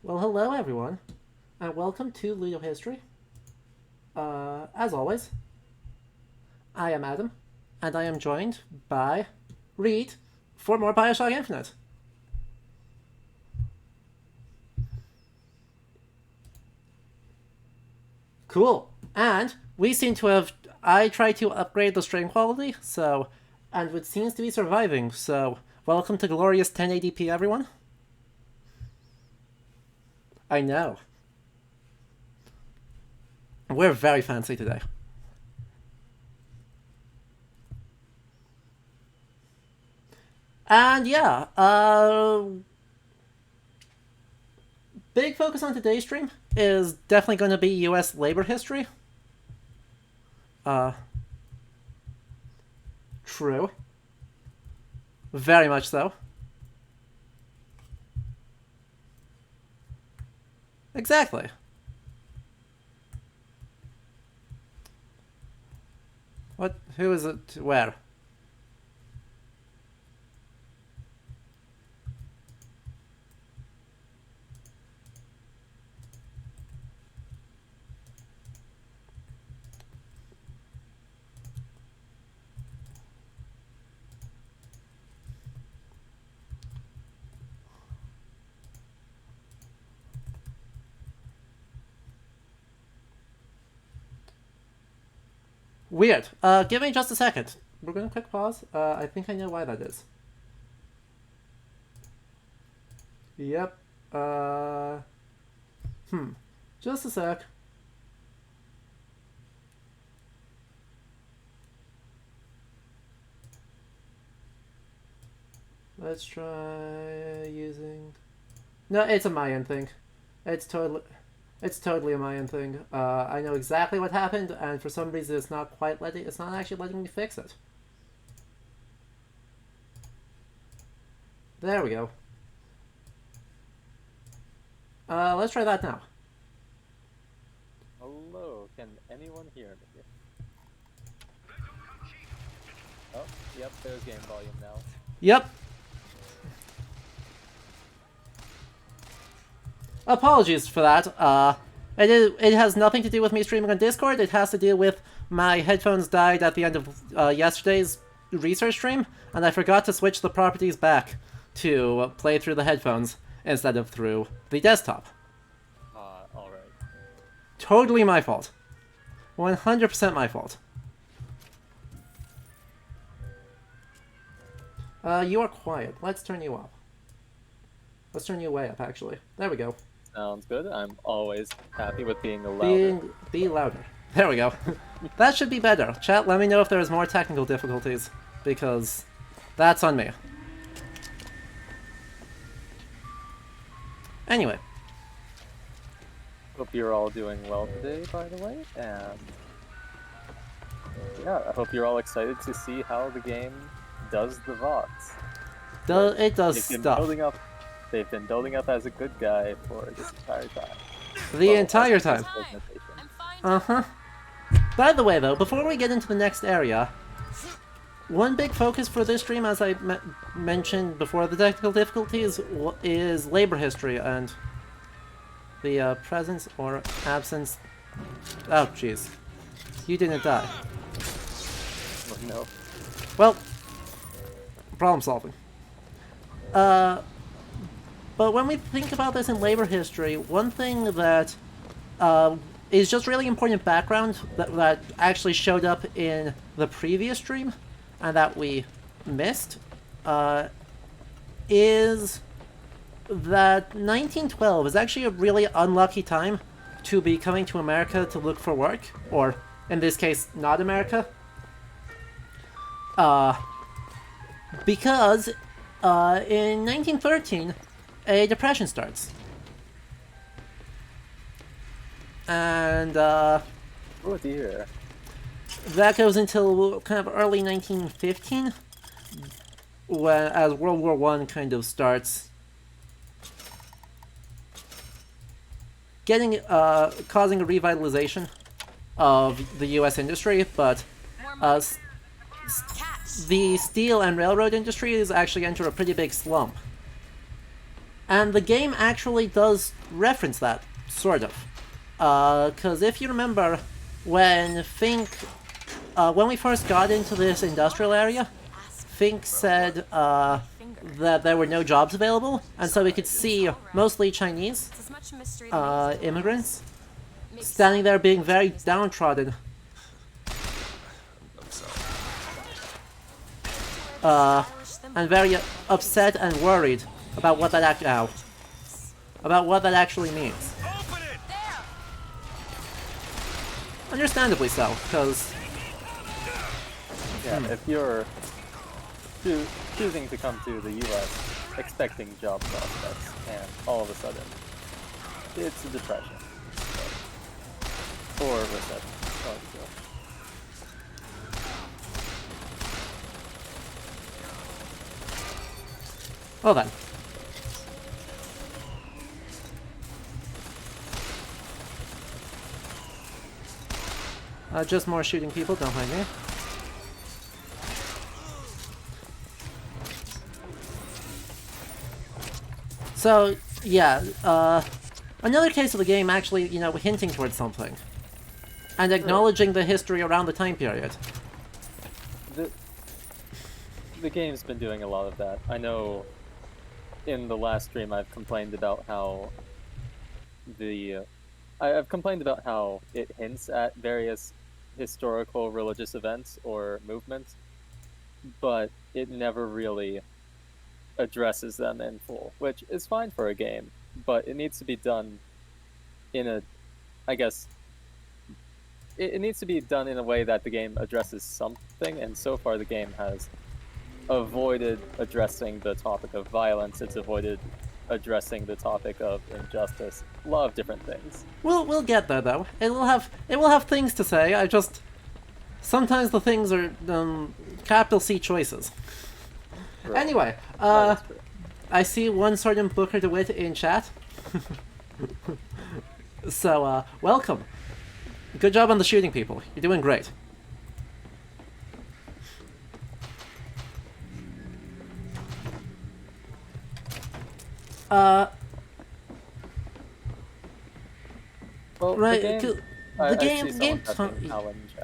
Well, hello everyone, and welcome to Ludo History. As always, I am Adam, and I am joined by Reed for more Bioshock Infinite. Cool. And we seem to have. I tried to upgrade the stream quality, and it seems to be surviving. So, welcome to glorious 1080p, everyone. I know. We're very fancy today. And yeah, big focus on today's stream is definitely going to be U.S. labor history. Uh, True. Very much so. Exactly. What? Who is it? Where? Weird. Give me just a second. We're gonna quick pause. I think I know why that is. Yep. Just a sec. Let's try using. No, it's a Mayan thing. It's totally. It's totally a Mayan thing. I know exactly what happened, and for some reason, it's not quite letting. It's not actually letting me fix it. There we go. Let's try that now. Hello, can anyone hear me? Oh, yep, there's game volume now. Yep. Apologies for that. It has nothing to do with me streaming on Discord. It has to do with my headphones died at the end of yesterday's research stream, and I forgot to switch the properties back to play through the headphones instead of through the desktop. Alright. Totally my fault. 100% my fault. You are quiet. Let's turn you up. Let's turn you way up, actually. There we go. Sounds good. I'm always happy with being louder. Be louder. There we go. That should be better. Chat, let me know if there's more technical difficulties, because that's on me. Anyway. Hope you're all doing well today, by the way, and yeah, I hope you're all excited to see how the game does the Vox. It does stuff. They've been building up as a good guy for this entire time. The entire time. Uh-huh. By the way, though, before we get into the next area, one big focus for this stream, as I mentioned before the technical difficulties, is labor history and the presence or absence. Oh, jeez. You didn't die. Oh, no. Well, problem solving. But when we think about this in labor history, one thing that is just really important background that actually showed up in the previous stream and that we missed is that 1912 is actually a really unlucky time to be coming to America to look for work, or in this case, not America. Because in 1913, a depression starts. And Oh dear. that goes until kind of early 1915, as World War I kind of starts causing a revitalization of the U.S. industry, but the steel and railroad industries actually enter a pretty big slump. And the game actually does reference that, sort of. Because if you remember, when when we first got into this industrial area, Fink said that there were no jobs available, and so we could see mostly Chinese immigrants standing there being very downtrodden. And very upset and worried about what that actually means. Understandably so, because if you're choosing to come to the U.S. expecting job prospects, and all of a sudden it's a depression or a recession. Well then. Just more shooting people, don't mind me. So, yeah, another case of the game actually, hinting towards something. And acknowledging the history around the time period. The game's been doing a lot of that. I know in the last stream I've complained about how I've complained about how it hints at various historical religious events or movements, but it never really addresses them in full, which is fine for a game, but it needs to be done in a, I guess, it needs to be done in a way that the game addresses something, and so far the game has avoided addressing the topic of violence, it's avoided addressing the topic of injustice, a lot of different things. We'll get there though. It will have things to say. I just sometimes the things are capital C choices. Right. Anyway, I see one Sergeant Booker DeWitt in chat. So welcome. Good job on the shooting people. You're doing great. Well, right, the game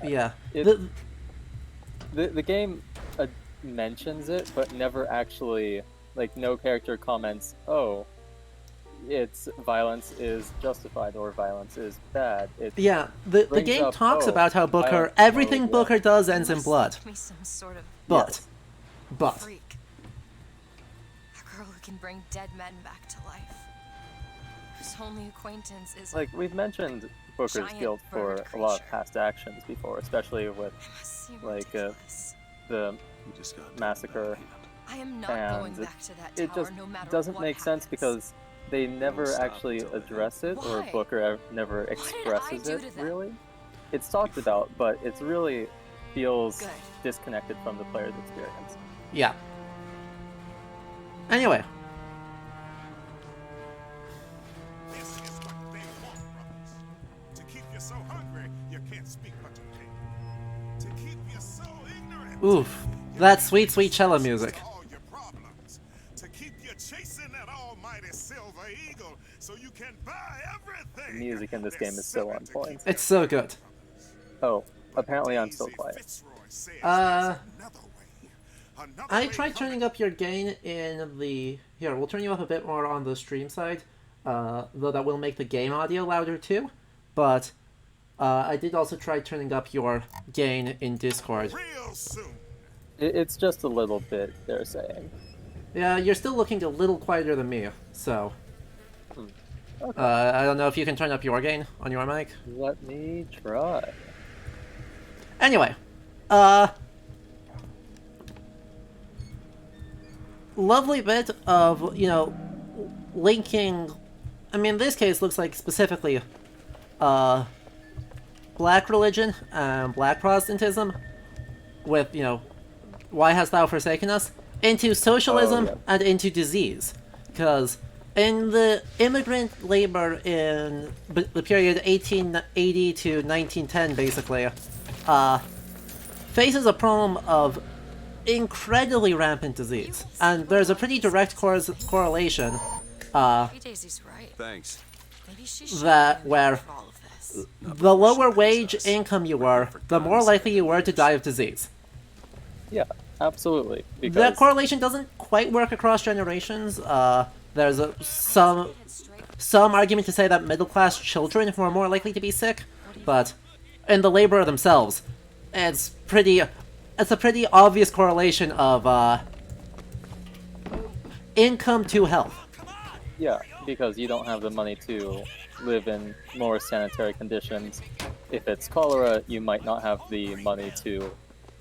yeah. The game mentions it, but never actually, like, no character comments, oh, it's violence is justified or violence is bad. The game talks about how Booker, everything Booker does ends in blood. But Freak. A girl who can bring dead men back to life. Whose only acquaintance is like we've mentioned Booker's guilt for a lot of past actions before, especially with like the massacre. I am not going back to that tower, it just no matter doesn't what make sense because they never actually address it, or Booker never expresses it, really. It's talked about, but it really feels disconnected from the player's experience. Yeah. Anyway. This is what they want from us. To keep you so hungry, you can't speak but to pay. To keep you so ignorant. Oof. That sweet, sweet cello music. To keep you chasing that almighty silver eagle so you can buy everything. The music in this game is so on point. It's so good. Oh, apparently I'm still quiet. I tried turning up your gain in the... Here, we'll turn you up a bit more on the stream side, though that will make the game audio louder too, but I did also try turning up your gain in Discord. It's just a little bit, they're saying. Yeah, you're still looking a little quieter than me, so... Okay. I don't know if you can turn up your gain on your mic. Let me try. Anyway, lovely bit of, linking... I mean, in this case, looks like specifically, black religion and black Protestantism with, why hast thou forsaken us? Into socialism and into disease. Because in the immigrant labor in the period 1880 to 1910, basically, faces a problem of incredibly rampant disease. And there's a pretty direct correlation Maybe Daisy's right. Thanks. Maybe she should that be where for all of this. the lower wage income you were, the more likely you were to die of disease. Yeah, absolutely. That Because correlation doesn't quite work across generations. There's some argument to say that middle-class children were more likely to be sick, but in the laborer themselves, it's a pretty obvious correlation of income to health. yeah, because you don't have the money to live in more sanitary conditions. If it's cholera, you might not have the money to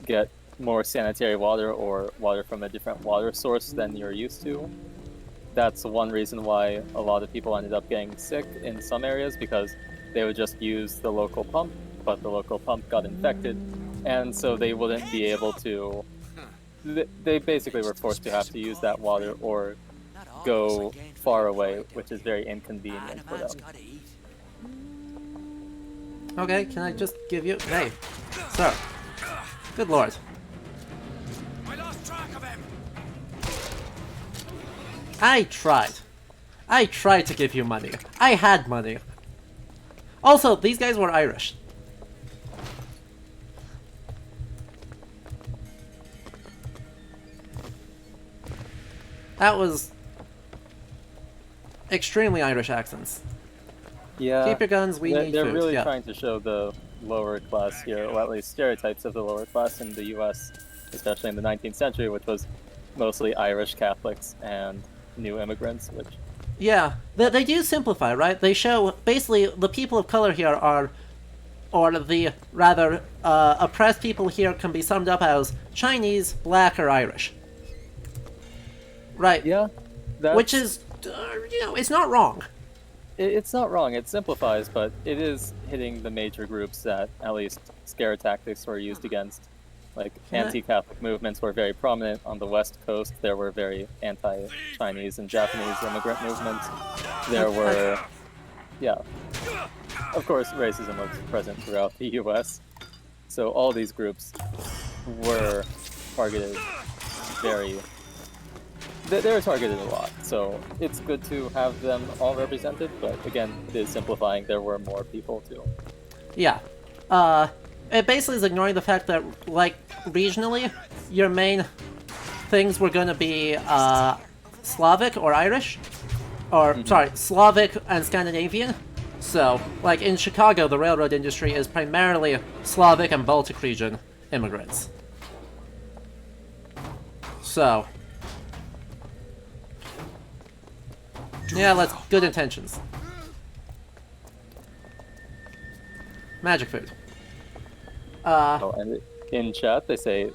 get more sanitary water or water from a different water source than you're used to. That's one reason why a lot of people ended up getting sick in some areas, because they would just use the local pump, but the local pump got infected, and so they wouldn't be able to. They basically were forced to have to use that water or go far away, which is very inconvenient for them. Okay, can I just give you... Hey, sir. Good lord. I lost track of him. I tried. I tried to give you money. I had money. Also, these guys were Irish. That was extremely Irish accents. Yeah, Keep your guns, we need they're food. really Yeah. trying to show the lower class here, or at least stereotypes of the lower class in the U.S., especially in the 19th century, which was mostly Irish Catholics and new immigrants, which Yeah, they do simplify, right? They show, basically, the people of color here are, or the rather oppressed people here can be summed up as Chinese, black, or Irish. Right. yeah, that's, Which is, it's not wrong. it's not wrong. It simplifies, but it is hitting the major groups that at least scare tactics were used against. Like, Yeah. anti-Catholic movements were very prominent on the West Coast. There were very anti-Chinese and Japanese immigrant movements. There were, yeah, of course, racism was present throughout the U.S. So all these groups were targeted very. They were targeted a lot, so it's good to have them all represented, but again, it is simplifying. There were more people too. Yeah. It basically is ignoring the fact that, like, regionally, your main things were gonna be, Slavic or Irish. Or, sorry, Slavic and Scandinavian. So, like, in Chicago, the railroad industry is primarily Slavic and Baltic region immigrants. So... yeah, good intentions. Magic food. Oh, and in chat they say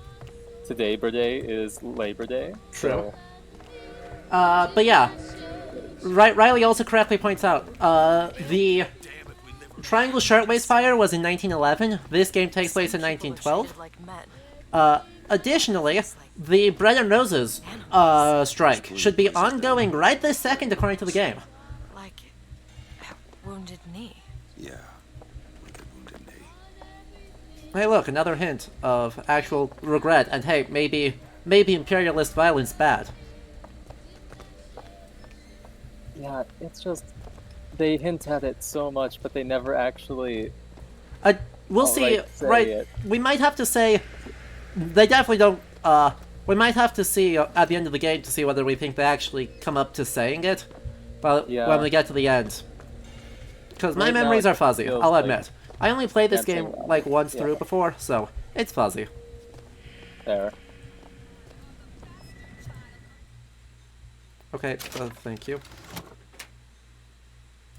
today Day is Labor Day. True. So But yeah, Riley also correctly points out, the Triangle Shirtwaist Fire was in 1911. This game takes place in 1912. Like men. Additionally, the Bread and Roses strike should be ongoing right this second, according to the game. Like a wounded knee. Yeah, like a wounded knee. Hey, look, another hint of actual regret, and hey, maybe imperialist violence bad. yeah, it's just they hint at it so much, but they never actually. We'll see. Right, it. we might have to say they definitely don't. We might have to see at the end of the game to see whether we think they actually come up to saying it. But Yeah. when we get to the end, because my Right now memories it are fuzzy, feels I'll like- admit. I only played this Can't say game that. like once Yeah. through before, so it's fuzzy. There. Okay, thank you.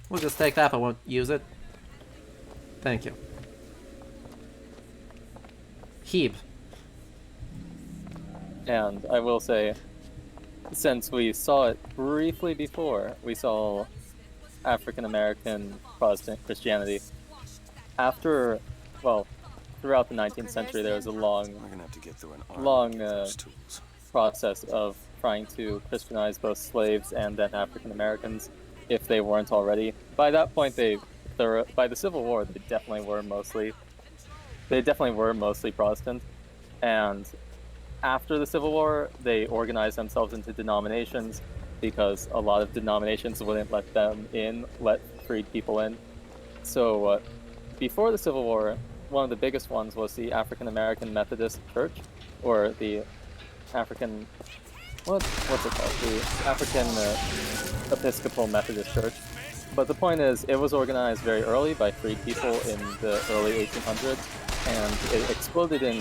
We'll just take that, but won't use it. Thank you. Heap. And I will say, since we saw it briefly before, we saw African American Protestant Christianity. After, well, throughout the 19th century, there was a long We're gonna have to get through an army Long, to get those tools. process of trying to Christianize both slaves and then African Americans, if they weren't already. By that point, by the Civil War, they definitely were mostly Protestant, and after the Civil War, they organized themselves into denominations, because a lot of denominations wouldn't let freed people in. So before the Civil War, one of the biggest ones was the African American Methodist Church, or the African, what's it called? The African Episcopal Methodist Church. But the point is, it was organized very early by freed people in the early 1800s, and it exploded in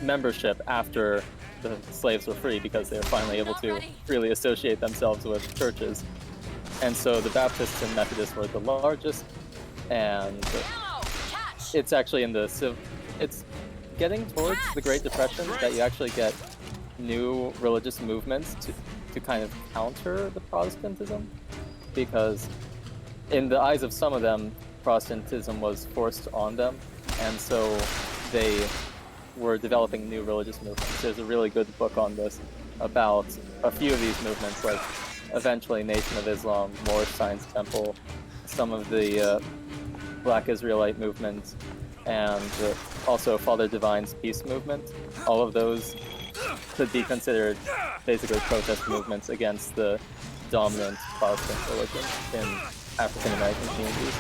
membership after the slaves were free, because they were finally able to freely associate themselves with churches. And so the Baptists and Methodists were the largest, and it's actually it's getting towards the Great Depression that you actually get new religious movements to kind of counter the Protestantism, because in the eyes of some of them, Protestantism was forced on them, and so they were developing new religious movements. There's a really good book on this about a few of these movements, like eventually Nation of Islam, Moorish Science Temple, some of the Black Israelite movement, and also Father Divine's Peace movement. All of those could be considered basically protest movements against the dominant Protestant religion in African American communities.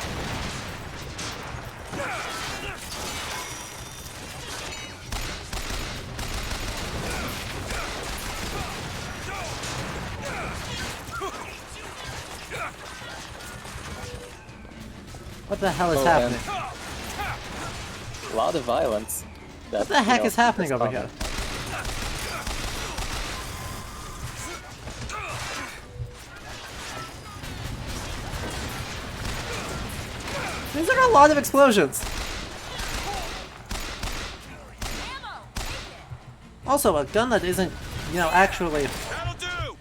What the hell is happening? A lot of violence. What the heck is happening over here? These are a lot of explosions. Also, a gun that isn't, you know, actually... That'll do!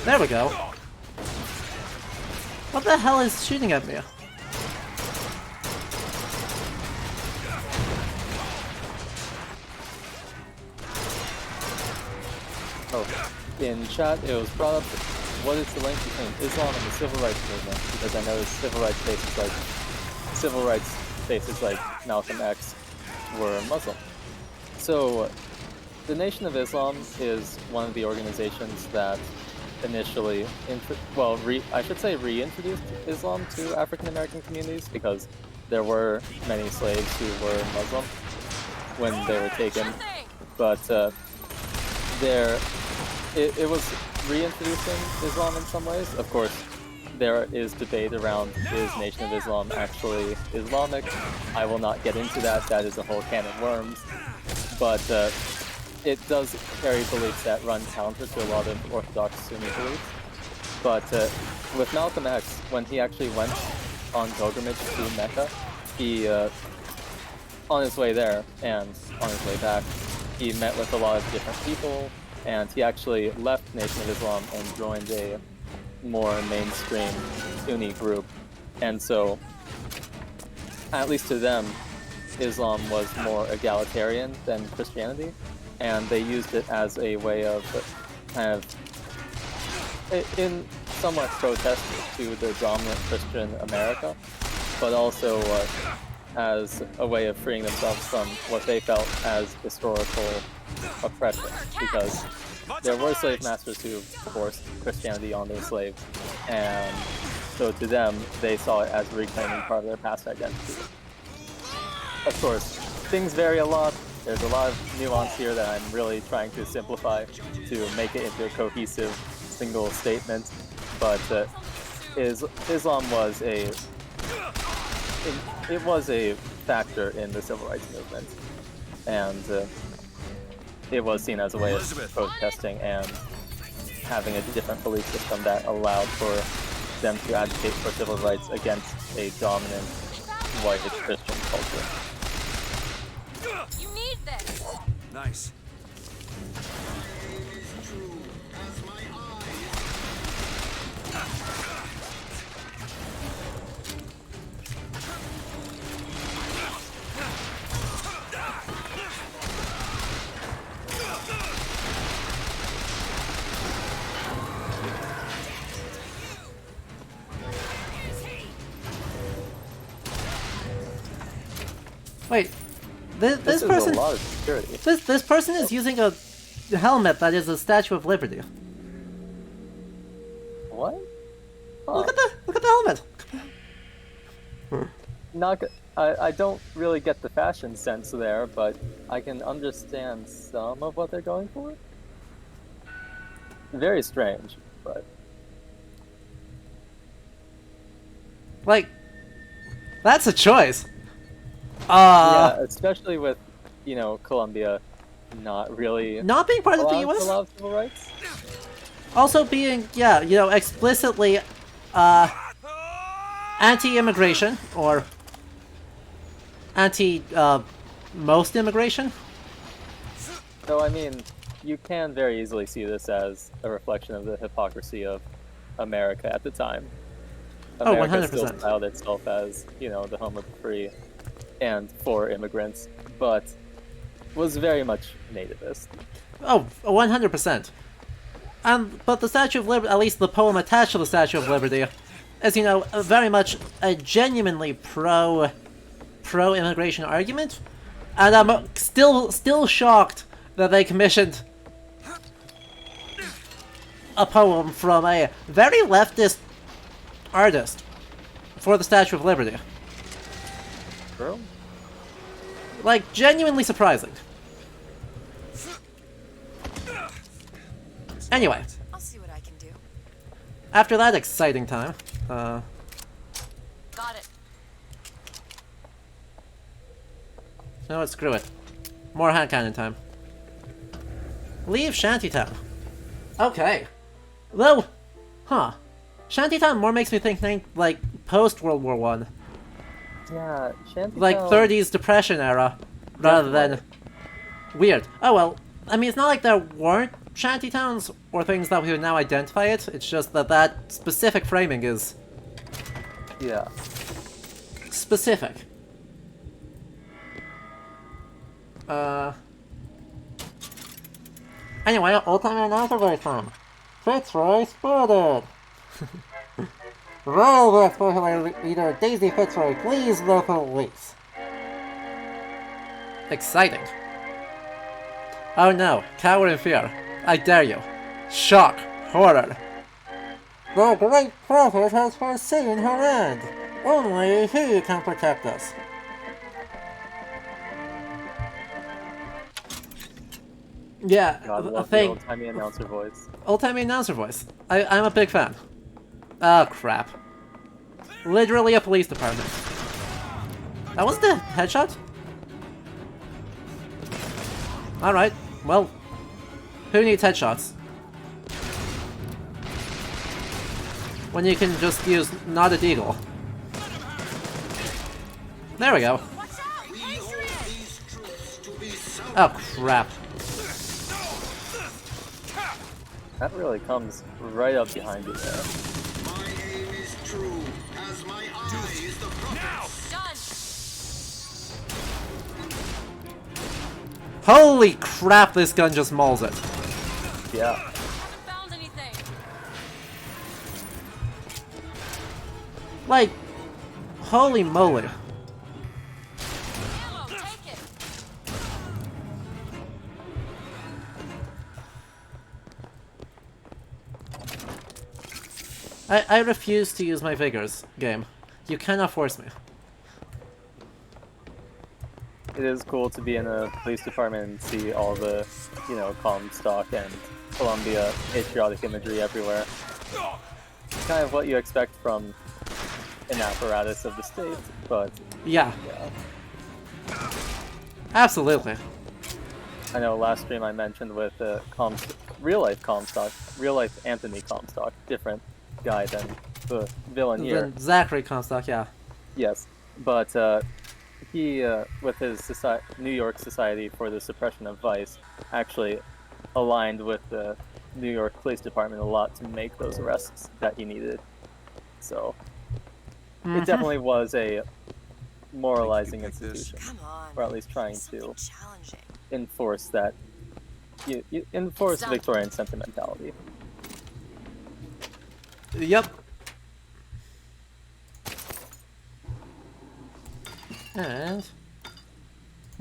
There we go. What the hell is shooting at me? Oh, in chat it was brought up, what is the link between Islam and the civil rights movement? Because I know civil rights faces like Malcolm X were Muslim. So the Nation of Islam is one of the organizations that initially, reintroduced Islam to African American communities, because there were many slaves who were Muslim when they were taken, but it was reintroducing Islam in some ways. Of course, there is debate around, is Nation of Islam actually Islamic? I will not get into that, that is a whole can of worms, but it does carry beliefs that run counter to a lot of Orthodox Sunni beliefs. But with Malcolm X, when he actually went on pilgrimage to Mecca, he, on his way there and on his way back, he met with a lot of different people, and he actually left Nation of Islam and joined a more mainstream Sunni group. And so, at least to them, Islam was more egalitarian than Christianity, and they used it as a way of kind of, in somewhat protest to the dominant Christian America, but also as a way of freeing themselves from what they felt as historical oppression, because there were slave masters who forced Christianity on their slaves, and so to them, they saw it as reclaiming part of their past identity. Of course, things vary a lot. There's a lot of nuance here that I'm really trying to simplify to make it into a cohesive single statement, but Islam was it was a factor in the civil rights movement, and it was seen as a way of protesting and having a different belief system that allowed for them to advocate for civil rights against a dominant white Christian culture. You need this. Nice. Wait, this This person. is a lot of security. This person is using a helmet that is a Statue of Liberty. What? Look at the helmet. I don't really get the fashion sense there, but I can understand some of what they're going for. Very strange, but Like, that's a choice. yeah, especially with, you know, Colombia not really Not being part of the allowed to U.S. allow civil rights. Also being, yeah, you know, explicitly anti-immigration or anti most immigration. So I mean, you can very easily see this as a reflection of the hypocrisy of America at the time. Oh, America still 100%. styled itself as, you know, the home of the free and for immigrants, but was very much nativist. Oh, 100%. But the Statue of Liberty, at least the poem attached to the Statue of Liberty, is, you know, very much a genuinely pro-immigration argument, and I'm still shocked that they commissioned a poem from a very leftist artist for the Statue of Liberty. True. Like, genuinely surprising. Anyway, I'll see what I can do. after that exciting time, Got it. you know what, screw it. More hand cannon time. Leave Shantytown. Okay. Though, Shantytown more makes me think like post-World War I. Yeah, Shantytown. Like 30s Depression era, rather than... Weird. Oh well, I mean, it's not like there weren't shantytowns or things that we would now identify it, it's just that that specific framing is Yeah. specific. Anyway, old-time announcer voice time. Fitzroy spotted! Royal West Popular Leader Daisy Fitzroy, please local police. Exciting. Oh no, cower in fear. I dare you. Shock. Horror. The great prophet has foreseen her end. Only he can protect us. Yeah, God, a love the thing. old-timey announcer voice. Old-timey announcer voice. I'm a big fan. Oh, crap. Literally a police department. That was the headshot? Alright, well, who needs headshots? When you can just use not a deagle. There we go. Oh, crap. That really comes right up behind you there. My aim is true, as my eye is the prophet's. Done. Holy crap, this gun just mauls it. Yeah. Haven't found anything. Like, holy moly. Ammo, take it. I refuse to use my vigors, game. You cannot force me. It is cool to be in a police department and see all the, you know, Comstock and Columbia patriotic imagery everywhere. It's kind of what you expect from an apparatus of the state, but Yeah, yeah. absolutely. I know last stream I mentioned with real-life Comstock, real-life Anthony Comstock, different guy than the villain here. Then Zachary Comstock, yeah. Yes, but he, with his New York Society for the Suppression of Vice, actually aligned with the New York Police Department a lot to make those arrests that he needed. So it definitely was a moralizing institution, Come on. or at least trying Something to challenging. enforce that. You enforce Stop. Victorian sentimentality. Yep. And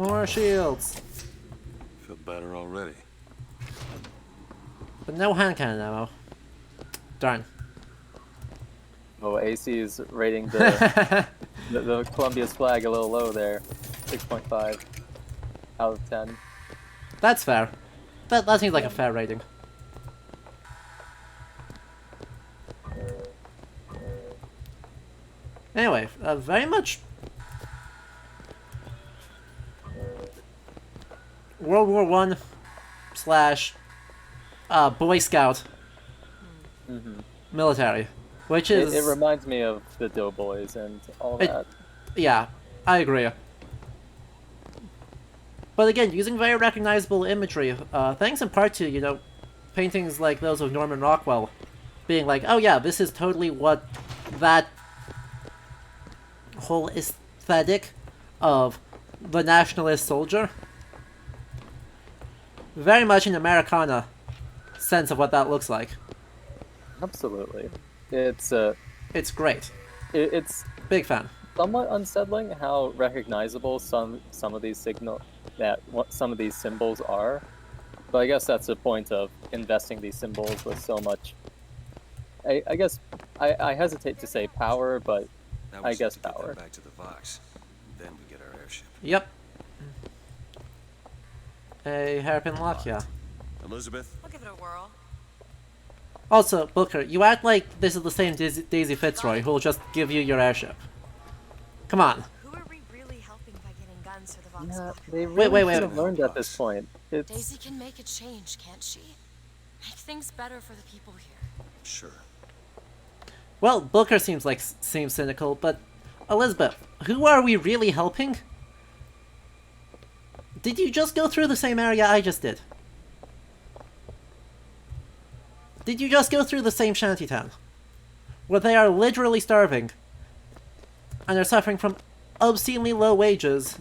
More shields. Feel better already. But no hand cannon ammo. Darn. Oh, AC is rating the Columbia's flag a little low there. 6.5 out of 10. That's fair. That seems like a fair rating. Anyway, very much World War One slash Boy Scout military, which is It reminds me of the Doughboys and all that. Yeah, I agree. But again, using very recognizable imagery, thanks in part to, you know, paintings like those of Norman Rockwell, being like, oh yeah, this is totally what that whole aesthetic of the nationalist soldier, very much an Americana sense of what that looks like. Absolutely. It's great. it's Big fan. somewhat unsettling how recognizable some of these some of these symbols are. But I guess that's the point of investing these symbols with so much. I guess I hesitate to say power, but Now I we guess just have to get power. them back to the Vox. Then we get our airship. Yep. A hairpin lock, yeah. Elizabeth, I'll give it a whirl. Also, Booker, you act like this is the same Daisy Fitzroy who will just give you your airship. Come on. Who are we really helping by getting guns for the Vox? Yeah, Mafia? they really wait. should have learned at this point. It's Daisy can make a change, can't she? Make things better for the people here. sure. Well, Booker seems cynical, but Elizabeth, who are we really helping? Did you just go through the same area I just did? Did you just go through the same shantytown? Where they are literally starving and are suffering from obscenely low wages.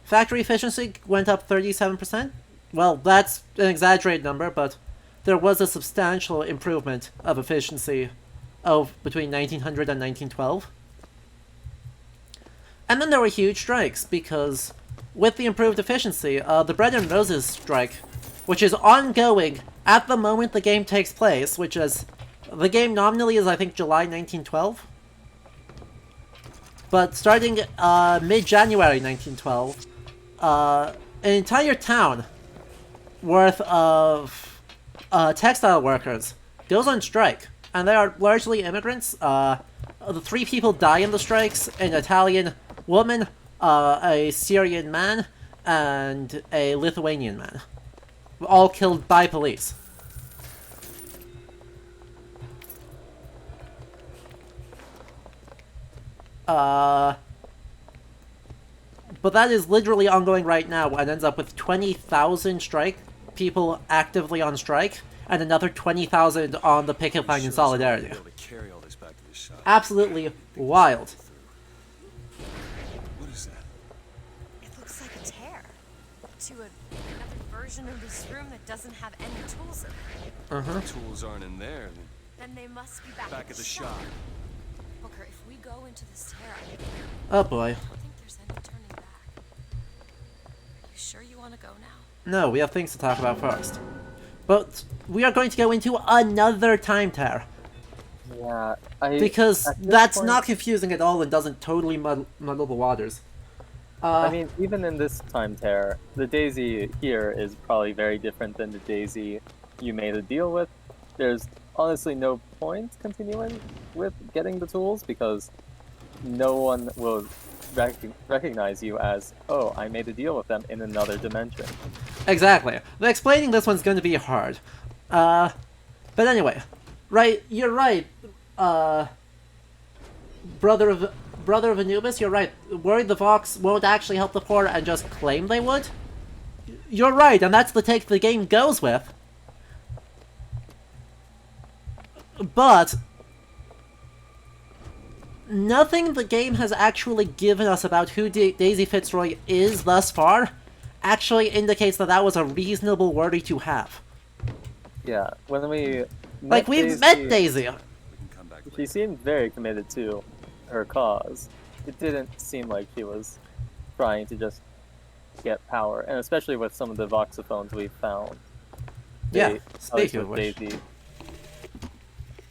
Factory efficiency went up 37%? Well, that's an exaggerated number, but there was a substantial improvement of efficiency between 1900 and 1912. And then there were huge strikes, because with the improved efficiency, the Bread and Roses strike, which is ongoing at the moment the game takes place, which is, the game nominally is I think July 1912. But starting mid-January 1912, an entire town worth of textile workers goes on strike, and they are largely immigrants. The 3 people die in the strikes: an Italian woman, a Syrian man, and a Lithuanian man, all killed by police. But that is literally ongoing right now, and ends up with 20,000 people actively on strike, and another 20,000 on the picket line in solidarity. Be able to carry all this back to the shop. Absolutely wild. What is that? It looks like a tear to another version of this room that doesn't have any tools in it. If the tools aren't in there, Then they must be back back at the shop. Booker, if we go into this tear, I Oh boy. don't think there's any turning back. Are you sure you want to go now? No, we have things to talk about first. But we are going to go into another time tear, yeah. because at this that's point- not confusing at all and doesn't totally muddle the waters. I mean, even in this time tear, the Daisy here is probably very different than the Daisy you made a deal with. There's honestly no point continuing with getting the tools, because no one will recognize you as, oh, I made a deal with them in another dimension. Exactly. But explaining this one's going to be hard. But anyway, right, you're right. Brother of Anubis, you're right. Worried the Vox won't actually help the poor and just claim they would? You're right, and that's the take the game goes with. But nothing the game has actually given us about who Daisy Fitzroy is thus far actually indicates that that was a reasonable worry to have. Yeah, when we Like, we've met Daisy. We can come back she later. seemed very committed to her cause. It didn't seem like she was trying to just get power, and especially with some of the voxophones we found. Yeah, At least speaking of with which. Daisy.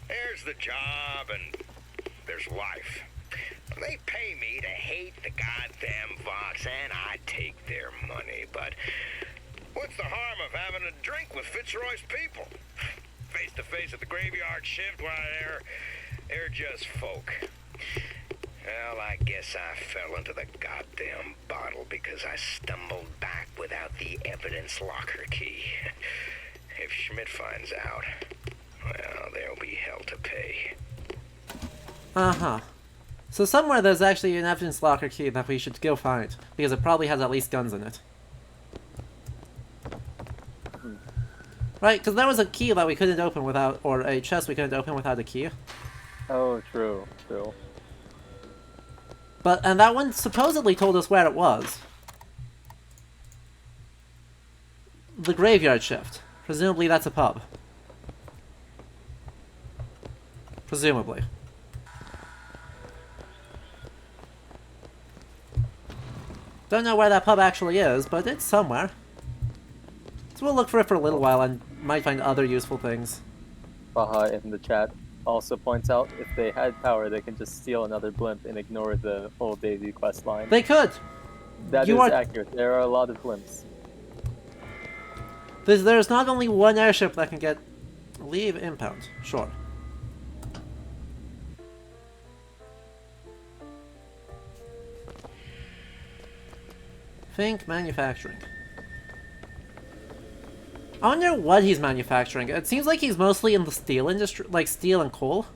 There's the job, and there's life. They pay me to hate the goddamn Vox, and I take their money, but what's the harm of having a drink with Fitzroy's people? Face to face at the graveyard shift, why, they're just folk. Well, I guess I fell into the goddamn bottle because I stumbled back without the evidence locker key. If Schmidt finds out, well, there'll be hell to pay. Uh-huh. So somewhere there's actually an evidence locker key that we should go find, because it probably has at least guns in it. Right, because there was a key that we couldn't open without, or a chest we couldn't open without a key. Oh, true, true. And that one supposedly told us where it was. The graveyard shift. Presumably that's a pub. Presumably. Don't know where that pub actually is, but it's somewhere. So we'll look for it for a little while and might find other useful things. Baha in the chat also points out if they had power, they can just steal another blimp and ignore the whole Daisy quest line. They could! That You is are- accurate. There are a lot of blimps. There's not only one airship that can get... Leave impound. Sure. Think manufacturing. I wonder what he's manufacturing. It seems like he's mostly in the steel industry, like steel and coal.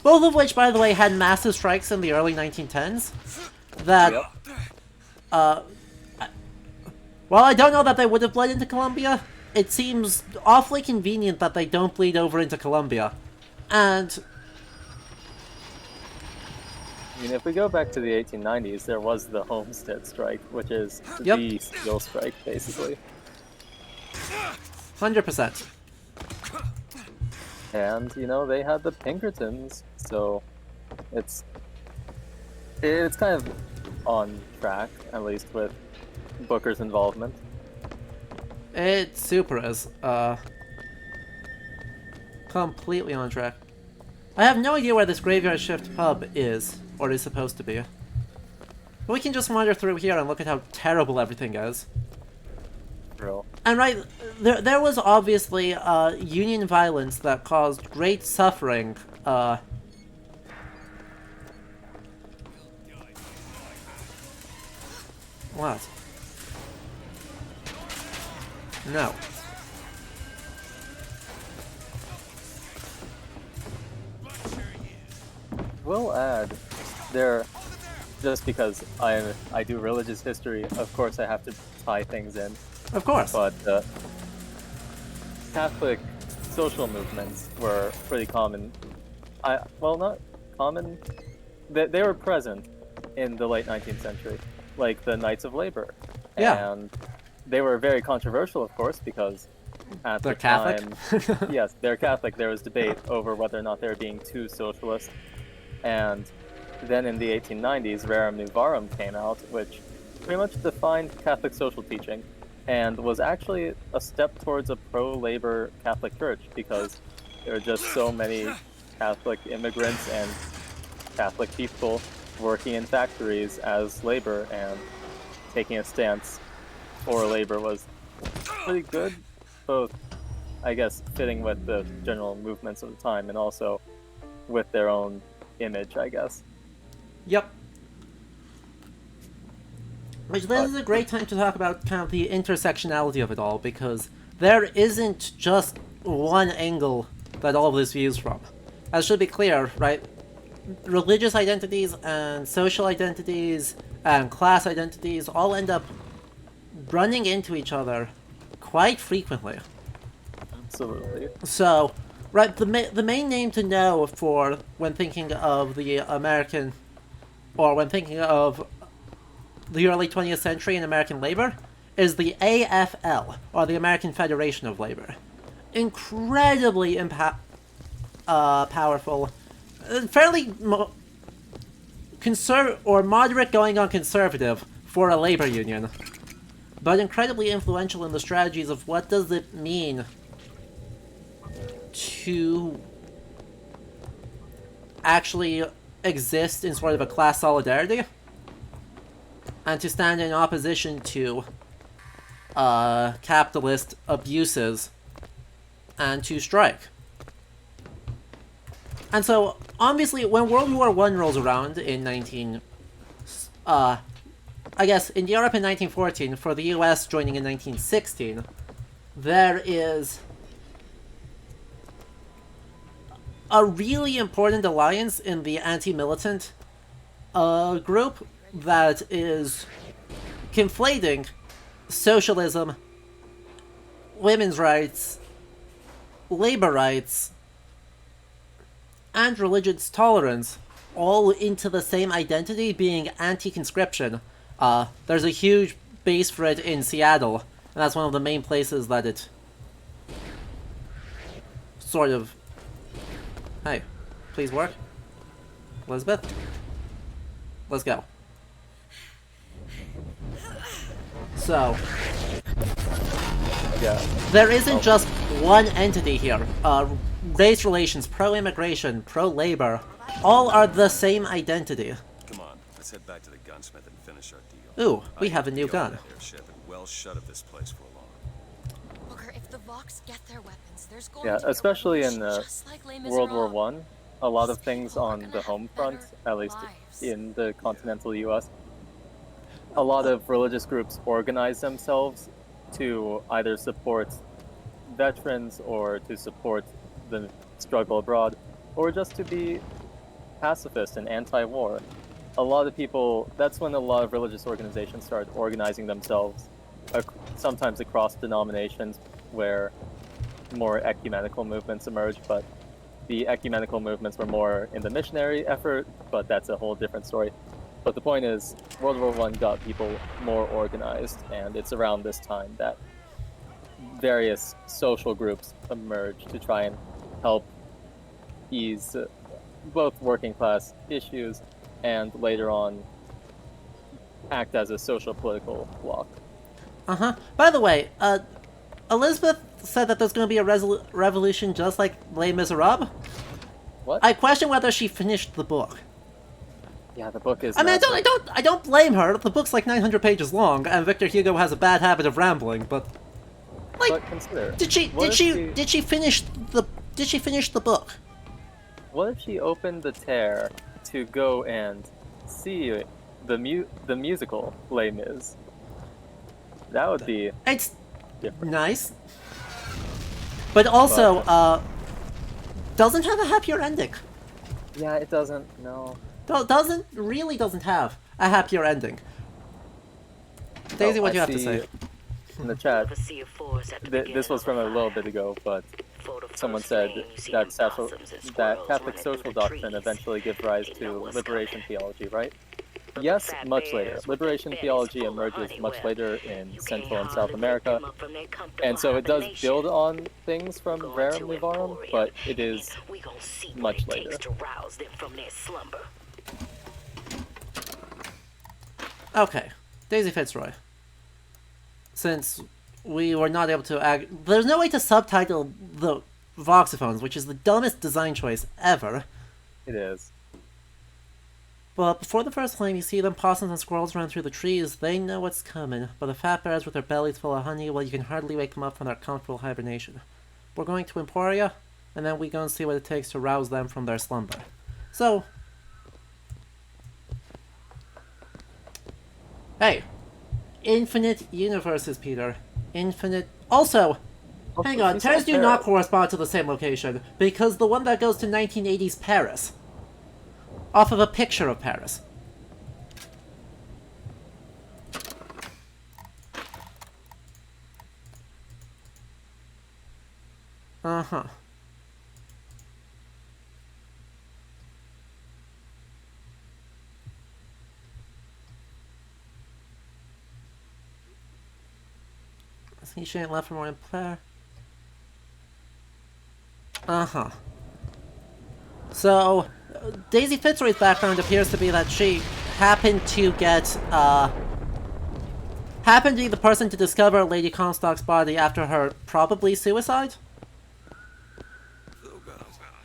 Both of which, by the way, had massive strikes in the early 1910s. That, while I don't know that they would have bled into Colombia, it seems awfully convenient that they don't bleed over into Colombia. And I mean, if we go back to the 1890s, there was the Homestead Strike, which is Yep. the steel strike, basically. 100%. And, you know, they had the Pinkertons, so it's kind of on track, at least with Booker's involvement. It super is, completely on track. I have no idea where this graveyard shift pub is, or is supposed to be. But we can just wander through here and look at how terrible everything is. Real. And right, there was obviously, Union violence that caused great suffering, What? No. We'll add, just because I do religious history, of course I have to tie things in. Of course. But Catholic social movements were pretty common. Well, not common. They were present in the late 19th century, like the Knights of Labor. Yeah. And they were very controversial, of course, because at They're the time, Catholic? yes, they're Catholic. There was debate over whether or not they were being too socialist. And then in the 1890s, Rerum Novarum came out, which pretty much defined Catholic social teaching and was actually a step towards a pro-labor Catholic church, because there were just so many Catholic immigrants and Catholic people working in factories as labor, and taking a stance for labor was pretty good, both, I guess, fitting with the general movements of the time and also with their own image, I guess. Yep. Which this is a great time to talk about kind of the intersectionality of it all, because there isn't just one angle that all of this views from. As should be clear, right? Religious identities and social identities and class identities all end up running into each other quite frequently. Absolutely. So, right, the main name to know for when thinking of the American, or when thinking of the early 20th century in American labor, is the AFL, or the American Federation of Labor. Incredibly powerful, fairly moderate going on conservative for a labor union, but incredibly influential in the strategies of what does it mean to actually exist in sort of a class solidarity and to stand in opposition to capitalist abuses and to strike. And so, obviously, when World War I rolls around in I guess, in Europe in 1914, for the US joining in 1916, there is a really important alliance in the anti-militant group that is conflating socialism, women's rights, labor rights, and religious tolerance all into the same identity, being anti-conscription. There's a huge base for it in Seattle, and that's one of the main places that it sort of... Hey, please work. Elizabeth? Let's go. So... Yeah. There isn't just one entity here. Race relations, pro-immigration, pro-labor, all are the same identity. Come on, let's head back to the gunsmith and finish our deal. Ooh, we have a new That gun. airship and well shut of this place for long. Booker, if the Vox get their weapons, there's going Yeah, to be a especially in revolution, just like Les World War Miserables. One, a lot of These things people are on gonna the have home front, better at least lives. in the continental U.S., a lot of religious groups organize themselves to either support veterans or to support the struggle abroad, or just to be pacifist and anti-war. A lot of people, that's when a lot of religious organizations started organizing themselves, sometimes across denominations, where more ecumenical movements emerged, but the ecumenical movements were more in the missionary effort, but that's a whole different story. But the point is, World War I got people more organized, and it's around this time that various social groups emerge to try and help ease both working class issues and later on act as a social political bloc. By the way, Elizabeth said that there's going to be a revolution just like Les Miserables. What? I question whether she finished the book. Yeah, the book is. I mean, massive. I don't blame her. The book's like 900 pages long, and Victor Hugo has a bad habit of rambling. But like, But consider. did she finish the book? What if she opened the tear to go and see the musical Les Mis? That would be It's different. nice, but also doesn't have a happier ending. Yeah, it doesn't. No. Doesn't have a happier ending. Daisy, what do you have to say? In the chat, this was from a little bit ago, but someone said that Catholic social doctrine eventually gives rise to liberation theology, right? Yes, much later. Liberation theology emerges much later in Central and South America, and so it does build on things from Rerum Novarum, but it is much later. Okay, Daisy Fitzroy. Since we were not able to there's no way to subtitle the voxophones, which is the dumbest design choice ever. It is. But before the first flame, you see them possums and squirrels run through the trees. They know what's coming, but the fat bears with their bellies full of honey, well, you can hardly wake them up from their comfortable hibernation. We're going to Emporia, and then we go and see what it takes to rouse them from their slumber. So, hey, infinite universes, Peter. Infinite. Also, hang on, tears do not correspond to the same location, because the one that goes to 1980s Paris. Off of a picture of Paris. Uh-huh. See, she ain't left for more than player. Uh-huh. So, Daisy Fitzroy's background appears to be that she happened to get, happened to be the person to discover Lady Comstock's body after her probably suicide?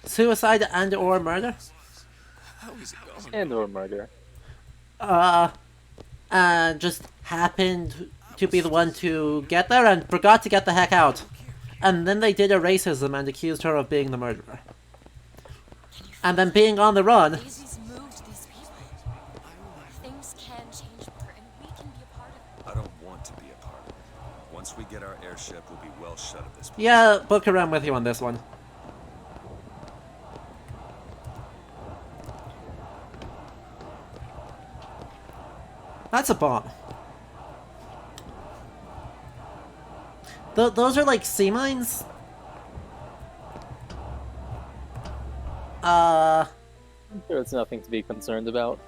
Suicide and or murder? And or murder. And just happened to be the one to get there and forgot to get the heck out. And then they did a racism and accused her of being the murderer. And then being on the run... Daisy's moved these people. Things can change for her, and we can be a part of it. I don't want to be a part of it. Once we get our airship, we'll be well shut of this place. Yeah, Booker, I'm with you on this one. That's a bomb. Those are like sea mines? I'm sure it's nothing to be concerned about.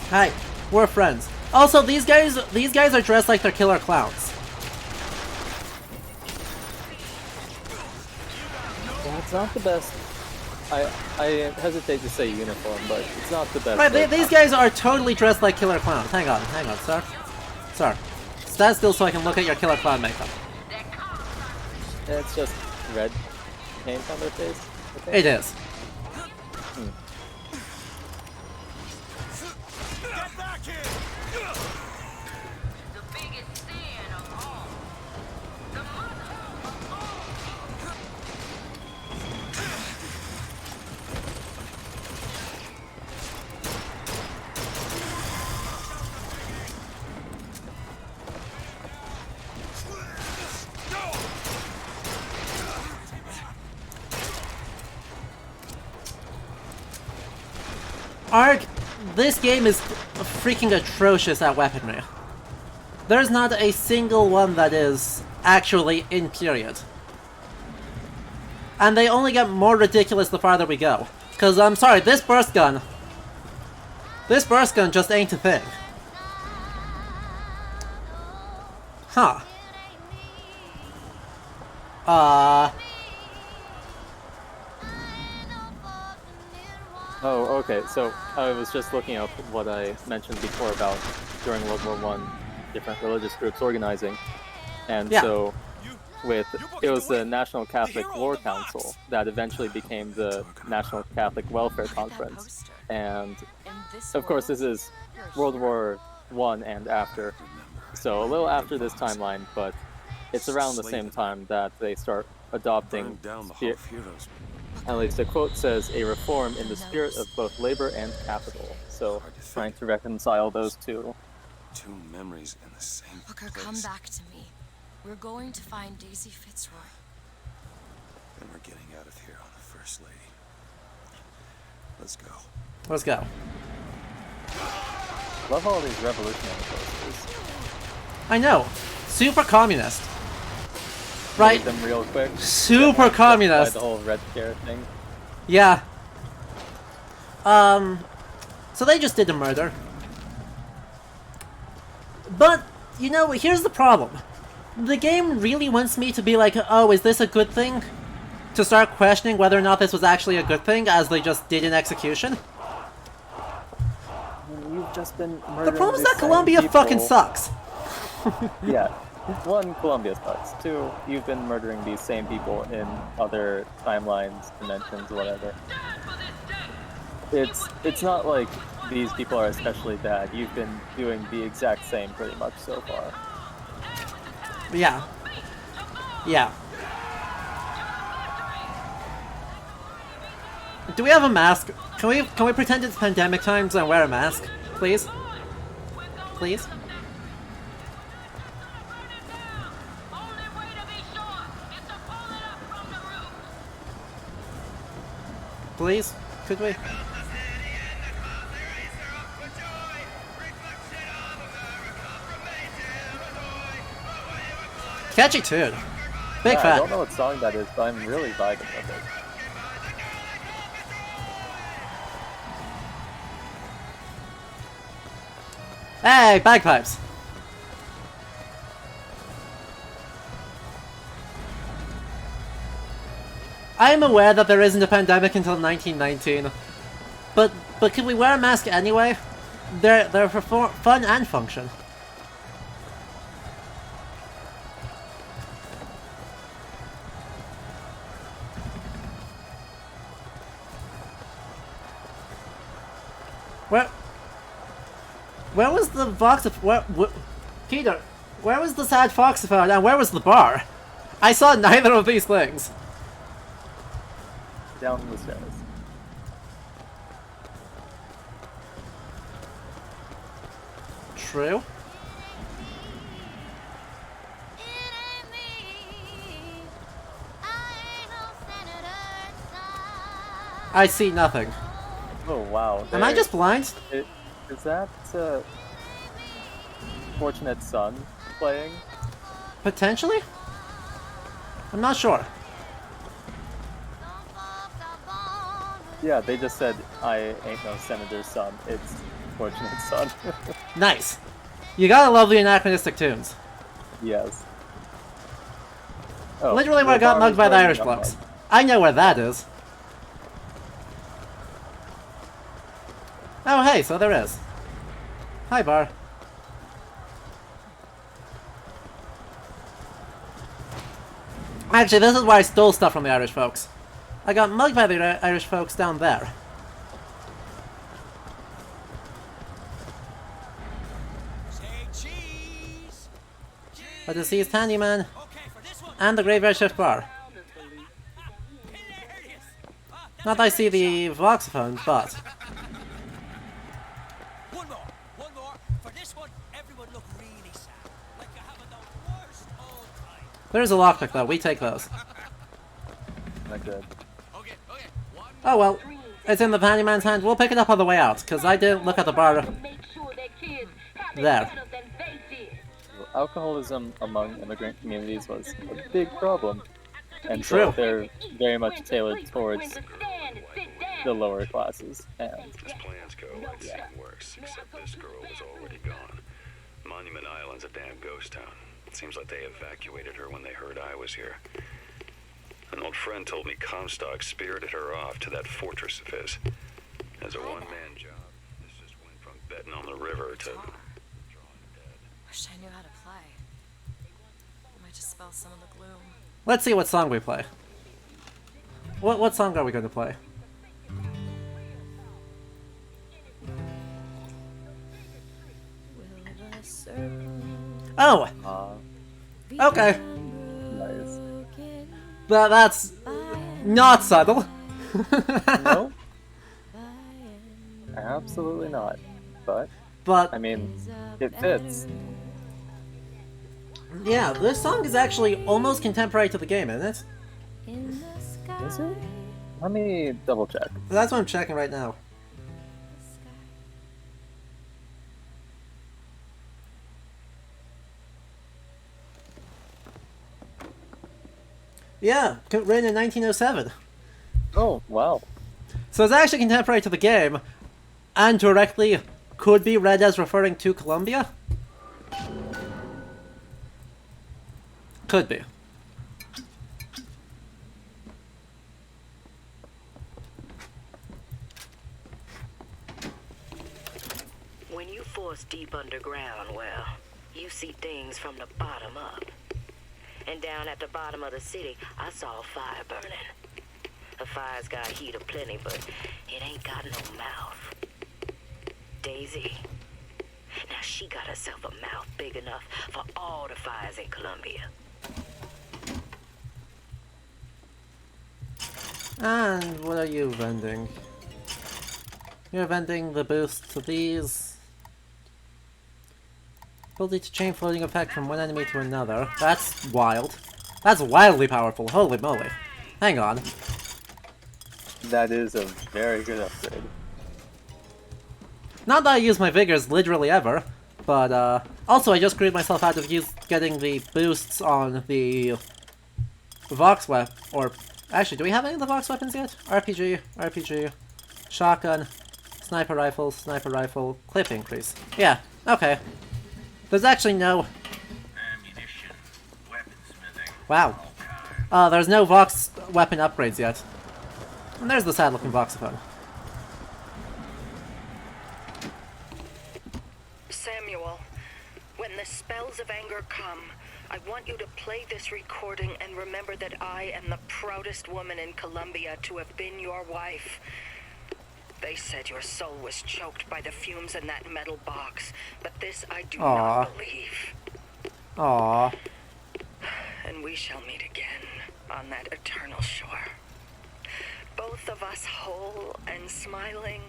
Hi, we're friends. Also, these guys are dressed like they're killer clowns. Well, it's not the best. I hesitate to say uniform, but it's not the best. Right, these guys are totally dressed like killer clowns. Hang on, sir. Sir, stand still so I can look at your killer clown makeup. Yeah, it's just red paint on their face. I think. It is. Get back here! The biggest sin of all. The mother of all. Ark, this game is freaking atrocious at weaponry. There's not a single one that is actually in period. And they only get more ridiculous the farther we go. Cause I'm sorry, this burst gun just ain't a thing. Huh. Oh, okay. So I was just looking up what I mentioned before about during World War One, different religious groups organizing, and Yeah. so it was the National Catholic War Council that eventually became the National Catholic Welfare Conference, and of course this is World War One and after, so a little after this timeline, but it's around the same time that they start adopting Burned down the Hall of Heroes. at least the quote says, a reform in the spirit of both labor and capital. So, trying to reconcile those two. Two memories in the same Booker, place. come back to me. We're going to find Daisy Fitzroy. And we're getting out of here on the First Lady. Let's go. Let's go. Love all these revolutionary posters. I know. Super communist. Right? Made them real quick. Super By communist. the whole red scare thing. Yeah. So they just did a murder. But, you know, here's the problem. The game really wants me to be like, oh, is this a good thing? To start questioning whether or not this was actually a good thing, as they just did in execution. You've just been The murdering problem is the that same Colombia fucking people. sucks. Yeah. One, Colombia sucks. Two, you've been murdering these same people in other timelines, dimensions, whatever. It's not like these people are especially bad. You've been doing the exact same pretty much so far. Yeah. Yeah. Do we have a mask? Can we pretend it's pandemic times and wear a mask? Please? Please? Please? Could we? Catchy tune. Big Yeah, I fan. don't know what song that is, but I'm really vibing with it. Hey, bagpipes. I'm aware that there isn't a pandemic until 1919, but can we wear a mask anyway? They're for fun and function. Where was the Vox? Peter, where was the sad Foxophone and where was the bar? I saw neither of these things. Down the stairs. True. I see nothing. Oh wow. Am I just blind? Is that Fortunate Son playing? Potentially? I'm not sure. Yeah, they just said, I ain't no senator's son. It's Fortunate Son. Nice. You gotta love the anachronistic tunes. Yes. Oh, Literally where I got mugged by the Irish blokes. I know where that is. Oh hey, so there is. Hi, bar. Actually, this is why I stole stuff from the Irish folks. I got mugged by the Irish folks down there. A deceased handyman, and the graveyard shift bar. Not that I see the voxophone, but... One more. For this one, everyone look really sad. Like you're having the worst old time. There's a lockpick though, we take those. Not good. Oh well, it's in the handyman's hand, we'll pick it up on the way out, because I didn't look at the bar there. Alcoholism among immigrant communities was a big problem. And True. so they're very much tailored towards the lower classes. And As plans go, I'd see it works, except this girl was already gone. Monument Island's a damn ghost town. It seems like they evacuated her when they heard I was here. An old friend told me Comstock spirited her off to that fortress of his. As a one-man job, this just went from betting on the river to drawing dead. Wish I knew how to play. Might just spell some of the gloom. Let's see what song we play. What song are we going to play? Oh! Okay. Nice. That's not subtle. No? Absolutely not. But, But I mean, it fits. yeah, this song is actually almost contemporary to the game, isn't it? Is it? Let me double check. That's what I'm checking right now. Yeah, written in 1907. Oh, wow. So it's actually contemporary to the game, and directly could be read as referring to Columbia? Could be. When you force deep underground, well, you see things from the bottom up. And down at the bottom of the city, I saw a fire burning. The fire's got heat aplenty, but it ain't got no mouth. Daisy. Now she got herself a mouth big enough for all the fires in Columbia. And what are you vending? You're vending the boost to these. Ability to chain floating effect from one enemy to another. That's wild. That's wildly powerful, holy moly. Hang on. That is a very good upgrade. Not that I use my vigors literally ever, but also I just screwed myself out of getting the boosts on the Vox weapon, or actually, do we have any of the Vox weapons yet? RPG, shotgun, sniper rifle, clip increase. Yeah, okay. There's actually no... Ammunition, weaponsmithing. Wow. There's no Vox weapon upgrades yet. And there's the sad-looking voxophone. Samuel, when the spells of anger come, I want you to play this recording and remember that I am the proudest woman in Columbia to have been your wife. They said your soul was choked by the fumes in that metal box, but this I do not believe. Aww. And we shall meet again on that eternal shore. Both of us whole and smiling.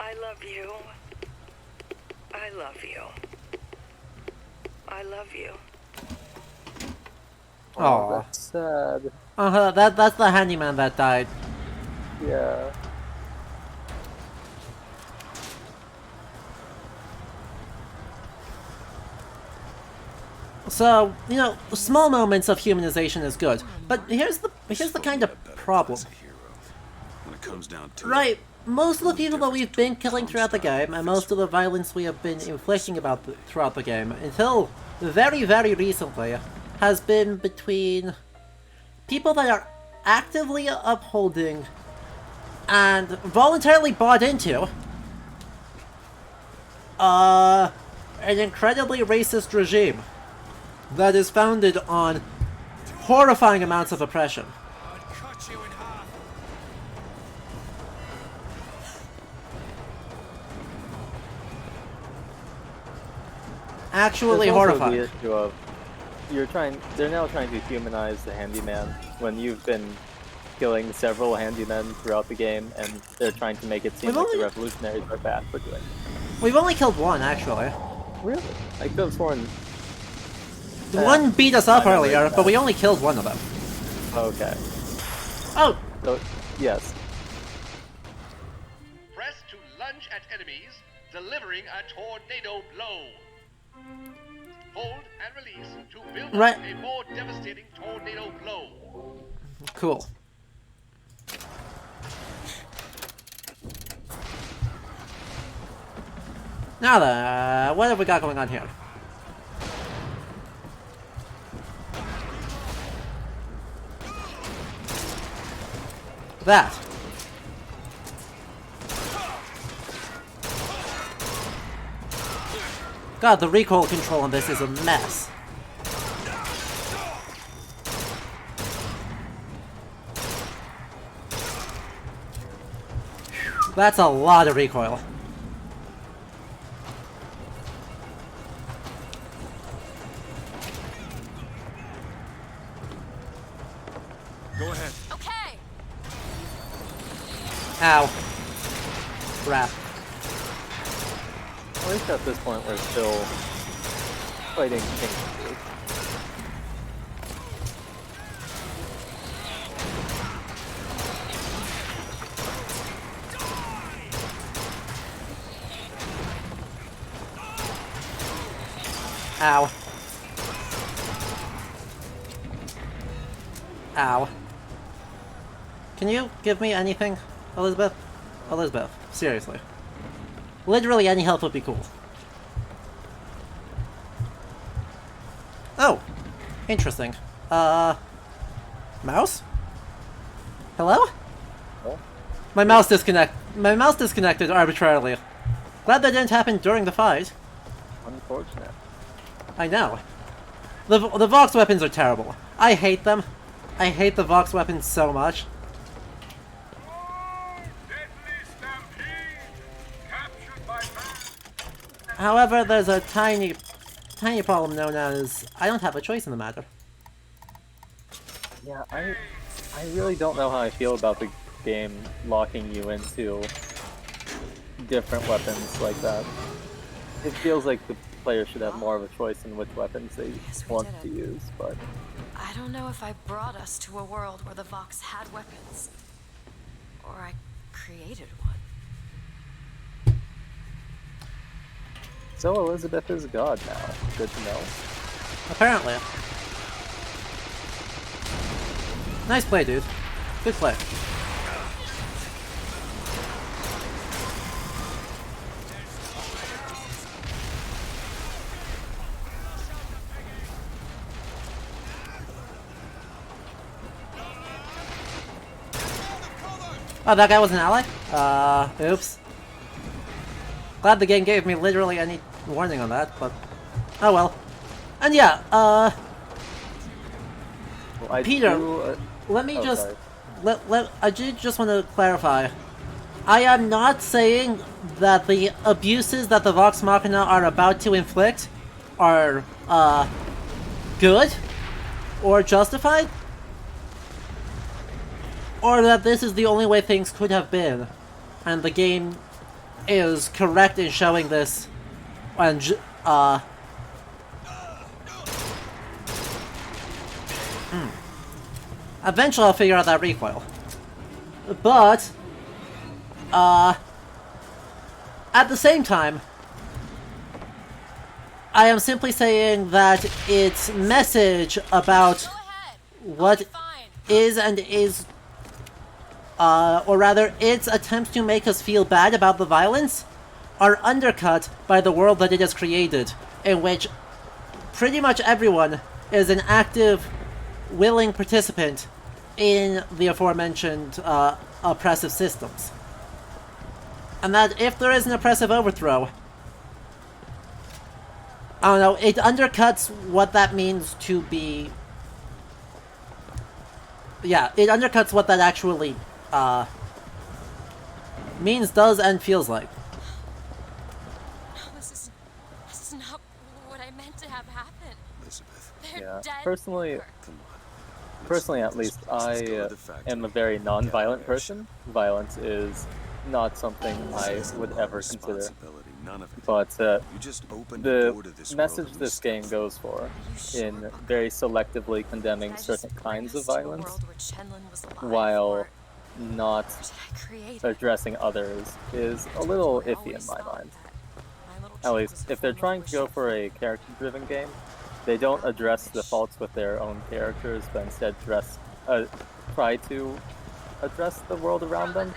I love you. I love you. I love you. Aww. That's sad. That's the handyman that died. Yeah. So, you know, small moments of humanization is good, but here's the kind of problem. When it comes down to Right, most of the people that we've been killing throughout the game, and most of the violence we have been inflicting throughout the game, until very, very recently, has been between people that are actively upholding and voluntarily bought into an incredibly racist regime that is founded on horrifying amounts of oppression. I'd cut you in half. Actually There's also horrifying. the issue of they're now trying to humanize the handyman when you've been killing several handymen throughout the game, and they're trying to make it seem like the revolutionaries are bad for doing it. We've only killed one, actually. Really? I could have sworn... The one beat us up earlier, but we only killed one of them. Okay. Oh! So, yes. Press to lunge at enemies, delivering a tornado blow. Hold and release to build up a more devastating tornado blow. Cool. Now then, what have we got going on here? That. God, the recoil control on this is a mess. That's a lot of recoil. Go ahead. Okay. Ow. Crap. At least at this point we're still fighting King. Ow. Ow. Can you give me anything, Elizabeth? Elizabeth, seriously. Literally any help would be cool. Oh! Interesting. Mouse? Hello? Oh? My mouse disconnected arbitrarily. Glad that didn't happen during the fight. Unfortunate. I know. The Vox weapons are terrible. I hate them. I hate the Vox weapons so much. However, there's a tiny problem known as I don't have a choice in the matter. Yeah, I really don't know how I feel about the game locking you into different weapons like that. It feels like the player should have more of a choice in which weapons they want to use, but... I don't know if I brought us to a world where the Vox had weapons. Or I created one. So Elizabeth is God now. Good to know. Apparently. Nice play, dude. Good play. Oh, that guy was an ally? Oops. Glad the game gave me literally any warning on that, but... Oh well. And yeah, Well, I Peter, do, let me oh, just... sorry. I did just want to clarify. I am not saying that the abuses that the Vox Machina are about to inflict are, good or justified, or that this is the only way things could have been, and the game is correct in showing this, and, Eventually I'll figure out that recoil. But, at the same time, I am simply saying that its message about what is and is, or rather, its attempts to make us feel bad about the violence are undercut by the world that it has created, in which pretty much everyone is an active, willing participant in the aforementioned oppressive systems. And that if there is an oppressive overthrow, I don't know, it undercuts what that means to be... Yeah, it undercuts what that actually means, does, and feels like. No, this is not what I meant to have happen. Elizabeth, They're Yeah, dead. personally, come on. personally at least, I am a very non-violent person. Violence is not something I would ever consider. None of it. But You just opened the door to the this message world of this game stuff. goes for, in very selectively condemning certain kinds of violence, while not addressing others, is a little iffy in my mind. At least, if they're trying to go for a character-driven game, they don't address the faults with their own characters, but instead try to address the world around them.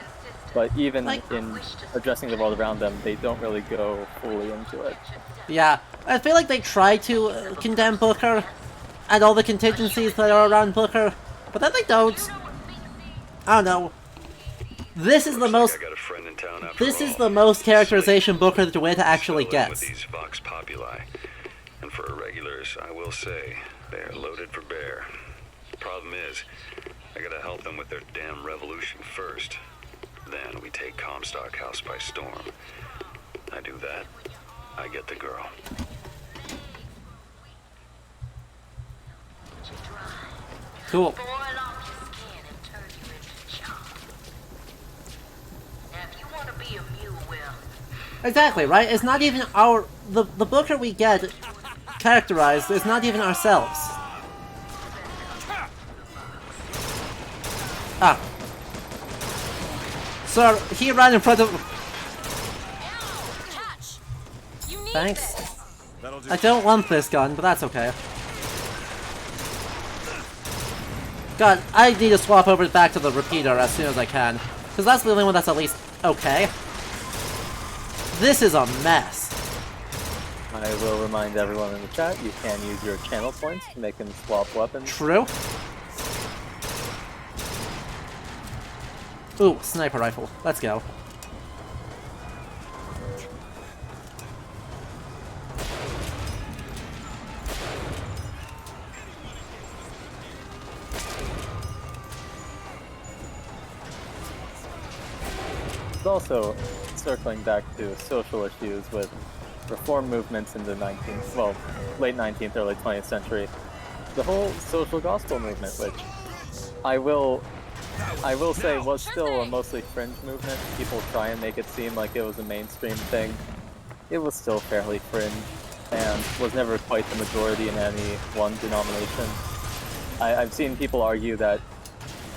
But even in addressing the world around them, they don't really go fully into it. Yeah, I feel like they try to condemn Booker and all the contingencies that are around Booker, but then they don't. I don't know. This is the most. This is the most characterization Booker DeWitt actually gets. These Vox Populi, and for irregulars, I will say they are loaded for bear. Problem is, I gotta help them with their damn revolution first. Then we take Comstock House by storm. I do that, I get the girl. Cool. Exactly, right? It's not even our... The Booker we get characterized is not even ourselves. Ah. Sir, he ran in front of... Thanks. I don't want this gun, but that's okay. God, I need to swap over back to the repeater as soon as I can. Because that's the only one that's at least okay. This is a mess. I will remind everyone in the chat, you can use your channel points to make him swap weapons. True. Ooh, sniper rifle. Let's go. It's also circling back to social issues with reform movements in the late 19th, early 20th century. The whole social gospel movement, which I will say was still a mostly fringe movement. People try and make it seem like it was a mainstream thing. It was still fairly fringe, and was never quite the majority in any one denomination. I've seen people argue that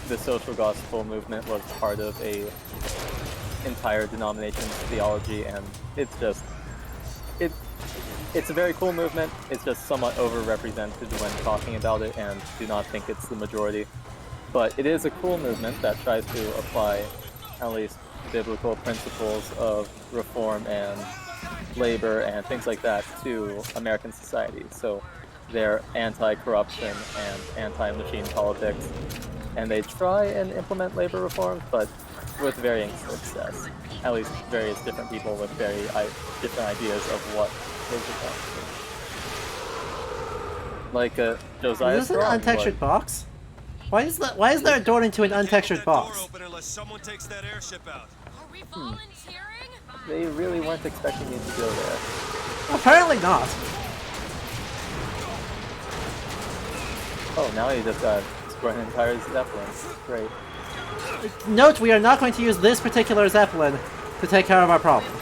the social gospel movement was part of a entire denomination's theology, and it's just... It's a very cool movement. It's just somewhat overrepresented when talking about it, and do not think it's the majority. But it is a cool movement that tries to apply at least biblical principles of reform and labor and things like that to American society. So they're anti-corruption and anti-machine politics, and they try and implement labor reforms, but with varying success. At least various different people with very different ideas of what they should want. Like Josiah Is this an Strong untextured box? Why is that? Why is there a door into an untextured box? They really weren't expecting me to go there. Apparently not. Oh, now you just got destroyed an entire Zeppelin. Great. Note, we are not going to use this particular Zeppelin to take care of our problem.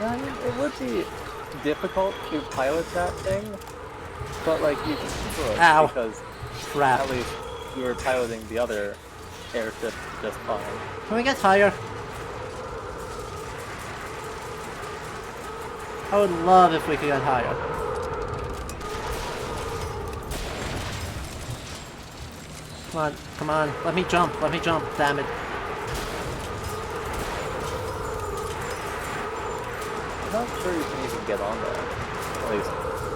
I mean, it would be difficult to pilot that thing, but like you can do it because crap. At least you were piloting the other airship just fine. Can we get higher? I would love if we could get higher. Come on, come on, let me jump, damn it. I'm not sure you can even get on there, at least.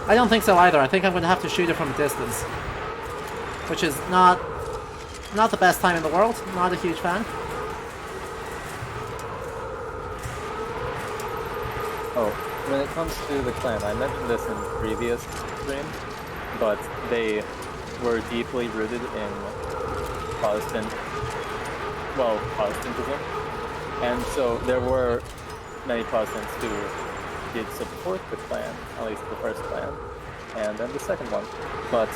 I don't think so either. I think I'm going to have to shoot it from a distance. Which is not the best time in the world. Not a huge fan. Oh, when it comes to the clan, I mentioned this in previous stream, but they were deeply rooted in Protestantism. And so there were many Protestants who did support the clan, at least the first clan, and then the second one. But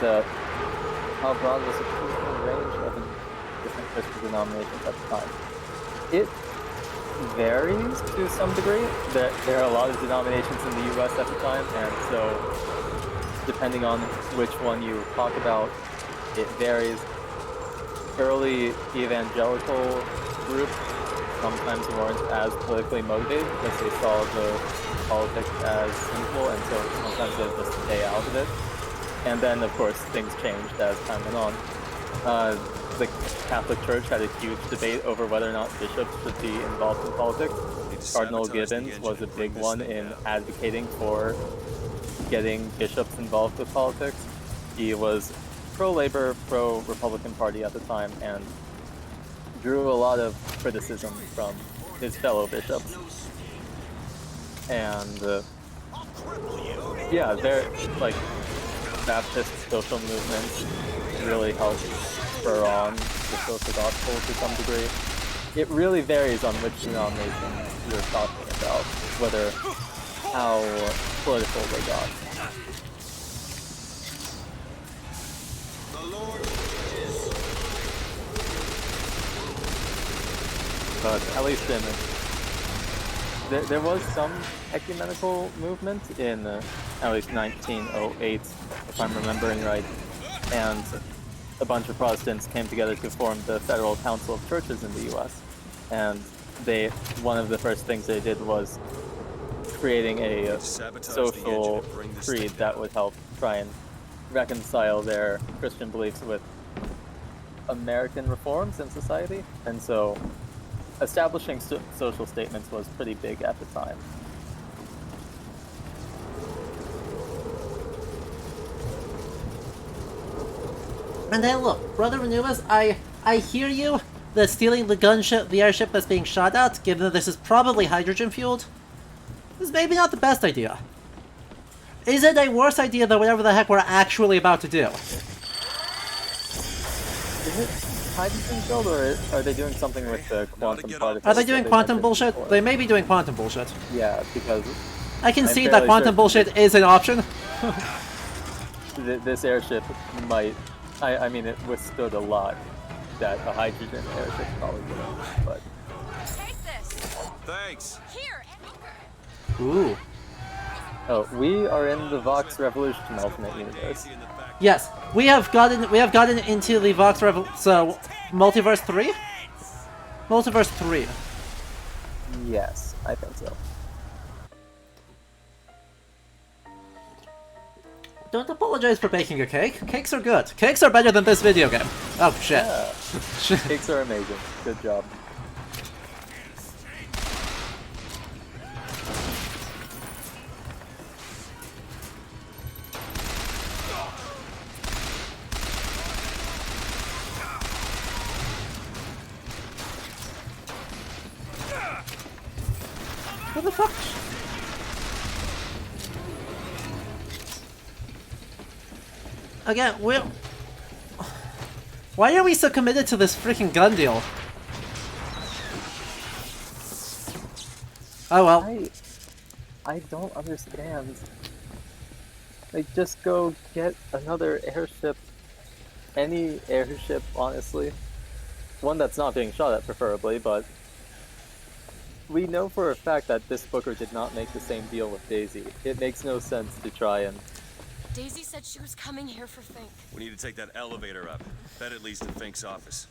how broad was the range of the different Christian denominations at the time? It varies to some degree. There are a lot of denominations in the US at the time, and so depending on which one you talk about, it varies. Early evangelical groups sometimes weren't as politically motivated because they saw the politics as sinful, and so sometimes they'd just stay out of it. And then, of course, things changed as time went on. The Catholic Church had a huge debate over whether or not bishops should be involved in politics. Cardinal Gibbons was a big one in advocating for getting bishops involved with politics. He was pro-Labor, pro-Republican Party at the time, and drew a lot of criticism from his fellow bishops. And yeah, they're like Baptist social movements really helped spur on the social gospel to some degree. It really varies on which denomination you're talking about, whether how political they got. But at least in there was some ecumenical movement in at least 1908, if I'm remembering right, and a bunch of Protestants came together to form the Federal Council of Churches in the U.S. And one of the first things they did was creating a social creed that would help try and reconcile their Christian beliefs with American reforms in society, and so establishing social statements was pretty big at the time. And then look, Brother Renubus, I hear you that stealing the airship that's being shot at, given that this is probably hydrogen fueled, is maybe not the best idea. Is it a worse idea than whatever the heck we're actually about to do? Is it hydrogen filled, or are they doing something with the quantum particles? Are they doing quantum bullshit? Before? They may be doing quantum bullshit. Yeah, because I can see that quantum bullshit is an option. This airship might... I mean, it withstood a lot that a hydrogen airship probably wouldn't, but... Take this! Thanks! Here, Ooh. Oh, we are in the Vox Revolution alternate universe. Yes, we have gotten into the Vox Revolution. So, Multiverse 3? Multiverse 3. Yes, I think so. Don't apologize for baking a cake. Cakes are good. Cakes are better than this video game. Oh shit. Yeah. Cakes are amazing. Good job. the fuck? Again, why are we so committed to this freaking gun deal? Oh well. I don't understand. Like, just go get another airship. Any airship, honestly. One that's not being shot at, preferably, but... We know for a fact that this Booker did not make the same deal with Daisy. It makes no sense to try and... Daisy said she was coming here for Fink. We need to take that elevator up. Bet it leads to Fink's office.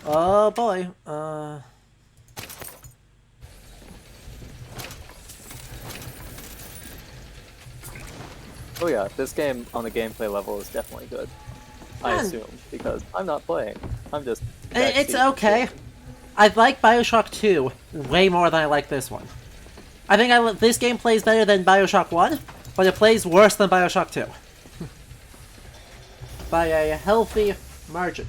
Oh boy. Oh yeah, this game on the gameplay level is definitely good. I assume, because I'm not playing. I'm just... It's okay. I like Bioshock 2 way more than I like this one. I think this game plays better than Bioshock 1, but it plays worse than Bioshock 2. By a healthy margin.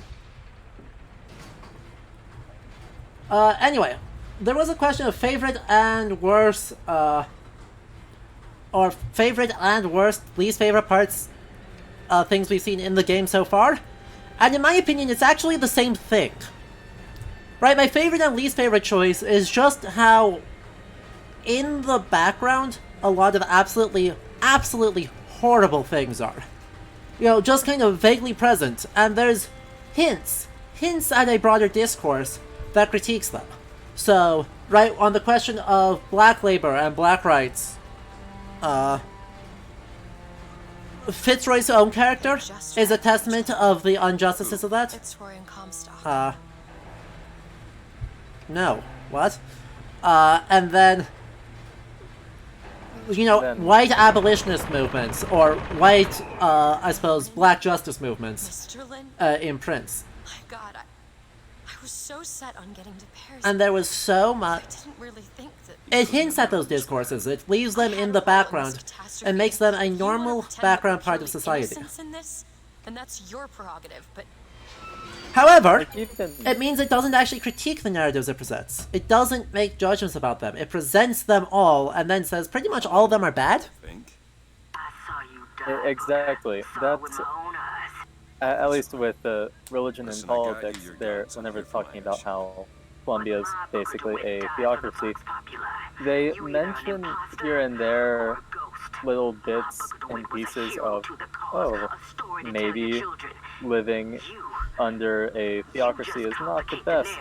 Anyway, there was a question of favorite and worst, or favorite and worst, least favorite parts, things we've seen in the game so far. And in my opinion, it's actually the same thing. Right, my favorite and least favorite choice is just how, in the background, a lot of absolutely horrible things are. You know, just kind of vaguely present, and there's hints at a broader discourse that critiques them. So, right, on the question of black labor and black rights, Fitzroy's own character is a testament of the injustices of that. Fitzroy and Comstock. No. What? And then, you know, white abolitionist movements, or white, I suppose, black justice movements, in Prince. My God, I was so set on getting to Paris. And there was so much... I didn't really think that... It hints at those discourses, it leaves them in the background, and makes them a normal background part of society. In this, and that's your prerogative, but... However, it means it doesn't actually critique the narratives it presents. It doesn't make judgments about them. It presents them all, and then says pretty much all of them are bad. Exactly. That's... At least with religion and politics, they're whenever talking about how Columbia's basically a theocracy, they mention here and there little bits and pieces of, oh, maybe living under a theocracy is not the best.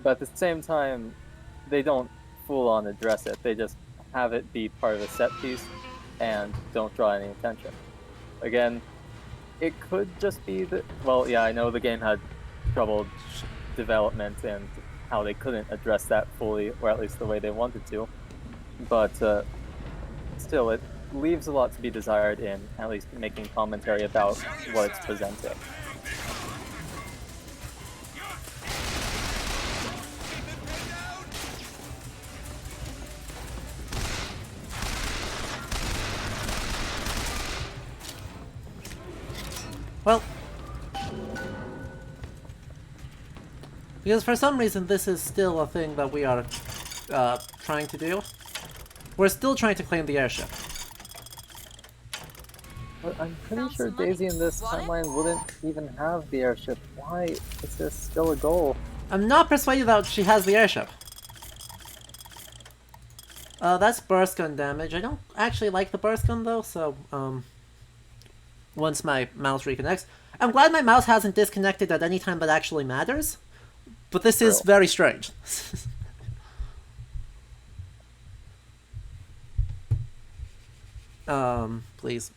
But at the same time, they don't full-on address it. They just have it be part of a set piece and don't draw any attention. Again, it could just be that, well, yeah, I know the game had troubled development and how they couldn't address that fully, or at least the way they wanted to. But still, it leaves a lot to be desired in at least making commentary about what it's presenting. Well, because for some reason this is still a thing that we are trying to do. We're still trying to claim the airship. But I'm pretty sure Daisy in this timeline wouldn't even have the airship. Why is this still a goal? I'm not persuaded that she has the airship. That's burst gun damage. I don't actually like the burst gun though, so once my mouse reconnects. I'm glad my mouse hasn't disconnected at any time that actually matters, but this is very strange. Please.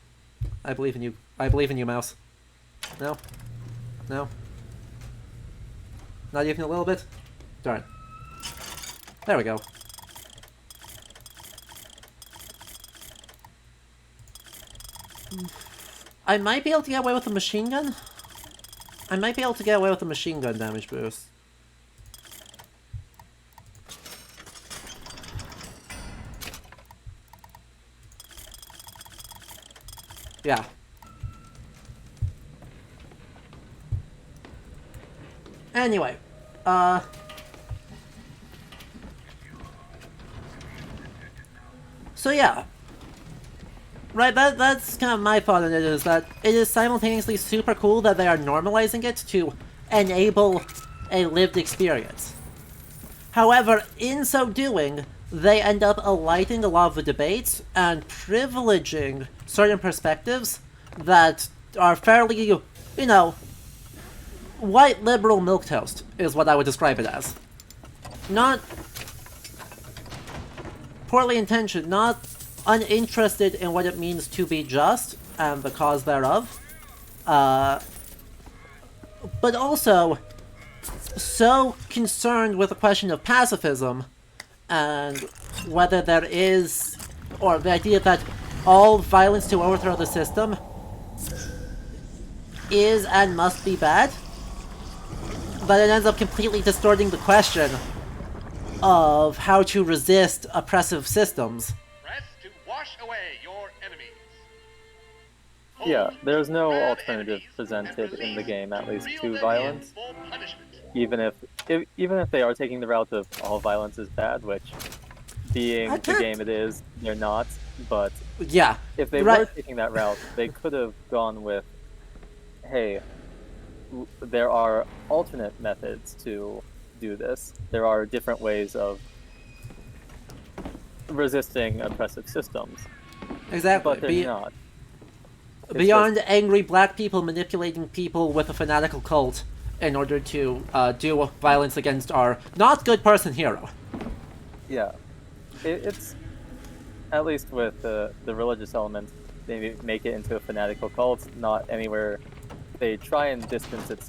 I believe in you. I believe in you, mouse. No? No? Not even a little bit? Darn. There we go. I might be able to get away with a machine gun. I might be able to get away with a machine gun damage boost. Yeah. Anyway, So yeah. Right, that's kind of my thought on it, is that it is simultaneously super cool that they are normalizing it to enable a lived experience. However, in so doing, they end up alighting a lot of the debates and privileging certain perspectives that are fairly, you know, white liberal milquetoast is what I would describe it as. Not poorly intentioned, not uninterested in what it means to be just and the cause thereof, but also so concerned with the question of pacifism and whether there is, or the idea that all violence to overthrow the system is and must be bad, that it ends up completely distorting the question of how to resist oppressive systems. Press to wash away your enemies. Yeah, there's no alternative presented in the game, at least to violence. Even if they are taking the route of all violence is bad, which, being the game it is, they're not. But yeah, if they were taking that route, they could have gone with, hey, there are alternate methods to do this. There are different ways of resisting oppressive systems. Exactly. But they're not. Beyond angry black people manipulating people with a fanatical cult in order to do violence against our not good person hero. Yeah. It's, at least with the religious element, they make it into a fanatical cult, not anywhere. They try and distance it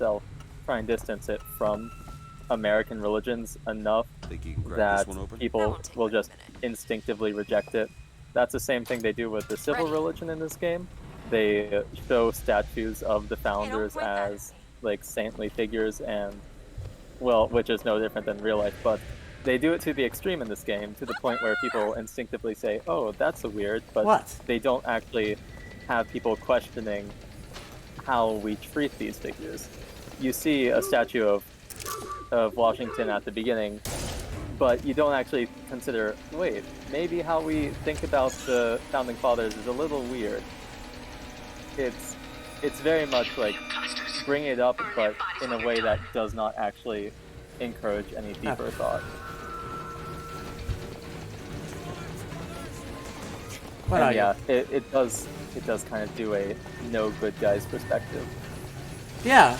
from American religions enough that people will just instinctively reject it. That's the same thing they do with the civil religion in this game. They show statues of the founders as like saintly figures, and well, which is no different than real life, but they do it to the extreme in this game, to the point where people instinctively say, oh, that's so weird, but they don't actually have people questioning how we treat these figures. You see a statue of Washington at the beginning, but you don't actually consider, wait, maybe how we think about the Founding Fathers is a little weird. It's very much like bring it up, but in a way that does not actually encourage any deeper thought. And yeah, it does kind of do a no good guys perspective. Yeah.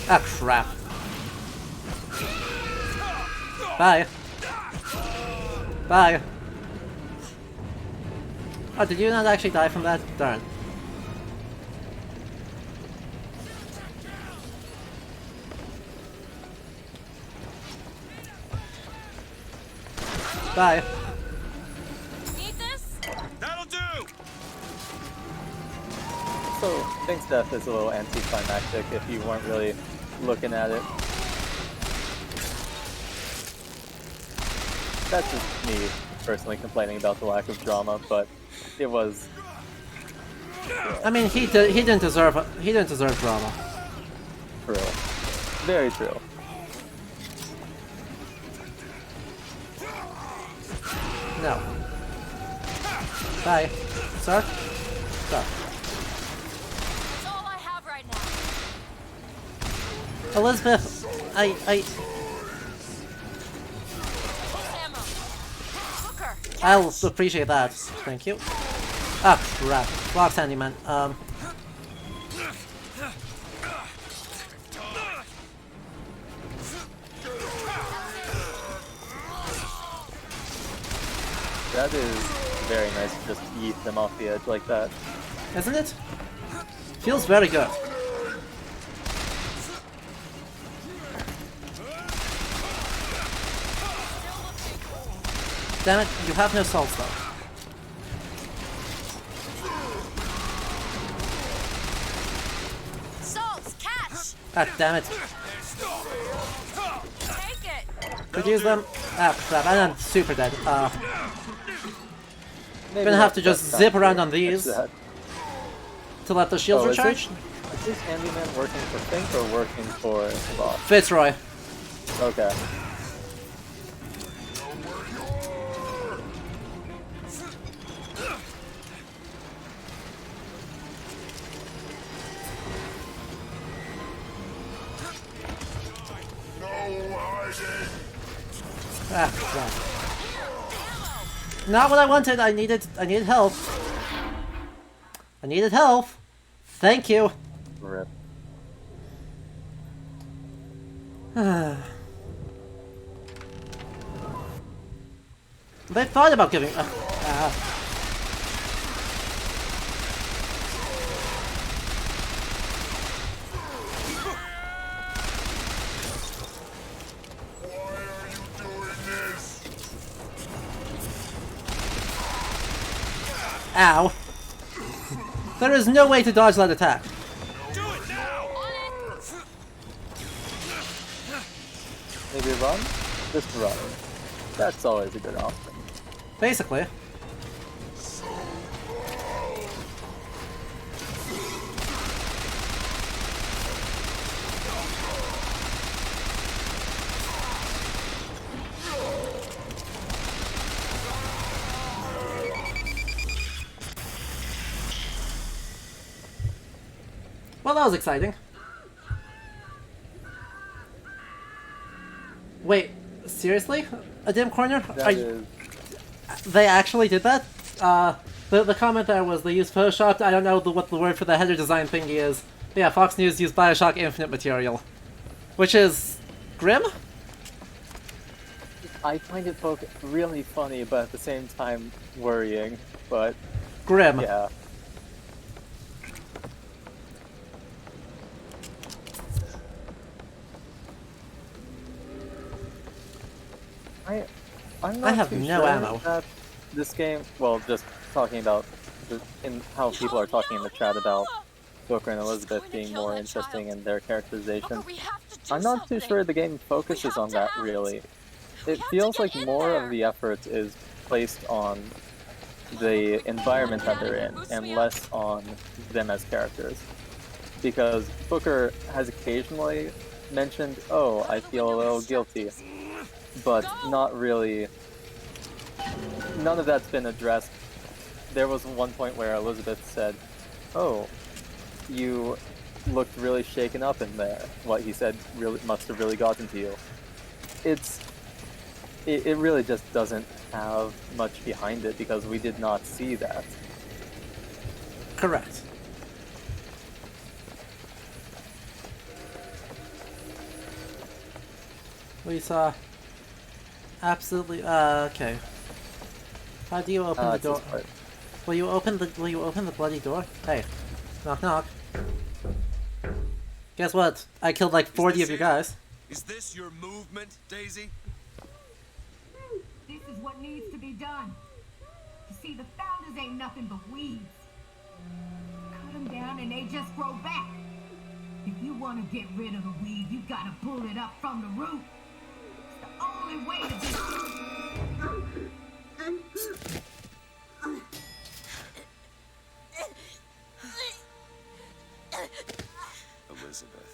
Ah, crap. Bye. Bye. Oh, did you not actually die from that? Darn. Bye. Need this? That'll do! So, Fink's death is a little anticlimactic if you weren't really looking at it. That's just me personally complaining about the lack of drama, but it was. Yeah. I mean, he didn't deserve drama. True. Very true. No. Bye. Sir? Sir. That's all I have right now. Elizabeth, I'll appreciate that. Thank you. Ah, crap. Blocks handyman. That is very nice to just yeet them off the edge like that. Isn't it? Feels very good. Damn it, you have no salts though. Salts, catch! Ah, damn it. Take it! Could use them. Ah, crap, and I'm super dead. Maybe Gonna have to not just the best zip time around to on these fix that. to let the shields Oh, recharge. Is this handyman working for Fink or working for Boss? Fitzroy. Okay. Ah, crap. Not what I wanted. I needed health. I needed health. Thank you. Rip. They thought about giving. Ow. There is no way to dodge that attack. Maybe run? Just run. That's always a good option. Basically. Well, that was exciting. Wait, seriously? A dim corner? They actually did that? The comment there was they used Photoshop. I don't know what the word for the header design thingy is. But yeah, Fox News used Bioshock Infinite material. Which is grim? I find it both really funny, but at the same time worrying. But grim. Yeah. I'm not I have too no sure ammo. that this game, well, just talking about how people are talking in the chat about Booker and Elizabeth being more interesting in their characterization. I'm not too sure the game focuses on that really. It feels like more of the effort is placed on the environment that they're in and less on them as characters. Because Booker has occasionally mentioned, oh, I feel a little guilty, but not really. None of that's been addressed. There was one point where Elizabeth said, oh, you looked really shaken up in there. What he said really must have really gotten to you. It really just doesn't have much behind it because we did not see that. Correct. We saw absolutely okay. How do you open the door? Will you open the bloody door? Hey. Knock knock. Guess what? I killed like 40 of you guys. Is this your movement, Daisy? This is what needs to be done. You see, the founders ain't nothing but weeds. Cut them down and they just grow back. If you want to get rid of the weed, you gotta pull it up from the root. It's the only way to do it. Elizabeth.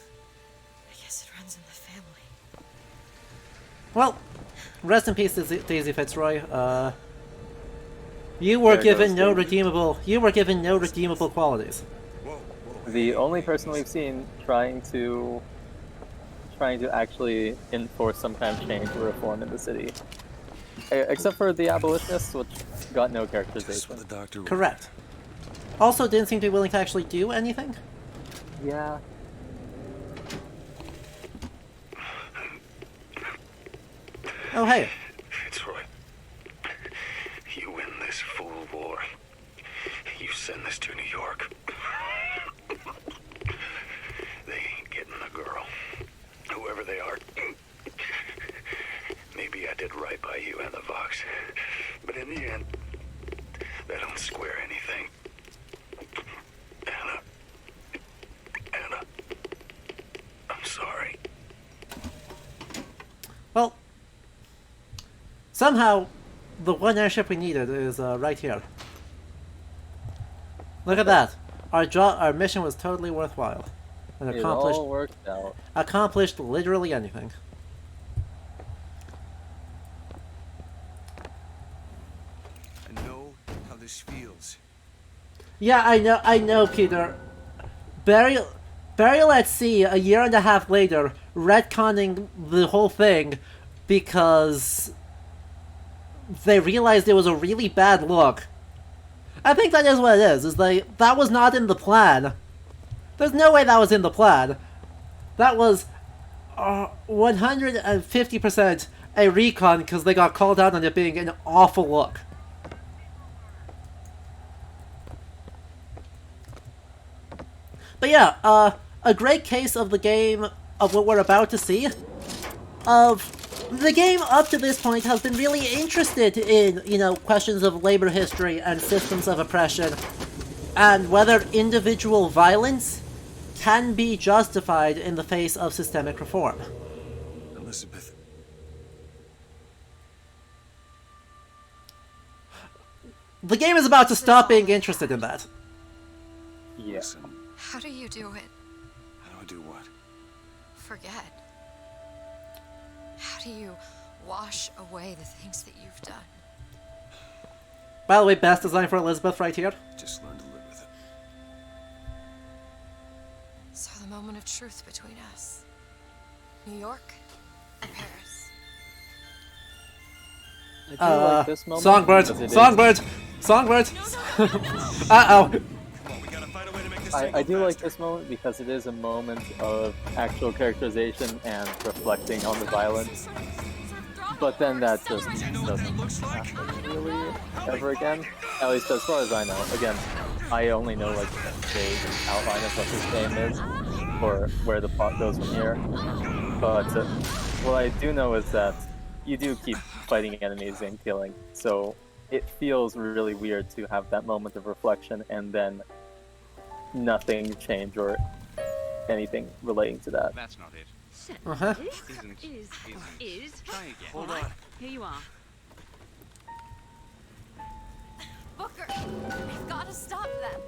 I guess it runs in the family. Well, rest in peace, Daisy Fitzroy. You were given no redeemable. You were given no redeemable qualities. The only person we've seen trying to actually enforce some kind of change or reform in the city, except for the abolitionists, which got no characterization. Correct. Also, didn't seem to be willing to actually do anything. Yeah. Oh, hey. Fitzroy, you win this fool war. You send this to New York. They ain't getting the girl. Whoever they are. Maybe I did right by you and the Vox. But in the end, they don't square anything. Anna, I'm sorry. Well, Somehow, the one airship we needed is right here. Look at that. Our mission was totally worthwhile. And It all worked out. accomplished literally anything. I know how this feels. Yeah, I know, Peter. Burial at Sea, a year and a half later, retconning the whole thing because they realized it was a really bad look. I think that is what it is like, that was not in the plan. There's no way that was in the plan. That was 150% a recon because they got called out on it being an awful look. But yeah, a great case of the game, of what we're about to see, of the game up to this point has been really interested in, you know, questions of labor history and systems of oppression, and whether individual violence can be justified in the face of systemic reform. Elizabeth. The game is about to stop being interested in that. Yes. Listen, How do you do it? how do I do what? Forget. How do you wash away the things that you've done? By the way, best design for Elizabeth right here. Just learn to live with it. So the moment of truth between us. New York and Paris. I do like this moment. Songbird! because it is- Songbird! Songbird! Uh-oh! I do like this moment because it is a moment of actual characterization and reflecting on the violence. But then that just doesn't happen really ever again. At least as far as I know. Again, I only know like the vague outline of what this game is, or where the plot goes from here. But what I do know is that you do keep fighting enemies and killing, so it feels really weird to have that moment of reflection and then nothing change or anything relating to that. That's not it. Uh-huh. Is. Try again. Hold on. Here you are. Booker! We've got to stop them!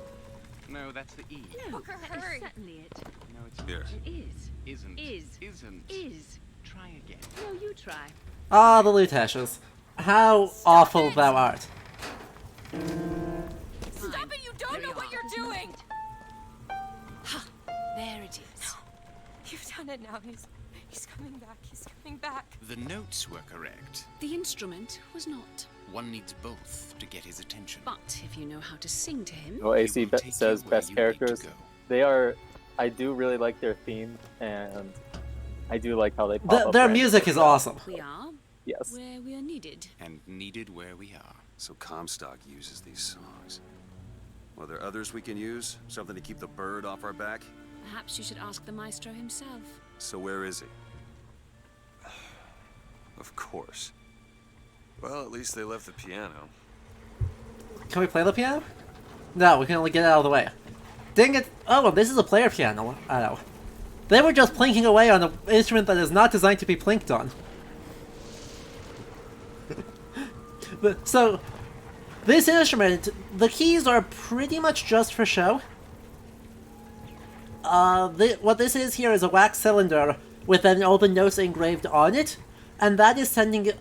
No, that's the E. No, Booker, that is hurry. certainly it. No, it's Here. It is. Isn't. Is. Isn't. Is. Try again. No, you try. Ah, the Lutashes. How awful thou art. Stop it! You don't know what you're doing! Ha! There it is. You've done it now. He's coming back. He's coming back. The notes were correct. The instrument was not. One needs both to get his attention. But if you know how to sing to him... Well, AC He will take says you where best you need to characters. go. They are. I do really like their theme, and I do like how they pop up Their randomly. music is awesome. We are Yes. where we are needed. And needed where we are. So Comstock uses these songs. Well, there others we can use? Something to keep the bird off our back? Perhaps you should ask the maestro himself. So where is he? Of course. Well, at least they left the piano. Can we play the piano? No, we can only get it out of the way. Dang it! Oh, well, this is a player piano. I know. They were just plinking away on an instrument that is not designed to be plinked on. But, so, this instrument, the keys are pretty much just for show. What this is here is a wax cylinder with then all the notes engraved on it, and that is sending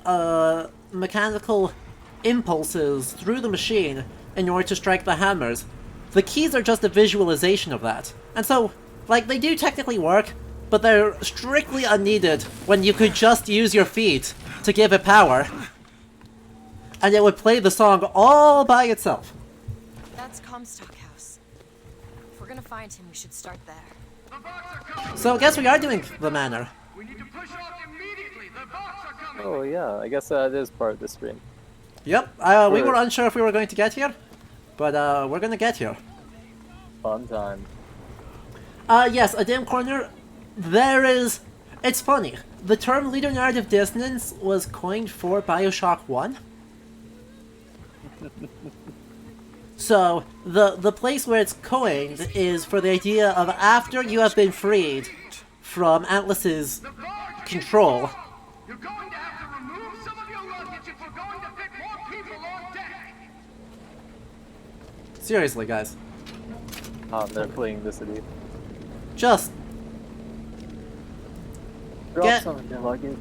mechanical impulses through the machine in order to strike the hammers. The keys are just a visualization of that. And so, like, they do technically work, but they're strictly unneeded when you could just use your feet to give it power. And it would play the song all by itself. That's Comstock House. If we're gonna find him, we should start there. So I guess we are doing the manor. We need to push off immediately. The Vox are coming. Oh yeah, I guess that is part of the stream. Yep, we were unsure if we were going to get here, but we're gonna get here. Fun time. Yes, a dim corner. It's funny. The term leader narrative dissonance was coined for Bioshock 1. So, the place where it's coined is for the idea of after you have been freed from Atlas's control, You're going to have to remove some of your luggage and put Seriously, guys. They're fleeing the city. Just Drop some of your luggage.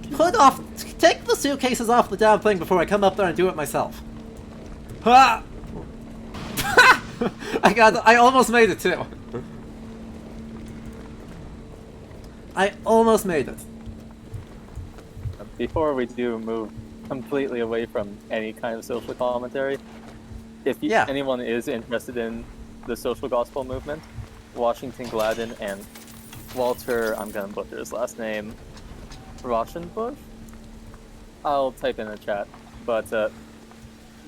take the suitcases off the damn thing before I come up there and do it myself. Ha! I almost made it too. I almost made it. Before we do move completely away from any kind of social commentary, if anyone is interested in the social gospel movement, Washington Gladden and Walter, I'm gonna butcher his last name, Rauschenbusch? I'll type in the chat, but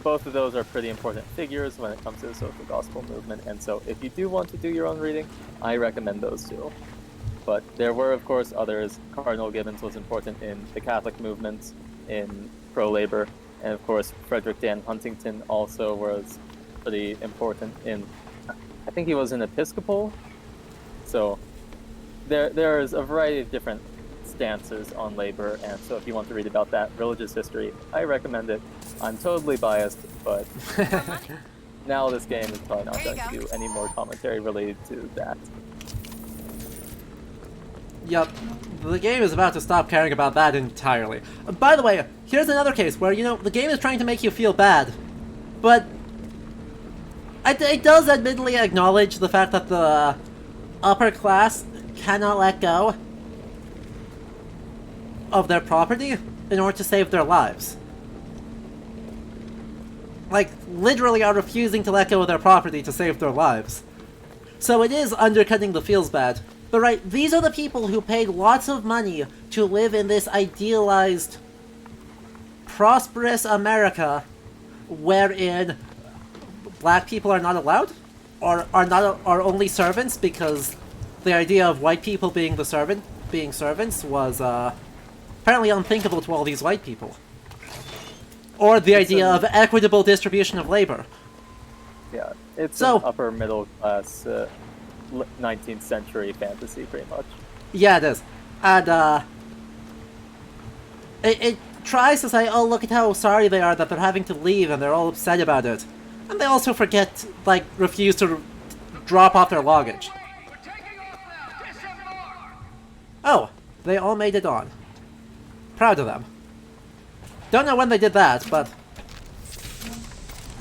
both of those are pretty important figures when it comes to the social gospel movement, and so if you do want to do your own reading, I recommend those two. But there were, of course, others. Cardinal Gibbons was important in the Catholic movement, in pro-labor, and of course, Frederick Dan Huntington also was pretty important in, I think he was an Episcopal, so there's a variety of different stances on labor, and so if you want to read about that religious history, I recommend it. I'm totally biased, but now this game is probably not going to do any more commentary related to that. Yep, the game is about to stop caring about that entirely. By the way, here's another case where, you know, the game is trying to make you feel bad, but it does admittedly acknowledge the fact that the upper class cannot let go of their property in order to save their lives. Like, literally are refusing to let go of their property to save their lives. So it is undercutting the feels bad. But right, these are the people who paid lots of money to live in this idealized, prosperous America wherein black people are not allowed? Or are only servants, because the idea of white people being servants was apparently unthinkable to all these white people. Or the idea of equitable distribution of labor. Yeah, it's an upper middle class 19th century fantasy, pretty much. Yeah, it is. And it tries to say, oh, look at how sorry they are that they're having to leave and they're all upset about it. And they also forget, like, refuse to drop off their luggage. Oh, they all made it on. Proud of them. Don't know when they did that, but...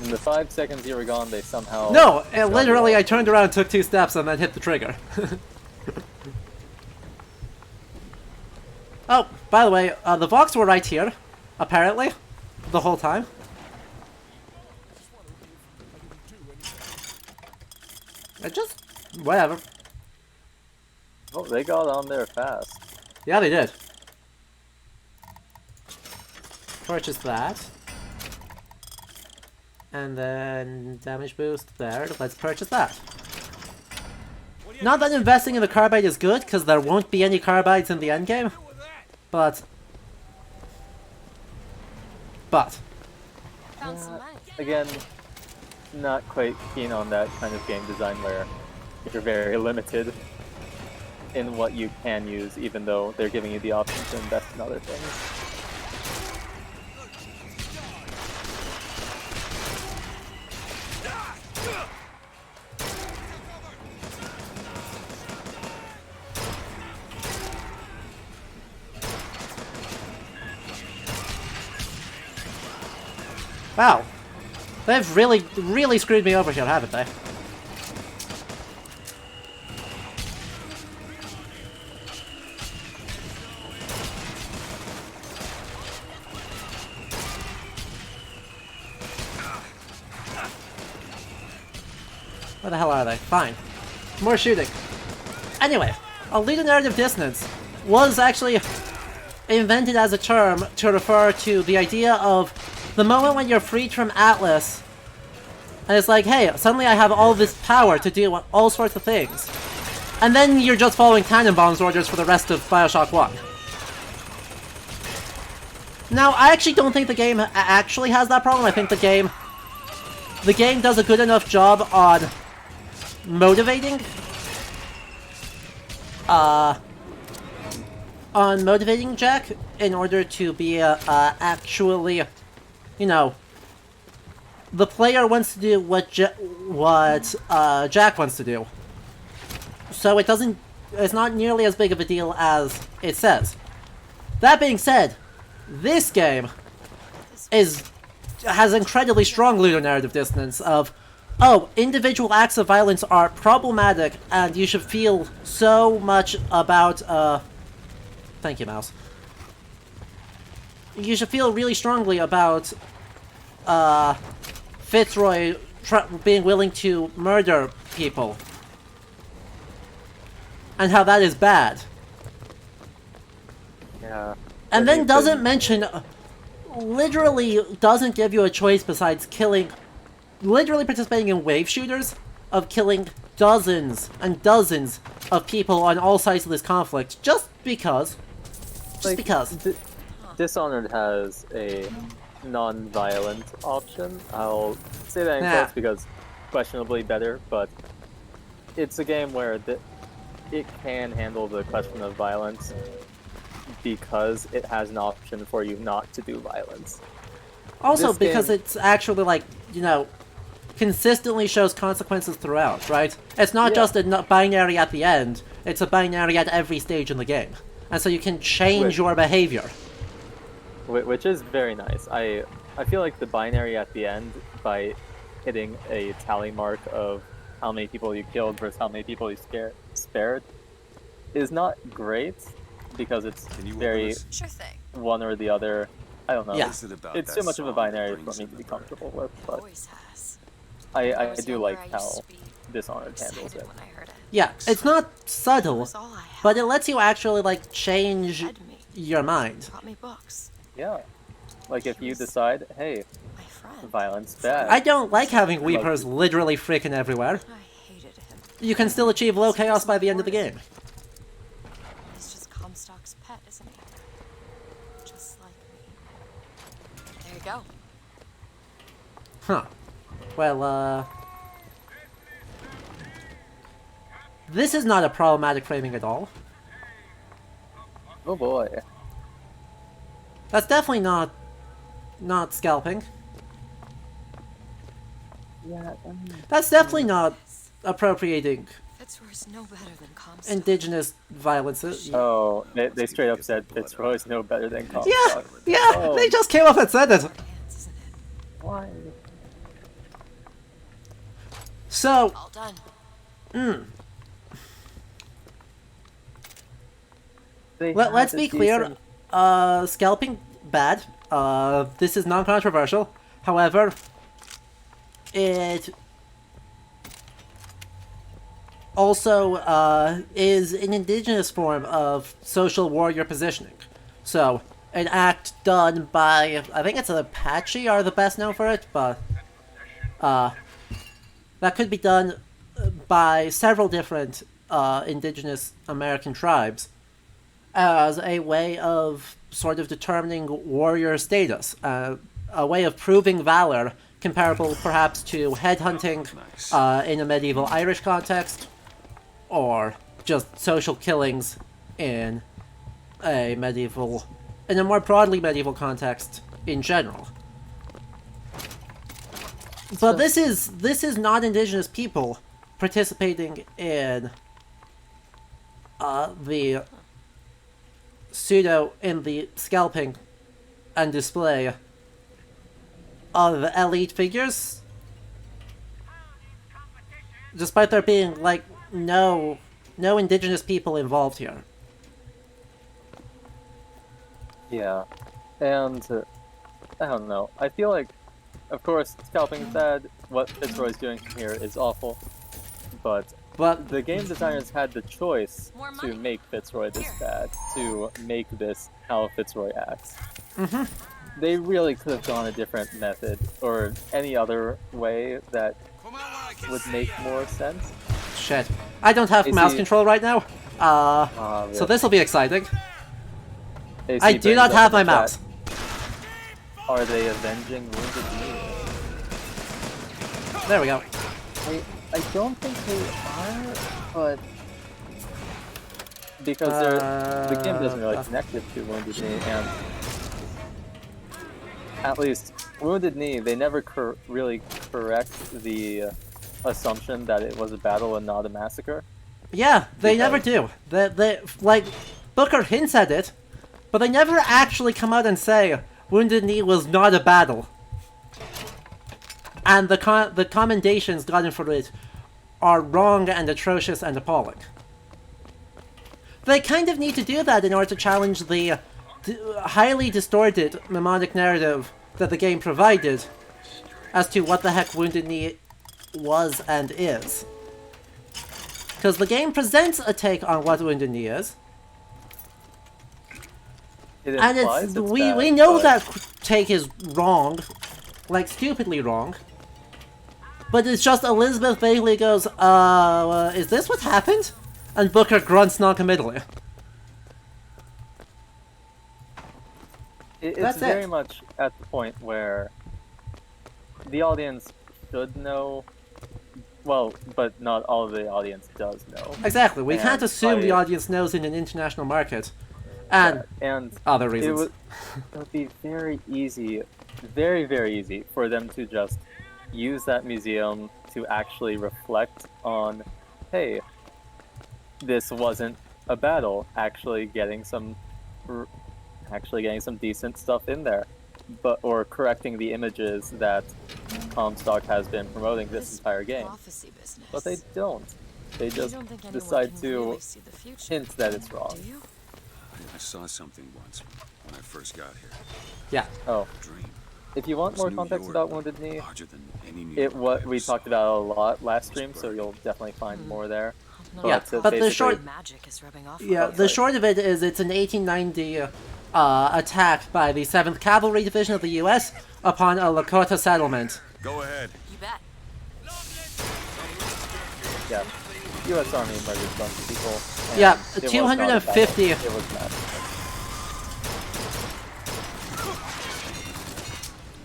In the 5 seconds you were gone, they somehow... No! Literally, I turned around, took 2 steps, and then hit the trigger. Oh, by the way, the Vox were right here, apparently, the whole time. Whatever. Oh, they got on there fast. Yeah, they did. Purchase that. And then damage boost there. Let's purchase that. Not that investing in the carbide is good, because there won't be any carbides in the endgame. But... Again, not quite keen on that kind of game design where you're very limited in what you can use, even though they're giving you the option to invest in other things. Wow. They've really screwed me over here, haven't they? Where the hell are they? Fine. More shooting. Anyway, alliterative dissonance was actually invented as a term to refer to the idea of the moment when you're freed from Atlas, and it's like, hey, suddenly I have all this power to do all sorts of things. And then you're just following Tannenbaum's orders for the rest of Bioshock 1. Now, I actually don't think the game actually has that problem. I think the game does a good enough job on motivating Jack in order to be actually, you know, the player wants to do what Jack wants to do. So it's not nearly as big of a deal as it says. That being said, this game has incredibly strong ludonarrative dissonance of, oh, individual acts of violence are problematic and you should feel so much about, thank you, mouse. You should feel really strongly about, Fitzroy being willing to murder people. And how that is bad. Yeah. And then doesn't mention, literally doesn't give you a choice besides literally participating in wave shooters, of killing dozens and dozens of people on all sides of this conflict, just because. Just because. Dishonored has a non-violent option. I'll say that in quotes because questionably better, but it's a game where it can handle the question of violence because it has an option for you not to do violence. Also, because it's actually, like, you know, consistently shows consequences throughout, right? It's not just a binary at the end, it's a binary at every stage in the game. And so you can change your behavior. Which is very nice. I feel like the binary at the end, by hitting a tally mark of how many people you killed versus how many people you spared, is not great, because it's very one or the other. I don't know. Yeah. It's too much of a binary for me to be comfortable with, but I do like how Dishonored handles it. Yeah, it's not subtle, but it lets you actually, like, change your mind. Yeah. Like if you decide, hey, violence bad. I don't like having Weepers literally freaking everywhere. You can still achieve low chaos by the end of the game. He's just Comstock's pet, isn't he? Just like me. There you go. Huh. Well, this is not a problematic framing at all. Oh boy. That's definitely not scalping. Yeah. That's definitely not appropriating Fitzroy's no better than Comstock. indigenous violences. Oh, they straight up said Fitzroy's no better than Comstock. Yeah, they just came up and said it. Why? So, All done. Let's be clear. Scalping, bad. This is non-controversial. However, it also is an indigenous form of social warrior positioning. So, an act done by, I think it's an Apache are the best known for it, but that could be done by several different indigenous American tribes as a way of sort of determining warrior status, a way of proving valor comparable perhaps to headhunting in a medieval Irish context, or just social killings in a more broadly medieval context in general. But this is not indigenous people participating in the scalping and display of elite figures, despite there being, like, no indigenous people involved here. Yeah, and I don't know. I feel like, of course, scalping's bad. What Fitzroy's doing here is awful, but the game designers had the choice to make Fitzroy this bad, to make this how Fitzroy acts. Mm-hmm. They really could have gone a different method, or any other way that would make more sense. Shit. I don't have mouse control right now, so this will be exciting. I do not have my mouse. Are they avenging wounded me? There we go. I don't think they are, but because the game doesn't really connect it to Wounded Knee, and at least Wounded Knee, they never really correct the assumption that it was a battle and not a massacre. Yeah, they never do. They like Booker hints at it, but they never actually come out and say Wounded Knee was not a battle. And the commendations gotten for it are wrong and atrocious and appalling. They kind of need to do that in order to challenge the highly distorted mnemonic narrative that the game provided as to what the heck Wounded Knee was and is. Because the game presents a take on what Wounded Knee is. And we know that take is wrong, like stupidly wrong. But it's just Elizabeth vaguely goes, is this what happened? And Booker grunts non-committally. It's very much at the point where the audience should know, well, but not all of the audience does know. Exactly, we can't assume the audience knows in an international market. And other reasons. It would be very easy, very, very easy for them to just use that museum to actually reflect on, hey, this wasn't a battle, actually getting some decent stuff in there, or correcting the images that Comstock has been promoting this entire game. But they don't. They just decide to hint that it's wrong. I saw something once when I first got here. Yeah. Oh. If you want more context about Wounded Knee, we talked about a lot last stream, so you'll definitely find more there. Yeah, but the short the short of it is it's an 1890 attack by the 7th Cavalry Division of the U.S. upon a Lakota settlement. Go ahead. You bet. Yeah, U.S. Army murdered a bunch of people. Yeah, 250. It was mad.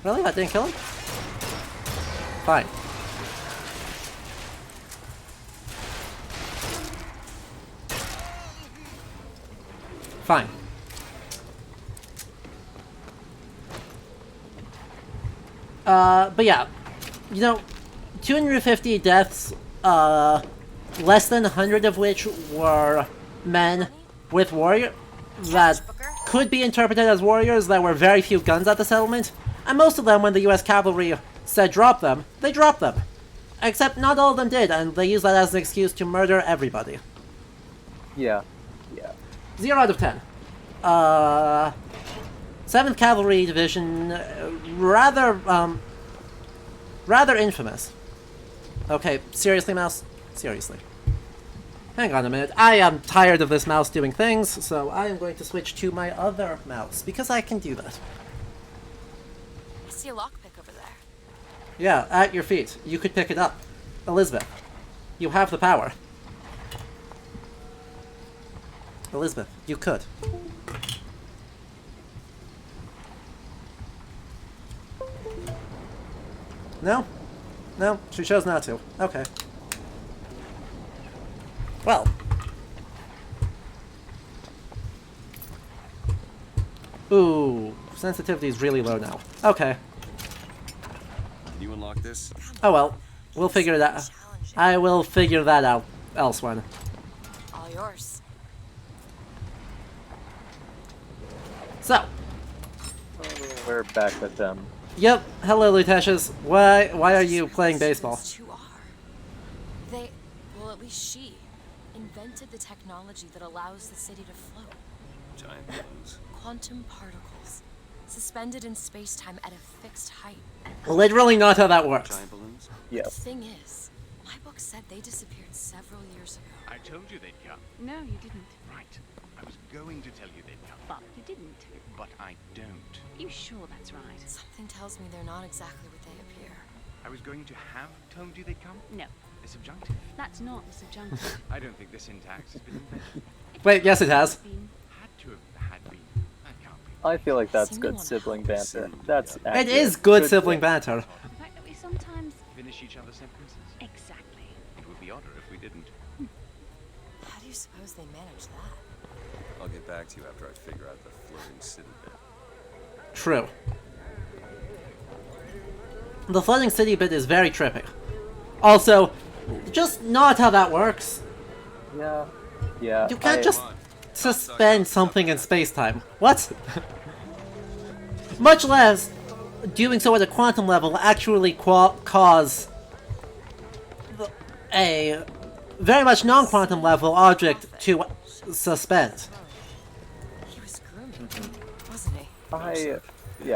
Really? That didn't kill him? Fine. Fine. But yeah, you know, 250 deaths, less than 100 of which were men with warrior that could be interpreted as warriors. There were very few guns at the settlement, and most of them, when the US cavalry said drop them, they dropped them. Except not all of them did, and they used that as an excuse to murder everybody. Yeah. Yeah. 0 out of 10. 7th Cavalry Division, rather infamous. Okay, seriously, mouse? Seriously. Hang on a minute. I am tired of this mouse doing things, so I am going to switch to my other mouse, because I can do that. I see a lockpick over there. Yeah, at your feet. You could pick it up. Elizabeth, you have the power. Elizabeth, you could. No? No, she chose not to. Okay. Well. Ooh, sensitivity is really low now. Okay. Can you unlock this? Oh well, we'll figure it out. I will figure that out elsewhere. All yours. So. We're back with them. Yep. Hello, Lutetius. Why are you playing baseball? They, well, at least she, invented the technology that allows the city to float. Giant balloons. Quantum particles, suspended in space-time at a fixed height. Literally not how that works. Giant balloons? Yes. The thing is, my book said they disappeared several years ago. I told you they'd come. No, you didn't. Right. I was going to tell you they'd come. But you didn't. But I don't. You sure that's right? Something tells me they're not exactly what they appear. I was going to have told you they'd come? No. The subjunctive. That's not the subjunctive. I don't think the syntax has been invented. Wait, yes it has. Had to have had been. That can't be. I feel like that's good sibling banter. That's It accurate. is good sibling banter. The fact that we sometimes Finish each other's sentences? exactly. It would be odder if we didn't. How do you suppose they manage that? I'll get back to you after I figure out the floating city bit. True. The floating city bit is very trippy. Also, just not how that works. Yeah. Yeah. You can't just suspend something in space-time. What? Much less doing so at a quantum level actually cause a very much non-quantum level object to suspend. He was grooming, wasn't he?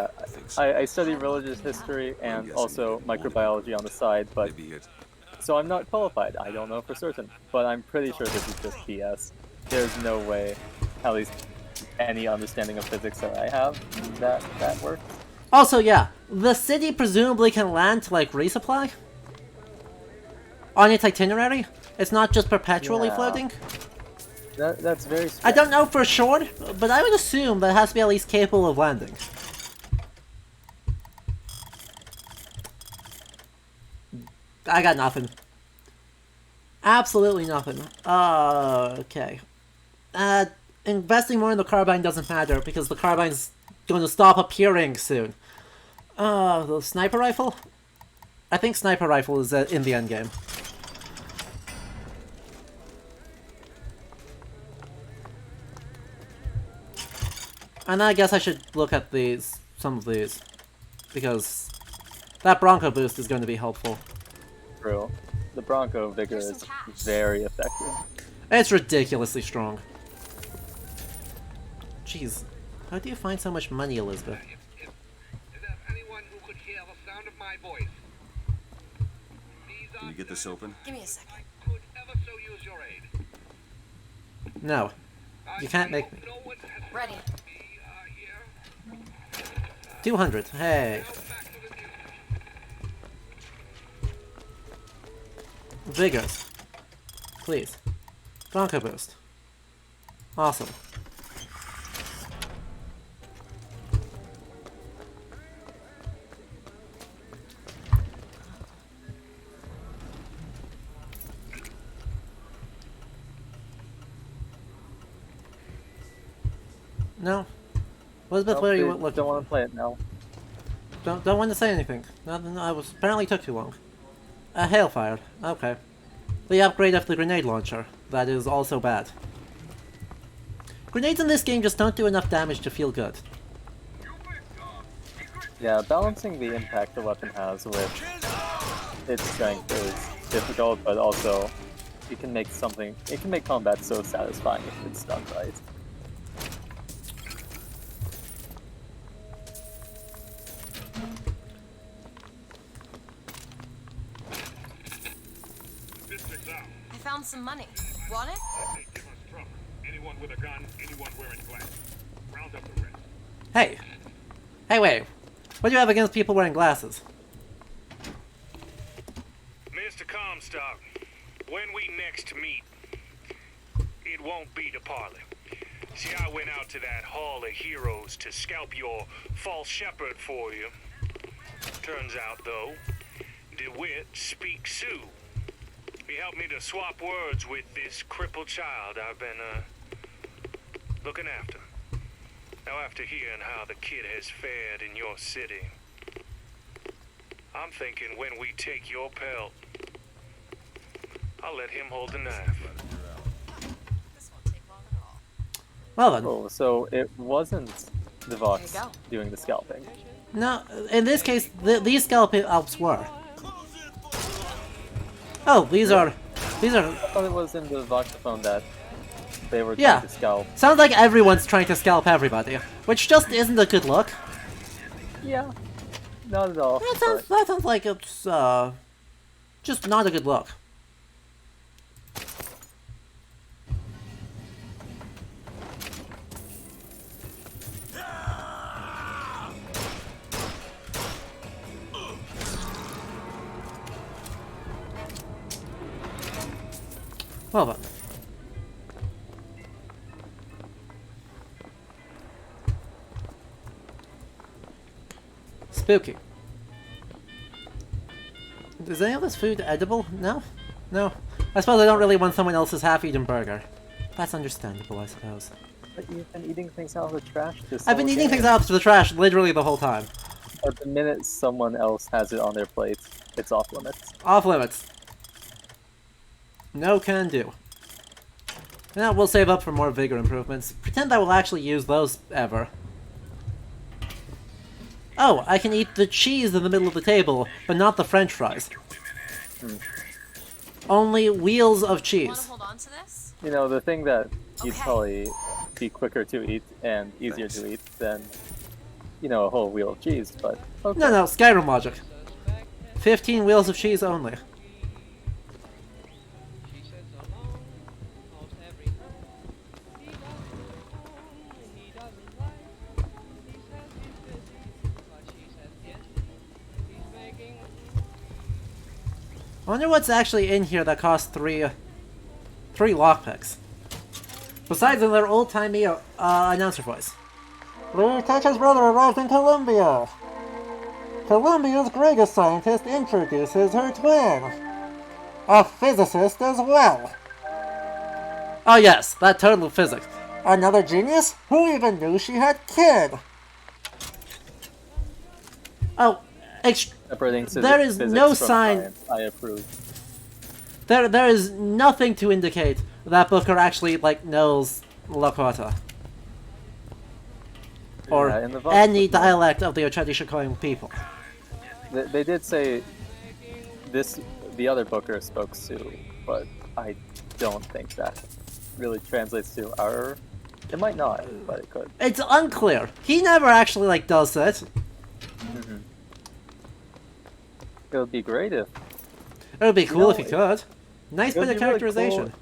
I study religious history and also microbiology on the side, but so I'm not qualified. I don't know for certain, but I'm pretty sure this is just BS. There's no way, at least any understanding of physics that I have, that works. Also, yeah, the city presumably can land to, like, resupply? On its itinerary? It's not just perpetually floating? That's very strange. I don't know for sure, but I would assume that it has to be at least capable of landing. I got nothing. Absolutely nothing. Okay. Investing more in the carbine doesn't matter, because the carbine's going to stop appearing soon. The sniper rifle? I think sniper rifle is in the endgame. And I guess I should look at some of these, because that Bronco boost is going to be helpful. True. The Bronco Vigor is very effective. It's ridiculously strong. Jeez, how do you find so much money, Elizabeth? Can you get this open? Give me a second. No. You can't make me. Ready. 200. Hey. Vigors. Please. Bronco boost. Awesome. No. Elizabeth, Nope, where are you they looking? don't want to play it now. Don't want to say anything. Nothing. I was apparently took too long. Hailfire. Okay. The upgrade of the grenade launcher. That is also bad. Grenades in this game just don't do enough damage to feel good. Yeah, balancing the impact the weapon has with its strength is difficult, but also it can make combat so satisfying if it's done right. I found some money. Want it? Anyone with a gun, anyone wearing glasses. Round up the rest. Hey! Hey, wait. What do you have against people wearing glasses? Mr. Comstock, when we next meet, it won't be to parley. See, I went out to that Hall of Heroes to scalp your false shepherd for you. Turns out, though, DeWitt speaks Sioux. He helped me to swap words with this crippled child I've been, looking after. Now, after hearing how the kid has fared in your city, I'm thinking when we take your pelt, I'll let him hold the knife. Well then. Oh, so it wasn't the Vox doing the scalping. No, in this case, these scalp elves were. Oh, these are... I thought it was in the Voxophone that they were Yeah. trying to scalp. Sounds like everyone's trying to scalp everybody, which just isn't a good look. Yeah, not at all. That sounds like it's, just not a good look. Well then. Spooky. Is any of this food edible? No? No. I suppose I don't really want someone else's half-eaten burger. That's understandable, I suppose. But you've been eating things out of the trash this I've been whole eating game. things out of the trash literally the whole time. But the minute someone else has it on their plate, it's off limits. Off limits. No can do. Now we'll save up for more vigor improvements. Pretend I will actually use those ever. Oh, I can eat the cheese in the middle of the table, but not the french fries. Only wheels of cheese. Hold on to this? You know, the thing that you'd probably be quicker to eat and easier to eat than, you know, a whole wheel of cheese, but okay. No, Skyrim logic. 15 wheels of cheese only. I wonder what's actually in here that costs three lockpicks. Besides their old-timey announcer voice. Lieutenant's brother arrived in Columbia. Columbia's greatest scientist introduces her twin. A physicist as well. Oh yes, that total physics. Another genius? Who even knew she had kid? Oh, there is no sign. Science, I approve. There is nothing to indicate that Booker actually knows Lakota or any dialect of the Ocheti-Shikoan people. They did say the other Booker spoke Sioux, but I don't think that really translates to our. It might not, but it could. It's unclear. He never actually does it. Mm-hmm. It would be great if. It would be cool if he could. Nice bit of characterization. Really cool.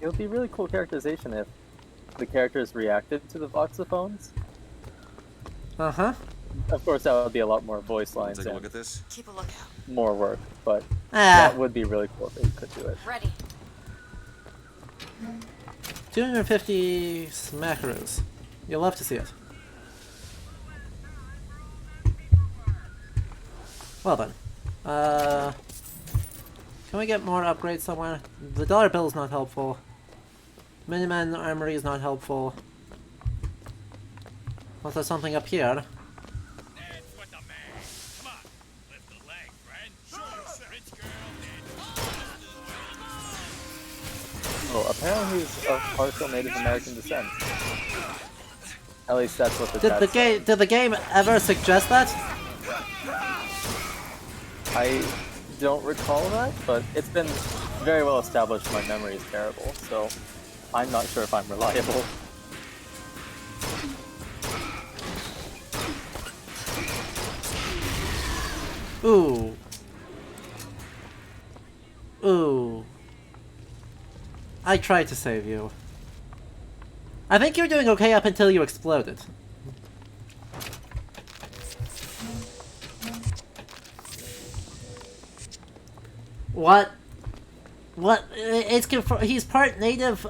It would be really cool characterization if the characters reacted to the voxophones. Uh-huh. Of course, that would be a lot more voice lines. Take a look at this. Keep a lookout. More work, but that would be really cool if they could do it. Ready. 250 smackaroos. You'll love to see it. Well then. Can we get more upgrades somewhere? The dollar bill is not helpful. Miniman armory is not helpful. Was there something up here? Oh, apparently he's of partial Native American descent. At least that's what the Did the game ever suggest that? I don't recall that, but it's been very well established my memory is terrible, so I'm not sure if I'm reliable. Ooh. Ooh. I tried to save you. I think you're doing okay up until you exploded. What? What? He's part native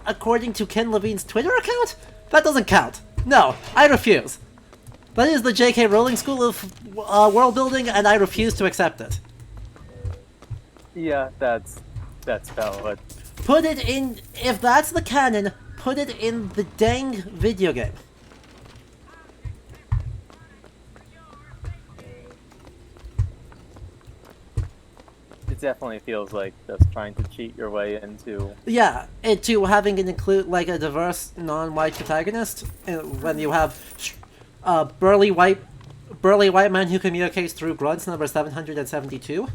according to Ken Levine's Twitter account? That doesn't count. No, I refuse. That is the J.K. Rowling School of world building, and I refuse to accept it. Yeah, that's valid. Put it in, if that's the canon, put it in the dang video game. It definitely feels like just trying to cheat your way into... Yeah, into having it include a diverse non-white protagonist, when you have burly white man who communicates through grunts number 772.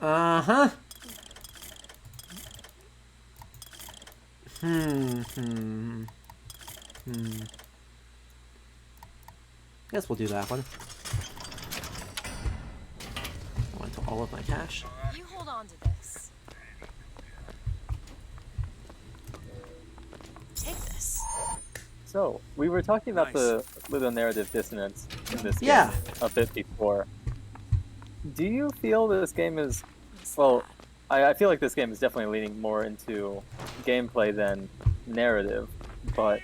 Uh-huh. Guess we'll do that one. I went to all of my cash. You hold on to this. Take this. So, we were talking about the narrative dissonance in this game a bit before. Do you feel that this game is... Well, I feel like this game is definitely leaning more into gameplay than narrative, but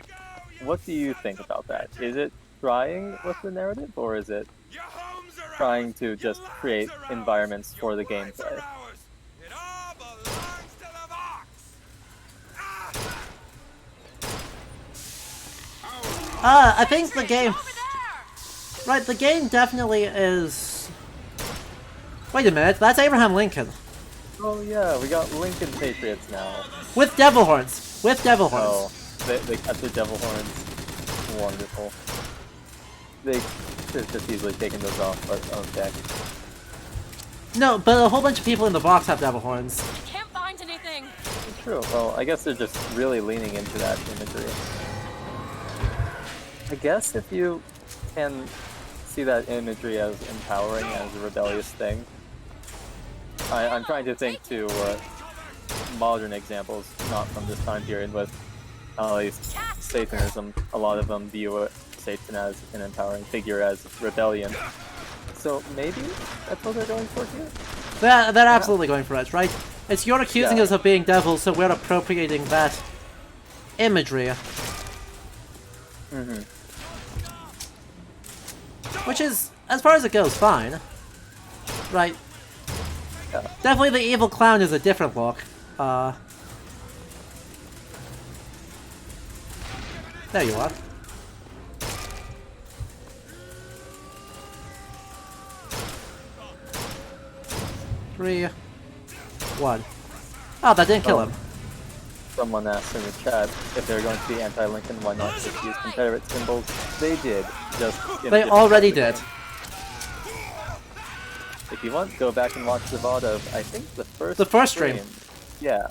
what do you think about that? Is it trying with the narrative, or is it trying to just create environments for the gameplay? I think the game... Right, the game definitely is... Wait a minute, that's Abraham Lincoln. Oh yeah, we got Lincoln Patriots now. With devil horns. With devil horns. Oh, they kept their devil horns. Wonderful. They could have just easily taken those off, but okay. No, but a whole bunch of people in the box have devil horns. I can't find anything. True. Well, I guess they're just really leaning into that imagery. I guess if you can see that imagery as empowering, as a rebellious thing. I'm trying to think to modern examples, not from this time period, but at least Satanism. A lot of them view Satan as an empowering figure, as rebellion. So maybe that's what they're going for here? They're absolutely going for it, right? It's you're accusing us of being devils, so we're appropriating that imagery. Mm-hmm. Which is, as far as it goes, fine. Right. Yeah. Definitely the evil clown is a different look. There you are. Three, 1. Oh, that didn't kill him. Someone asked in the chat if they're going to be anti-Lincoln, why not just use Confederate symbols? They did, just in They already did. If you want, go back and watch the VOD of, I think, the first stream. Yeah.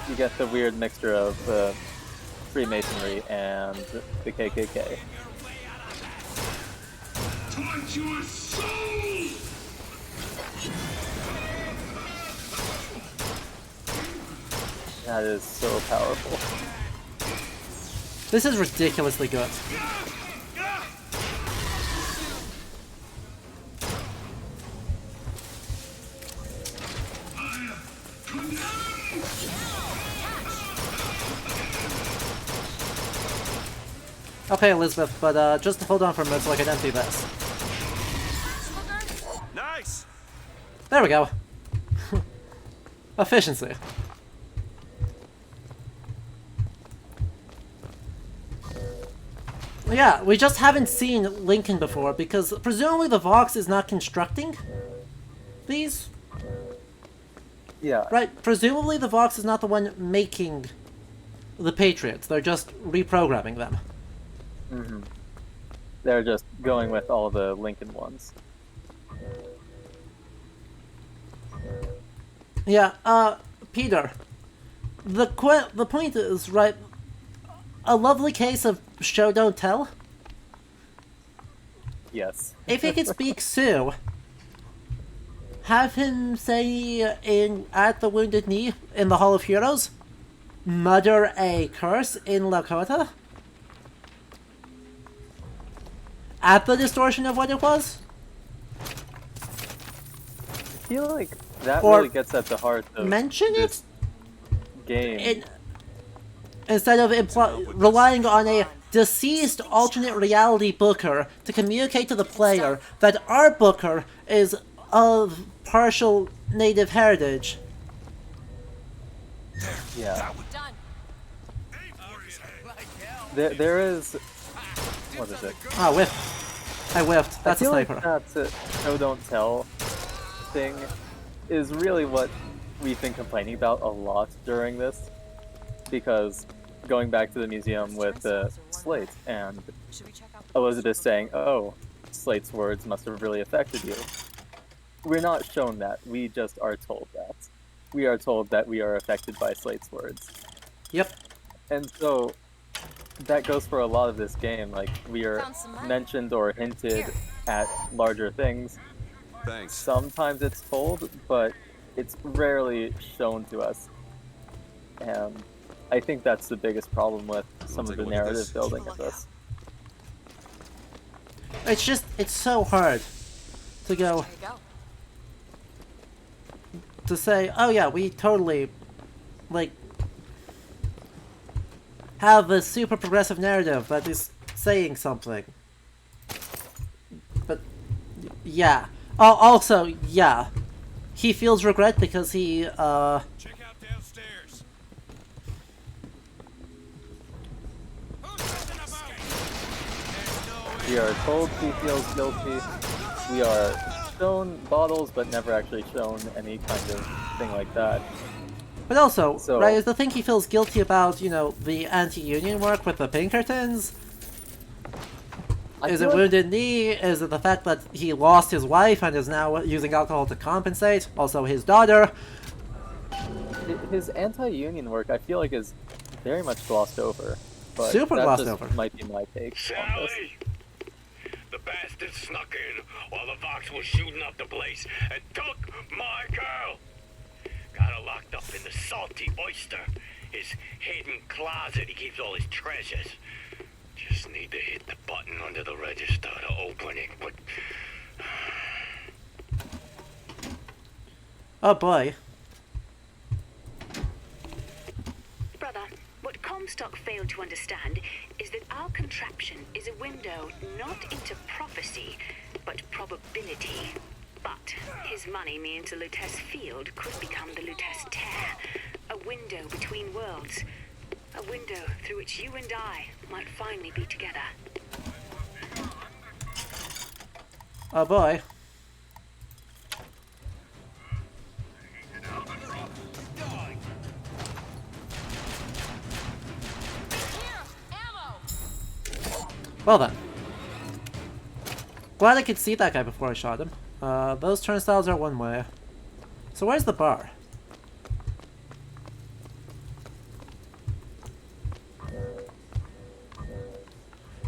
You get the weird mixture of Freemasonry and the KKK. That is so powerful. This is ridiculously good. Okay, Elizabeth, but just hold on for a minute so I can empty this. Nice. There we go. Efficiency. Yeah, we just haven't seen Lincoln before because presumably the Vox is not constructing these. Yeah. Right, presumably the Vox is not the one making the Patriots. They're just reprogramming them. Mm-hmm. They're just going with all the Lincoln ones. Yeah, Peter. The point is, right, a lovely case of show don't tell. Yes. If he could speak Sioux, have him say at the Wounded Knee in the Hall of Heroes, mutter a curse in Lakota. At the distortion of what it was? I feel like that Or really gets at the heart of mention this game. Instead of relying on a deceased alternate reality booker to communicate to the player that our booker is of partial native heritage. Yeah. There is... What is it? Ah, whiffed. I whiffed. That's a sniper. Like that show don't tell thing is really what we've been complaining about a lot during this. Because going back to the museum with Slate and Elizabeth saying, oh, Slate's words must have really affected you. We're not shown that. We just are told that. We are told that we are affected by Slate's words. Yep. And so that goes for a lot of this game. Like, we are mentioned or hinted at larger things. Thanks. Sometimes it's told, but it's rarely shown to us. And I think that's the biggest problem with some of the narrative building of this. It's just, it's so hard to go, to say, oh yeah, we totally, like, have a super progressive narrative that is saying something. But, yeah. Oh, also, yeah. He feels regret because he, Check out downstairs. We are told she feels guilty. We are shown bottles, but never actually shown any kind of thing like that. But also, So- right, is the thing he feels guilty about, you know, the anti-union work with the Pinkertons? Is it feel like- wounded knee? Is it the fact that he lost his wife and is now using alcohol to compensate? Also his daughter? His anti-union work, I feel like, is very much glossed over. But Super that glossed just over. might be my take on this. Sally! The bastard snuck in while the Vox was shooting up the place and took my girl! Got her locked up in the salty oyster, his hidden closet he keeps all his treasures. Just need to hit the button under the register to open it, but... Oh boy. Brother, what Comstock failed to understand is that our contraption is a window not into prophecy, but probability. But his money means the Lutece field could become the Lutece tear, a window between worlds, a window through which you and I might finally be together. Oh boy. Well then. Glad I could see that guy before I shot him. Those turnstiles are one way. So where's the bar?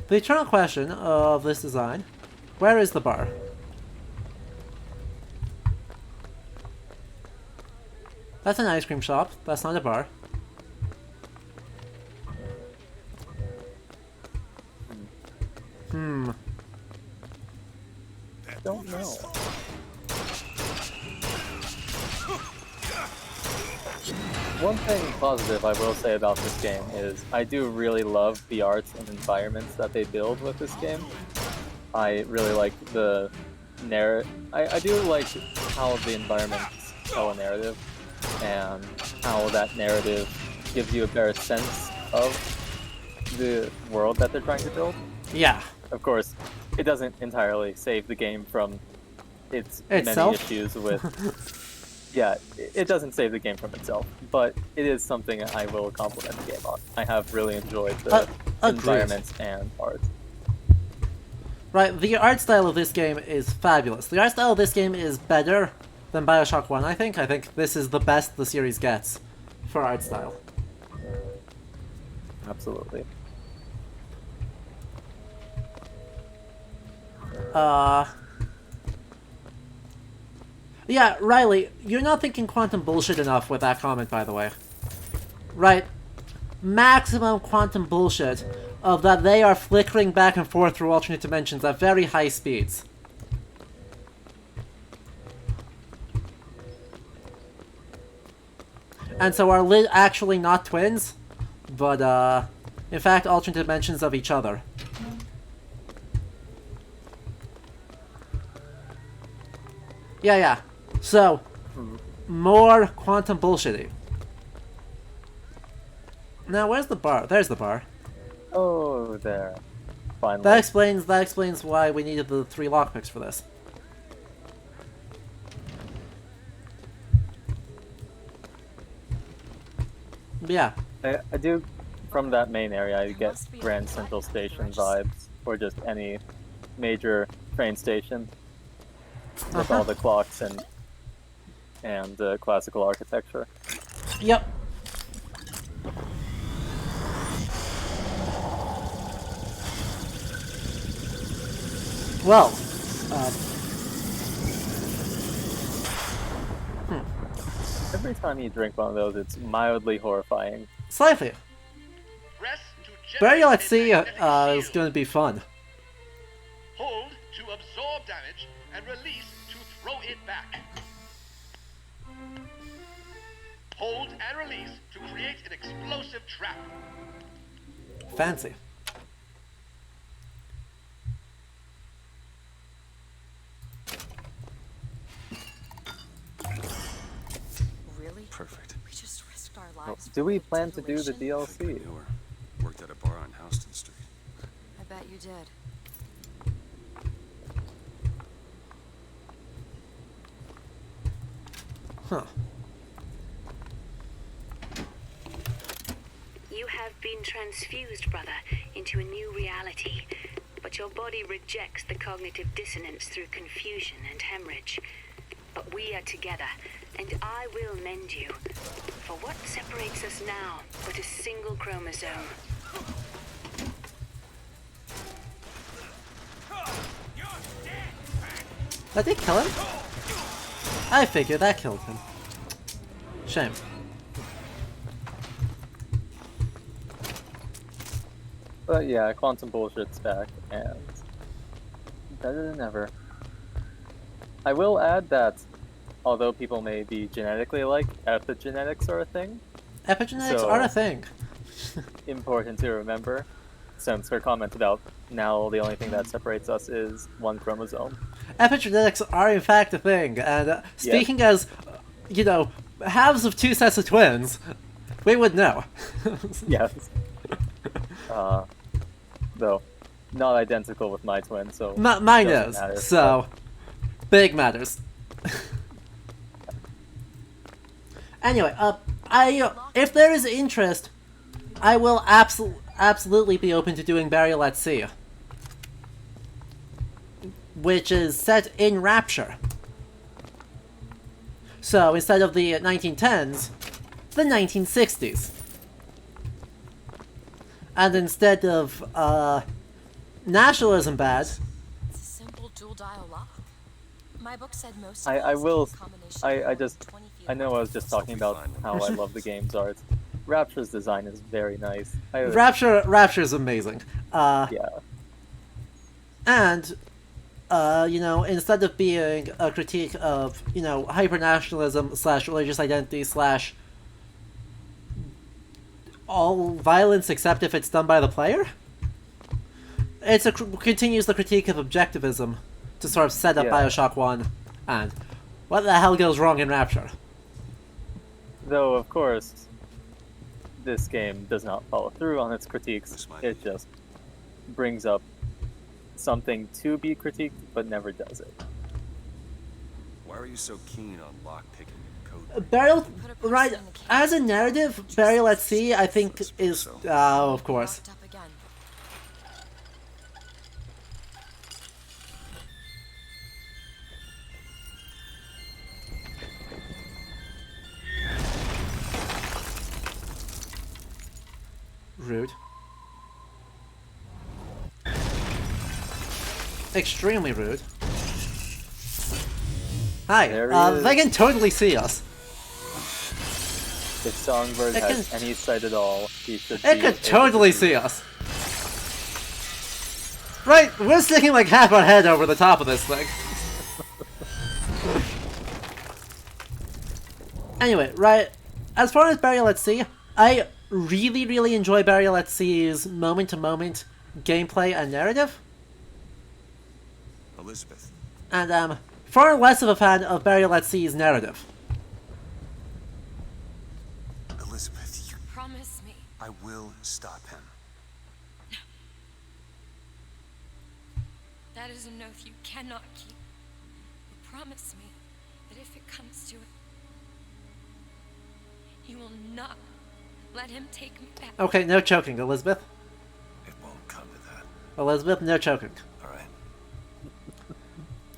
The eternal question of this design, where is the bar? That's an ice cream shop, that's not a bar. Hmm. Don't know. One thing positive I will say about this game is I do really love the arts and environments that they build with this game. I really like the narrative. I do like how the environments tell a narrative and how that narrative gives you a better sense of the world that they're trying to build. Yeah. Of course, it doesn't entirely save the game from its Itself? many issues with... Yeah, it doesn't save the game from itself, but it is something I will compliment the game on. I have really enjoyed the environments and art. Right, the art style of this game is fabulous. The art style of this game is better than Bioshock 1, I think. I think this is the best the series gets for art style. Absolutely. Yeah, Riley, you're not thinking quantum bullshit enough with that comment, by the way. Right. Maximum quantum bullshit of that they are flickering back and forth through alternate dimensions at very high speeds. And so are actually not twins, but, in fact, alternate dimensions of each other. Yeah. So, more quantum bullshitting. Now, where's the bar? There's the bar. Oh, there. Finally. That explains why we needed the 3 lockpicks for this. But yeah. I do, from that main area, I get Grand Central Station vibes, or just any major train station with all the clocks and classical architecture. Yep. Well, Every time you drink one of those, it's mildly horrifying. Slightly. Press to Burial generate at Sea a magnetic is going to be fun. Hold to absorb damage and release to throw it back. Hold and release to create an explosive trap. Fancy. Really? Perfect. We just risked our Well, lives. do we for plan to do the titillation? DLC? Worked at a bar on Houston Street. I bet you did. Huh. You have been transfused, brother, into a new reality. But your body rejects the cognitive dissonance through confusion and hemorrhage. But we are together, and I will mend you. For what separates us now but a single chromosome? That did kill him? I figured that killed him. Shame. But yeah, quantum bullshit's back, and better than ever. I will add that, although people may be genetically alike, epigenetics are a thing. Epigenetics are a thing. Important to remember, since her comment about now the only thing that separates us is one chromosome. Epigenetics are in fact a thing, and speaking as, you know, halves of two sets of twins, we would know. Yes. Though, not identical with my twin, so... Mine is, matter, so... Big matters. Anyway, if there is interest, I will absolutely be open to doing Burial at Sea. Which is set in Rapture. So, instead of the 1910s, the 1960s. And instead of, nationalism bad... It's a simple dual dial lock. My book said most I know I was just talking about how I love the game's art. Rapture's design is very nice. Rapture's amazing. Yeah. And, you know, instead of being a critique of, you know, hyper-nationalism / religious identity / all violence except if it's done by the player, it continues the critique of objectivism to sort of set up Bioshock 1 and what the hell goes wrong in Rapture. Though, of course, this game does not follow through on its critiques. It just brings up something to be critiqued, but never does it. Why are you so keen on lockpicking code? Burial, right, as a narrative, Burial at Sea, I think, is... Oh, of course. Rude. Extremely rude. Hi, they can totally see us. If Songbird has any sight at all, he should It could totally see us. Right, we're sticking like half our head over the top of this thing. Anyway, right, as far as Burial at Sea, I really enjoy Burial at Sea's moment-to-moment gameplay and narrative. Elizabeth. And far less of a fan of Burial at Sea's narrative. Elizabeth, you... Promise me. I will stop him. That is an oath you cannot keep. But promise me that if it comes to it, you will not let him take me back. Okay, no choking, Elizabeth. It won't come to that. Elizabeth, no choking. Alright.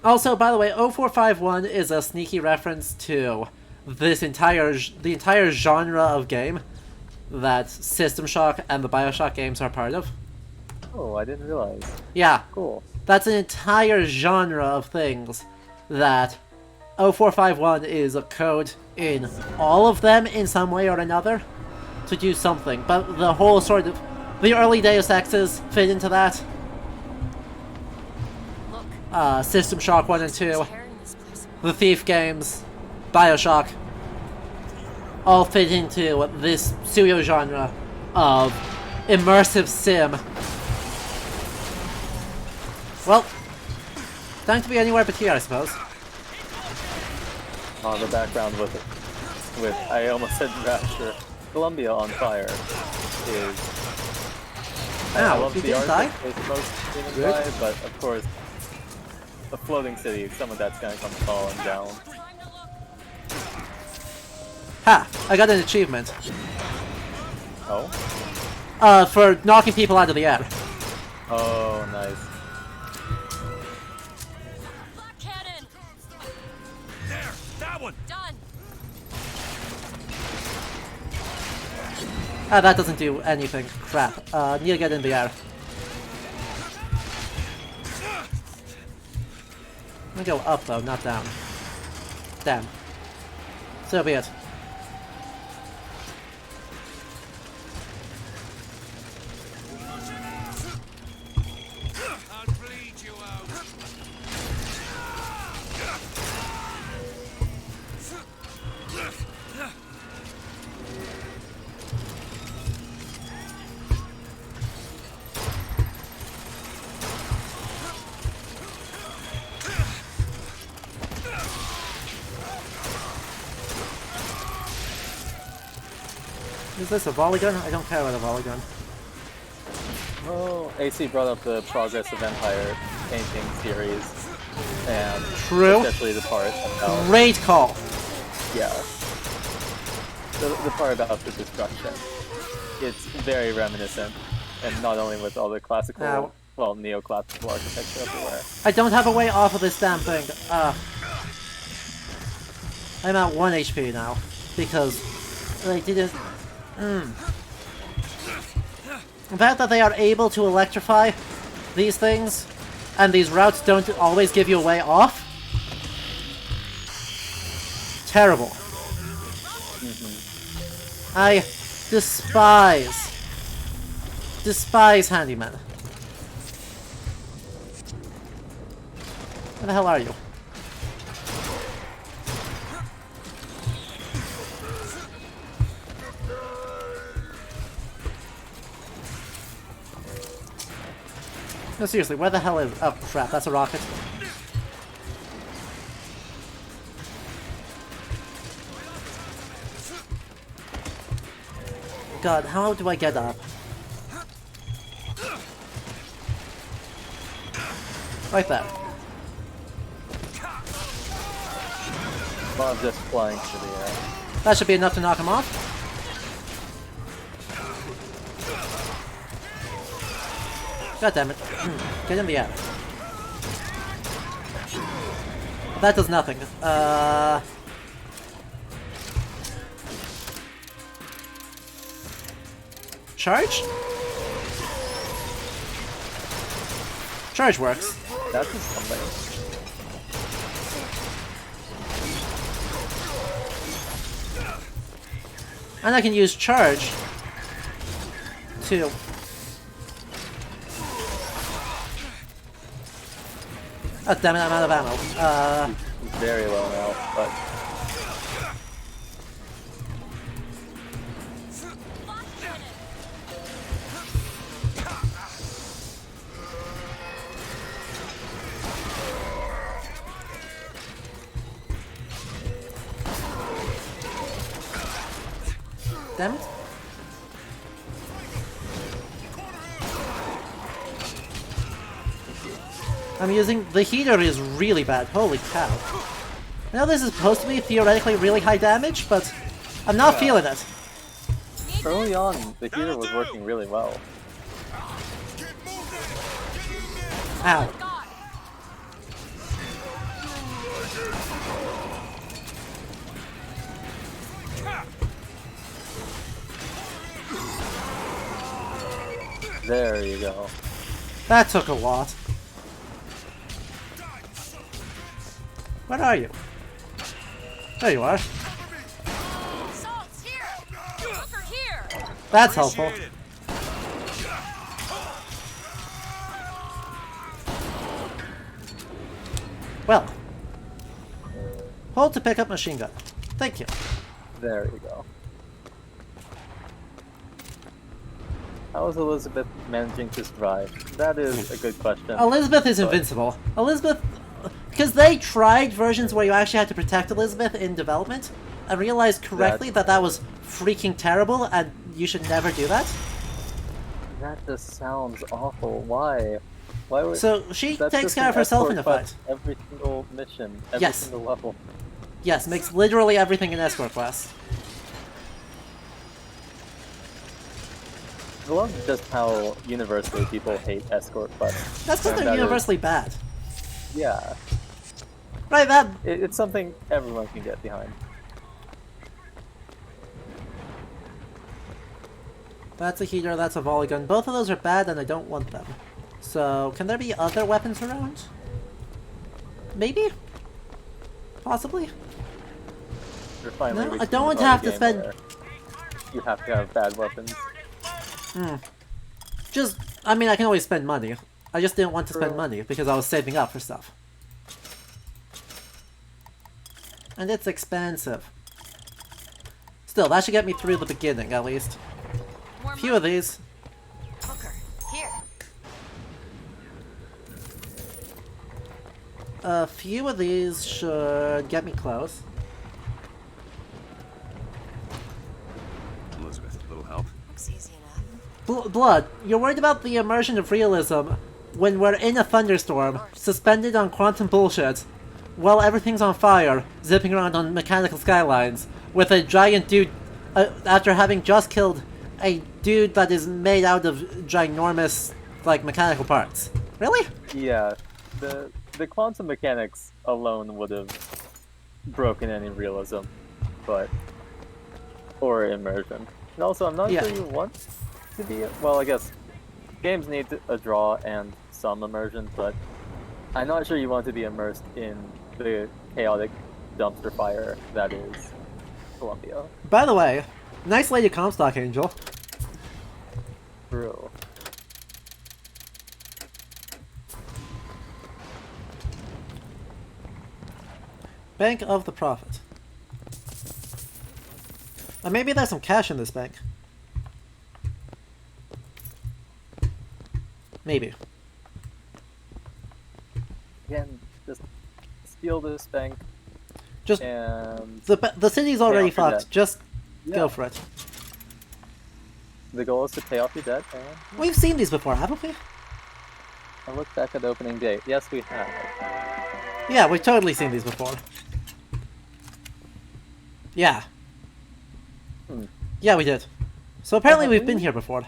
Also, by the way, 0451 is a sneaky reference to the entire genre of game that System Shock and the Bioshock games are part of. Oh, I didn't realize. Yeah. Cool. That's an entire genre of things that 0451 is a code in all of them in some way or another to do something. But the whole sort of... The early Deus Exes fit into that. System Shock 1 and 2. The Thief games. Bioshock. All fit into this pseudo-genre of immersive sim. Well, time to be anywhere but here, I suppose. On the background with I almost said Rapture. Columbia on Fire is... I love the art it's most human by, but of course, a floating city, some of that's gonna come falling down. Ha! I got an achievement. Oh? For knocking people out of the air. Oh, nice. Black cannon! There! That one! Done! Ah, that doesn't do anything. Crap. Need to get in the air. I'm gonna go up though, not down. Damn. So be it. I'll bleed you out. Is this a volley gun? I don't care about a volley gun. Oh, AC brought up the Progress of Empire painting series, and True. especially the part about Great call. yeah, the part about the destruction. It's very reminiscent, and not only with all the classical, Ow. well, neoclassical architecture everywhere. I don't have a way off of this damn thing. I'm at 1 HP now because they didn't. The fact that they are able to electrify these things, and these routes don't always give you a way off. Terrible. I despise handymen. Where the hell are you? No, seriously, where the hell is... Oh, crap, that's a rocket. God, how do I get up? Right there. Well, I'm just flying through the air. That should be enough to knock him off. God damn it. Get in the air. That does nothing. Charge? Charge works. That's just something. And I can use charge to... Oh, damn it, I'm out of ammo. He's very low now, but... Damn it. I'm using... The heater is really bad. Holy cow. I know this is supposed to be theoretically really high damage, but I'm not feeling it. Early on, the heater was working really well. Ow. There you go. That took a lot. Where are you? There you are. Salt's here! Look her here! That's helpful. Well. Hold to pick up machine gun. Thank you. There you go. How is Elizabeth managing to survive? That is a good question. Elizabeth is invincible. Elizabeth... Because they tried versions where you actually had to protect Elizabeth in development, and realized correctly that that was freaking terrible, and you should never do that. That just sounds awful. Why? Why would... So she That's takes just care an of herself in a escort fight. class Every single mission, every Yes. single level. Yes, makes literally everything an escort class. I love just how universally people hate escort quests. That's because And they're that universally bad. Yeah. Right, that... It's something everyone can get behind. That's a heater, that's a volley gun. Both of those are bad and I don't want them. So, can there be other weapons around? Maybe? Possibly? You're finally No, I reaching don't want the to have to game spend... where you have to have bad weapons. Just, I mean, I can always spend money. I just didn't want to spend True. money because I was saving up for stuff. And it's expensive. Still, that should get me through the beginning, at least. A few of these. Hooker, here. A few of these should get me close. Elizabeth, a little help? Looks easy enough. Blood, you're worried about the immersion of realism when we're in a thunderstorm, suspended on quantum bullshit, while everything's on fire, zipping around on mechanical skylines, with a giant dude, after having just killed a dude that is made out of ginormous, like, mechanical parts. Really? Yeah, the quantum mechanics alone would have broken any realism, but or immersion. And also, I'm not sure you want to be. Well, I guess games need a draw and some immersion, but I'm not sure you want to be immersed in the chaotic dumpster fire that is Columbia. By the way, nice Lady Comstock, Angel. True. Bank of the Prophet. Maybe there's some cash in this bank. Maybe. Again, just steal this bank. Just and the city's already pay off your fucked. debt. Just Yeah. go for it. The goal is to pay off your debt, and We've seen these before, haven't we? I look back at opening day. Yes, we have. Yeah, we've totally seen these before. Yeah. Yeah, we did. So apparently we've been here before.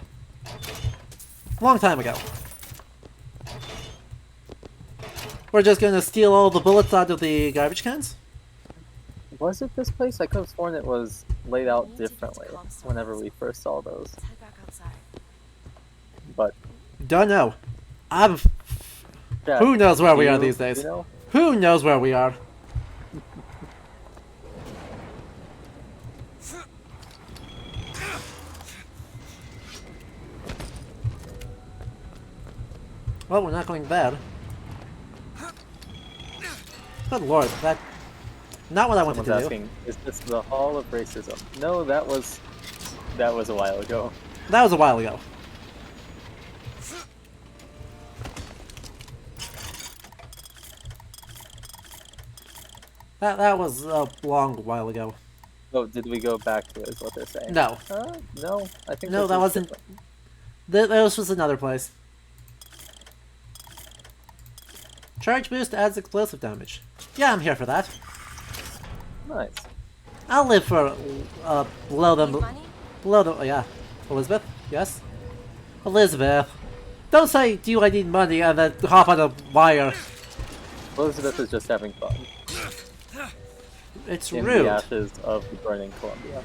Long time ago. We're just gonna steal all the bullets out of the garbage cans? Was it this place? I could have sworn it was laid out differently whenever we first saw those. But Don't know. Jack, Who knows where we do are you- these days? you know? Who knows where we are? Well, we're not going bad. Good lord, that... Not what I wanted Someone's to do. asking, is this the Hall of Racism? No, that was a while ago. That was a while ago. That was a long while ago. Oh, did we go back to it, is what they're saying? No. No, I think No, this that is wasn't... different. This was another place. Charge boost adds explosive damage. Yeah, I'm here for that. Nice. I'll live for below them. Below the... yeah. Elizabeth? Yes? Elizabeth. Don't say, do I need money, and then hop on a wire. Elizabeth is just having fun. It's in rude. the ashes of the burning Columbia.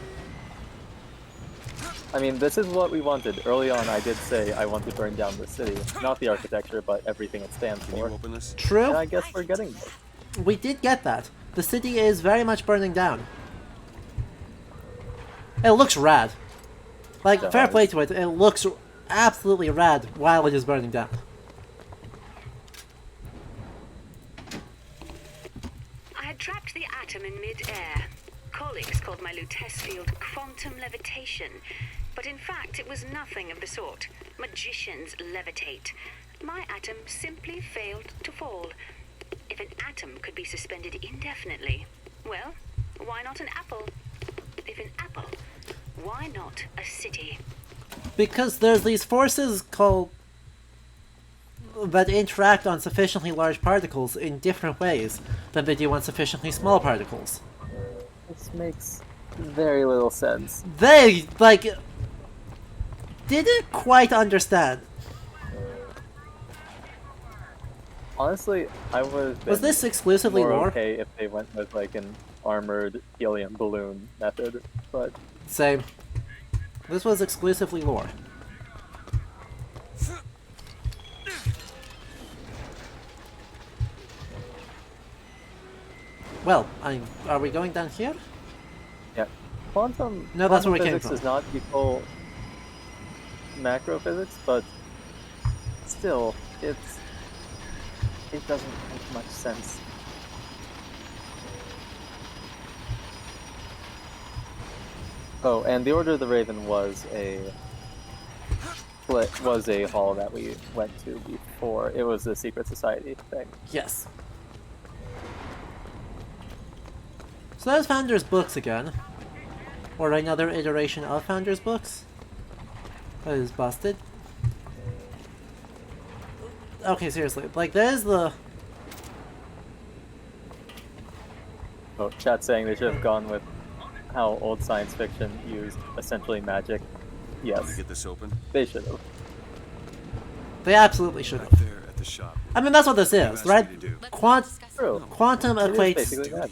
I mean, this is what we wanted. Early on, I did say I want to burn down the city. Not the architecture, but everything it stands for. True. And I guess we're getting there. We did get that. The city is very much burning down. It looks rad. Like, It fair does. play to it, it looks absolutely rad while it is burning down. I had trapped the atom in mid-air. Colleagues called my Lutece field quantum levitation, but in fact it was nothing of the sort. Magicians levitate. My atom simply failed to fall. If an atom could be suspended indefinitely, well, why not an apple? If an apple, why not a city? Because there's these forces called... that interact on sufficiently large particles in different ways than they do on sufficiently small particles. This makes very little sense. They, like... didn't quite understand. Honestly, I would have Was been this exclusively more lore? okay if they went with like an armored helium balloon method, but Same. This was exclusively lore. Well, are we going down here? yeah, quantum. No, that's quantum where we came physics from. does not equal macro physics, but still, it doesn't make much sense. Oh, and the Order of the Raven was a hall that we went to before. It was a secret society thing. Yes. So there's Founder's books again. Or another iteration of Founder's books. That is busted. Okay, seriously. Like, there's the... Oh, chat saying they should have gone with how old science fiction used essentially magic. Yes. Want to get this open? They should have. They absolutely should Right have. there at the shop. I mean, that's what this What is, do you right? ask me to do? Quantum It is equates... basically that.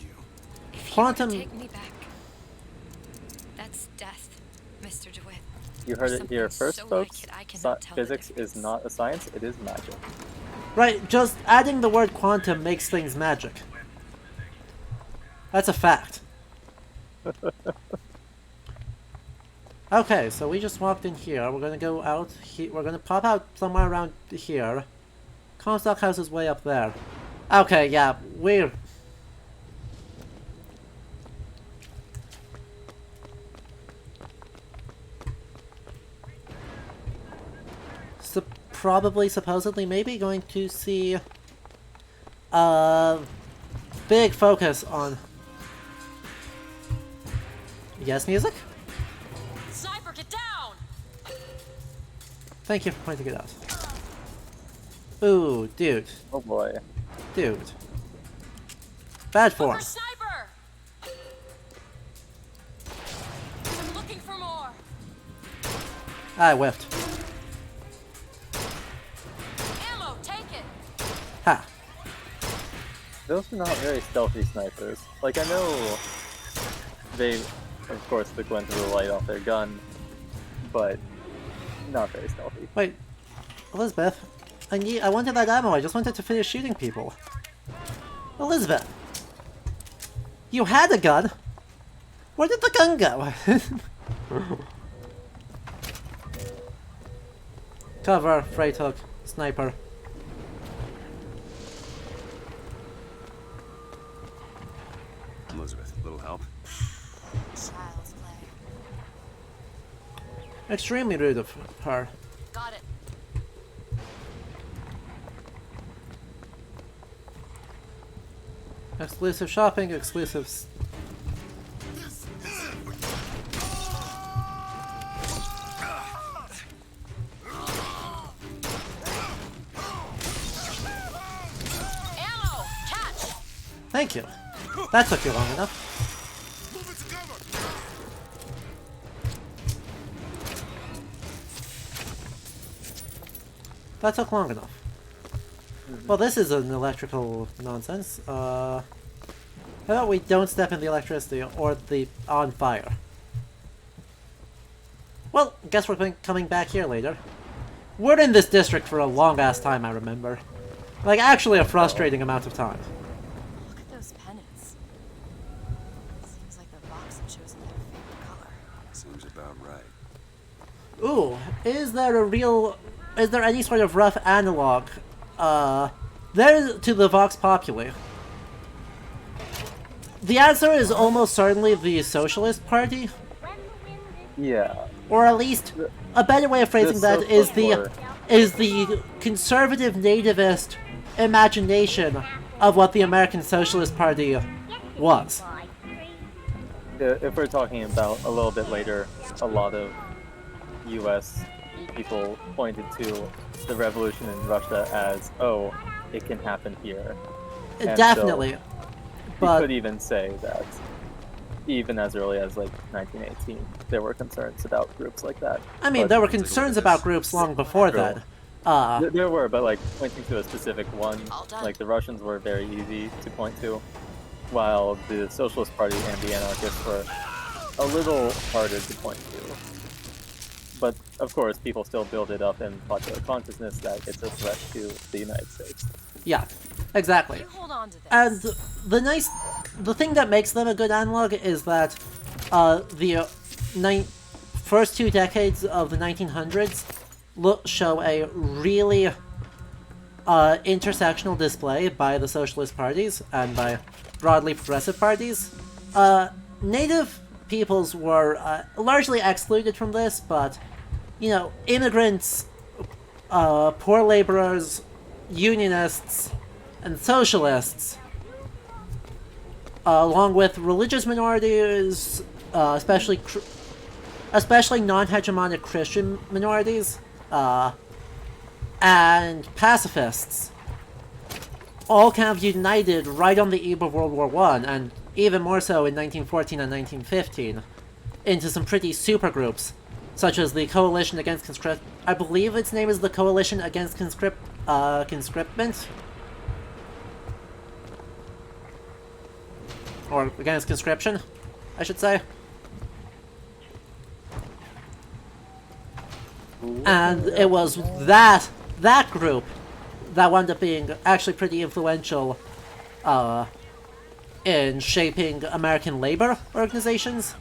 Quantum... Take me back. That's death, Mr. DeWitt. You heard it Something here first, so folks. like it, I cannot tell the Physics is not a science, it is magic. Right, just adding the word quantum makes things magic. That's a fact. Okay, so we just walked in here. We're gonna go out here. We're gonna pop out somewhere around here. Comstock House is way up there. Okay, yeah, we're... probably, supposedly, maybe going to see big focus on... Yes, music? Sniper, get down! Thank you for pointing it out. Ooh, dude. Oh boy. Dude. Bad form. Sniper! I'm looking for more. I whiffed. Ammo, take it. Ha. Those are not very stealthy snipers. Like, I know they, of course, took one to the light off their gun, but not very stealthy. Wait, Elizabeth, I wanted that ammo. I just wanted to finish shooting people. Elizabeth, you had a gun. Where did the gun go? Cover, freight hook, sniper. Elizabeth, little help? Child's play. Extremely rude of her. Got it. Exclusive shopping, exclusives. Ammo, catch. Thank you. That took you long enough. That took long enough. Well, this is an electrical nonsense. How about we don't step in the electricity or the on fire? Well, guess we're coming back here later. We're in this district for a long-ass time, I remember. Like, actually a frustrating amount of time. Look at those pennants. Seems like the Vox have chosen their favorite color. Seems about right. Ooh, is there any sort of rough analog, there to the Vox Populi? The answer is almost certainly the Socialist Party. Yeah. Or at least, a better way of phrasing that is the conservative nativist imagination of what the American Socialist Party was. If we're talking about a little bit later, a lot of US people pointed to the revolution in Russia as, oh, it can happen here. And Definitely. So but you could even say that even as early as like 1918, there were concerns about groups like that. I mean, But there were concerns about groups long before True. that. There were, but like pointing to a specific one, like the Russians were very easy to point to, while the Socialist Party and the anarchists were a little harder to point to. But of course, people still build it up in popular consciousness that it's a threat to the United States. Yeah, exactly. And the thing that makes them a good analog is that the first 2 decades of the 1900s show a really intersectional display by the socialist parties and by broadly progressive parties. Native peoples were largely excluded from this, but, you know, immigrants, poor laborers, unionists, and socialists, along with religious minorities, especially non-hegemonic Christian minorities, and pacifists, all kind of united right on the eve of World War I, and even more so in 1914 and 1915, into some pretty super groups, such as the Coalition Against Conscript. I believe its name is the Coalition Against Conscriptment, or against conscription, I should say. And it was that group that wound up being actually pretty influential in shaping American labor organizations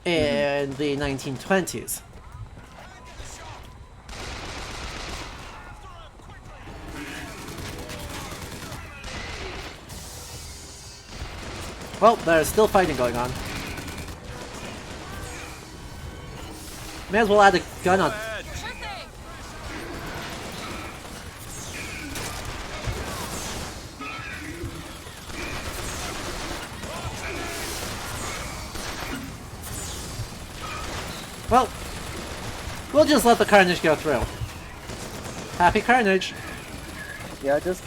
in the 1920s. Well, there's still fighting going on. May as well add a gun on. Well, we'll just let the carnage go through. Happy carnage. Yeah, just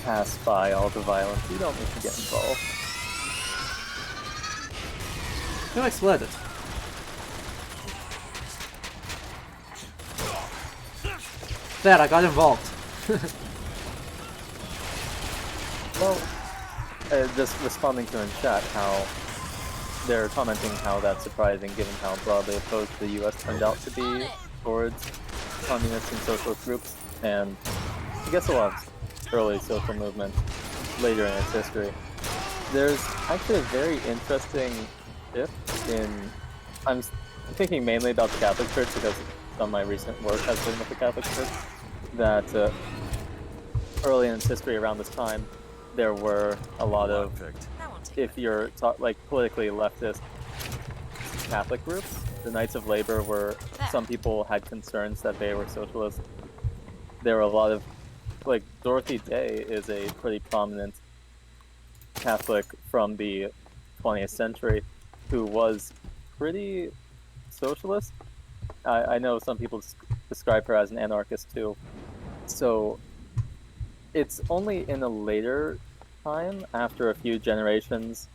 pass by all the violence. You don't need to get involved. Who exploded? There, I got involved. Well, just responding to in chat how they're commenting how that's surprising given how broadly opposed the US turned out to be towards communist and socialist groups, and I guess a lot of early social movements later in its history. There's actually a very interesting shift in... I'm thinking mainly about the Catholic Church because some of my recent work has been with the Catholic Church, that early in its history around this time, there were a lot of, if you're like politically leftist Catholic groups, the Knights of Labor were, some people had concerns that they were socialist. There were a lot of, like Dorothy Day is a pretty prominent Catholic from the 20th century who was pretty socialist. I know some people describe her as an anarchist too. So it's only in a later time, after a few generations,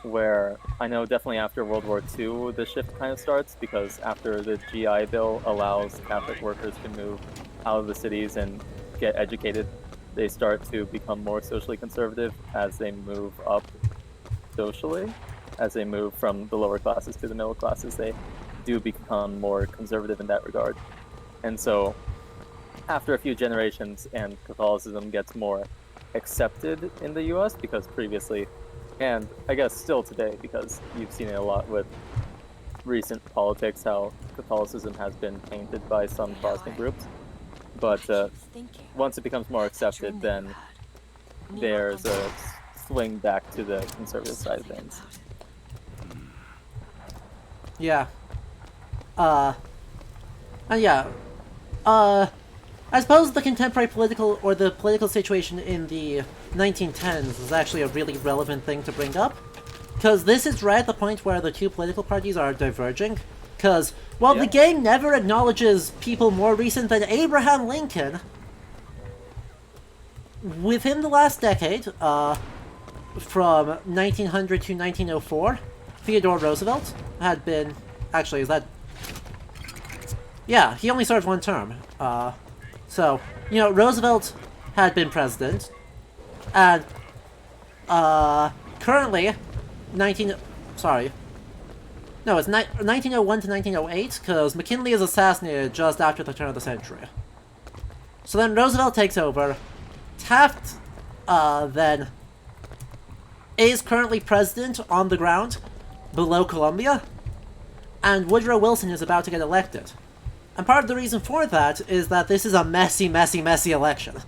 where I know definitely after World War II the shift kind of starts, because after the GI Bill allows Catholic workers to move out of the cities and get educated, they start to become more socially conservative as they move up socially. As they move from the lower classes to the middle classes, they do become more conservative in that regard. And so after a few generations and Catholicism gets more accepted in the US, because previously, and I guess still today, because you've seen it a lot with recent politics, how Catholicism has been tainted by some Protestant groups. But once it becomes more accepted, then there's a swing back to the conservative side of things. Yeah. And yeah. I suppose the contemporary political situation in the 1910s is actually a really relevant thing to bring up. Because this is right at the point where the two political parties are diverging. Because, while the game never acknowledges people more recent than Abraham Lincoln, within the last decade, from 1900 to 1904, Theodore Roosevelt had been... Actually, is that... Yeah, he only served one term. So, you know, Roosevelt had been president, and currently, 1901 to 1908, because McKinley is assassinated just after the turn of the century. So then Roosevelt takes over. Taft, then, is currently president on the ground below Columbia, and Woodrow Wilson is about to get elected. And part of the reason for that is that this is a messy, messy, messy election.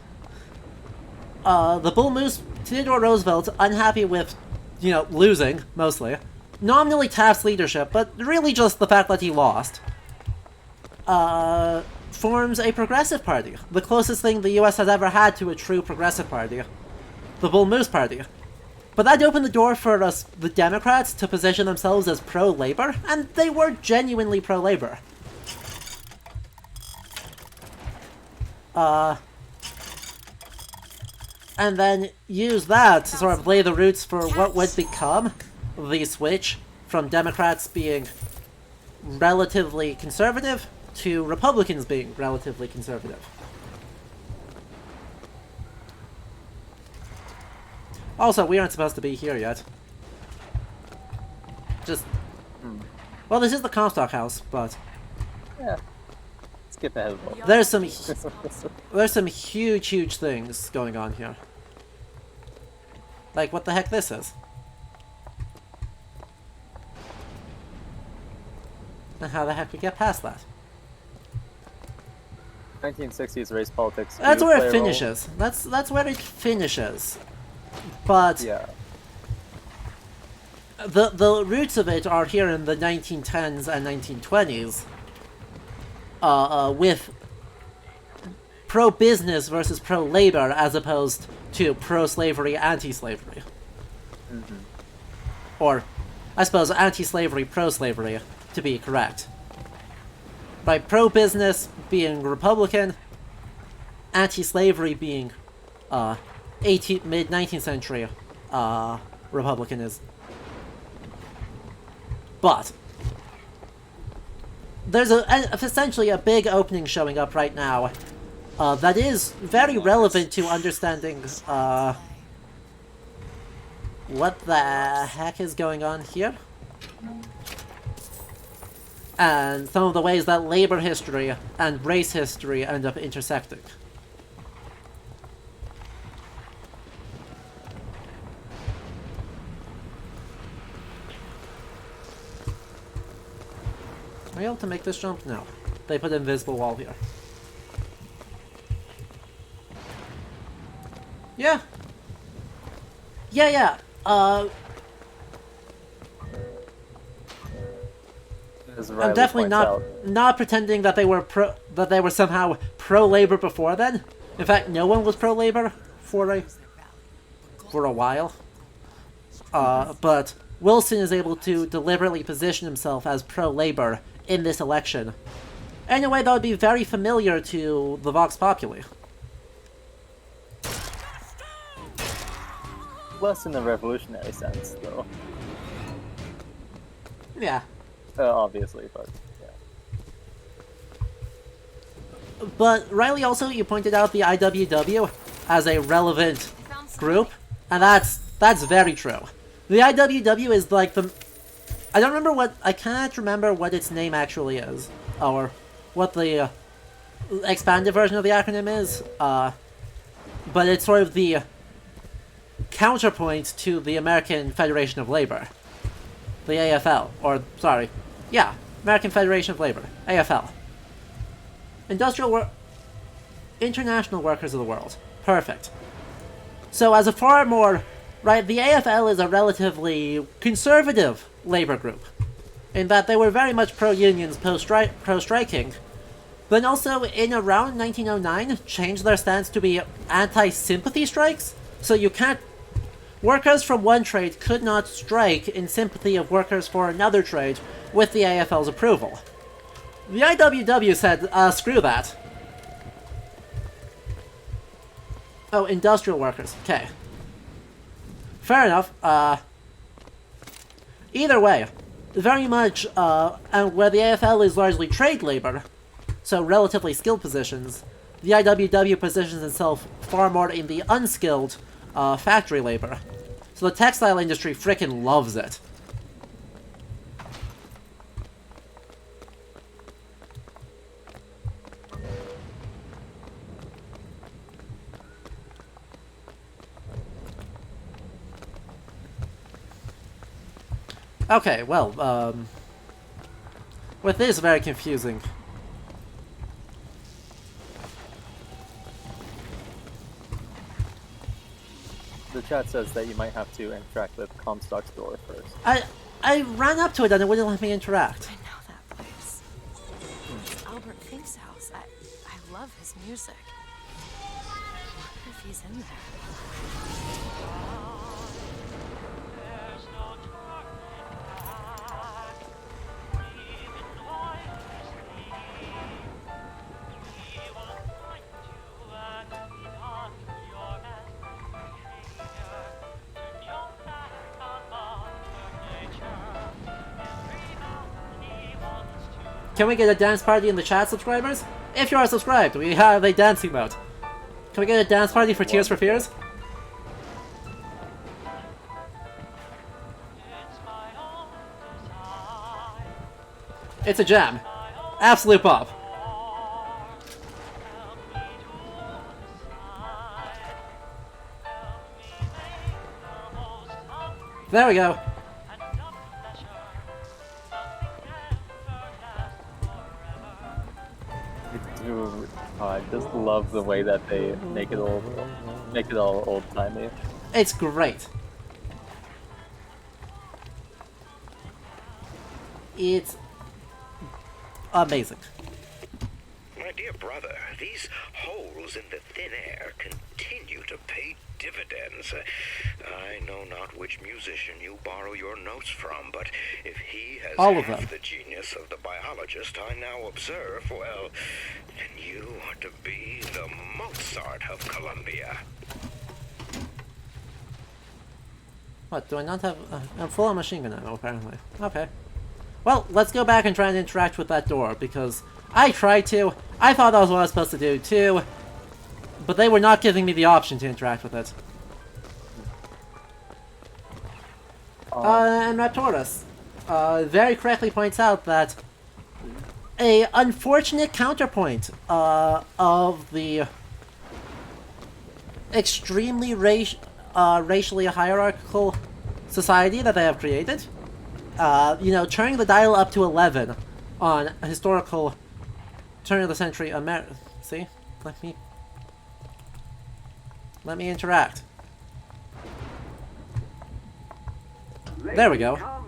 The Bull Moose, Theodore Roosevelt, unhappy with, you know, losing, mostly. Nominally Taft's leadership, but really just the fact that he lost. Forms a progressive party. The closest thing the US has ever had to a true progressive party. The Bull Moose Party. But that opened the door for the Democrats to position themselves as pro-labor, and they were genuinely pro-labor. And then use that to sort of lay the roots for what would become the switch from Democrats being relatively conservative to Republicans being relatively conservative. Also, we aren't supposed to be here yet. Just... Well, this is the Comstock house, but... Yeah. Skip ahead a little. There's some huge, huge things going on here. Like what the heck this is. And how the heck we get past that. 1960s race politics. That's where it finishes. That's where it finishes. But yeah. The roots of it are here in the 1910s and 1920s. With pro-business versus pro-labor as opposed to pro-slavery, anti-slavery. Mm-hmm. Or, I suppose, anti-slavery, pro-slavery, to be correct. By pro-business being Republican, anti-slavery being mid-19th century Republicanism. But there's essentially a big opening showing up right now that is very relevant to understanding what the heck is going on here. And some of the ways that labor history and race history end up intersecting. Are you able to make this jump? No. They put an invisible wall here. Yeah. Yeah. I'm definitely not pretending that they were somehow pro-labor before then. In fact, no one was pro-labor for a while. But Wilson is able to deliberately position himself as pro-labor in this election in a way that would be very familiar to the Vox Populi. Less in the revolutionary sense, though. Yeah. Obviously, but yeah. But Riley, also, you pointed out the IWW as a relevant group, and that's very true. The IWW is like the... I can't remember what its name actually is, or what the expanded version of the acronym is, but it's sort of the counterpoint to the American Federation of Labor. The AFL, American Federation of Labor, AFL. International Workers of the World. Perfect. So as a far more... Right, the AFL is a relatively conservative labor group, in that they were very much pro-unions, pro-striking, then also in around 1909 changed their stance to be anti-sympathy strikes, so you can't... Workers from one trade could not strike in sympathy of workers for another trade with the AFL's approval. The IWW said, screw that. Oh, industrial workers, okay. Fair enough. Either way, very much, and where the AFL is largely trade labor, so relatively skilled positions, the IWW positions itself far more in the unskilled factory labor. So the textile industry frickin' loves it. Okay, well, with this very confusing. The chat says that you might have to interact with Comstock's door first. I ran up to it and it wouldn't let me interact. I know that place. It's Albert Fink's house. I love his music. I wonder if he's in there. Can we get a dance party in the chat, subscribers? If you are subscribed, we have a dancing mode. Can we get a dance party for Tears for Fears? It's a jam. Absolute pop. There we go. I just love the way that they make it all old-timey. It's great. It's amazing. My dear brother, these holes in the thin air continue to pay dividends. I know not which musician you borrow your notes from, but if he has all of half them. The genius of the biologist I now observe, well, then you are to be the Mozart of Columbia. What, do I not have... I'm full on machine gun ammo, apparently. Okay. Well, let's go back and try and interact with that door, because I tried to. I thought that was what I was supposed to do, too. But they were not giving me the option to interact with it. And Raptorus very correctly points out that a unfortunate counterpoint of the extremely racially hierarchical society that they have created, you know, turning the dial up to 11 on historical turn of the century America. See? Let me interact. There we go. How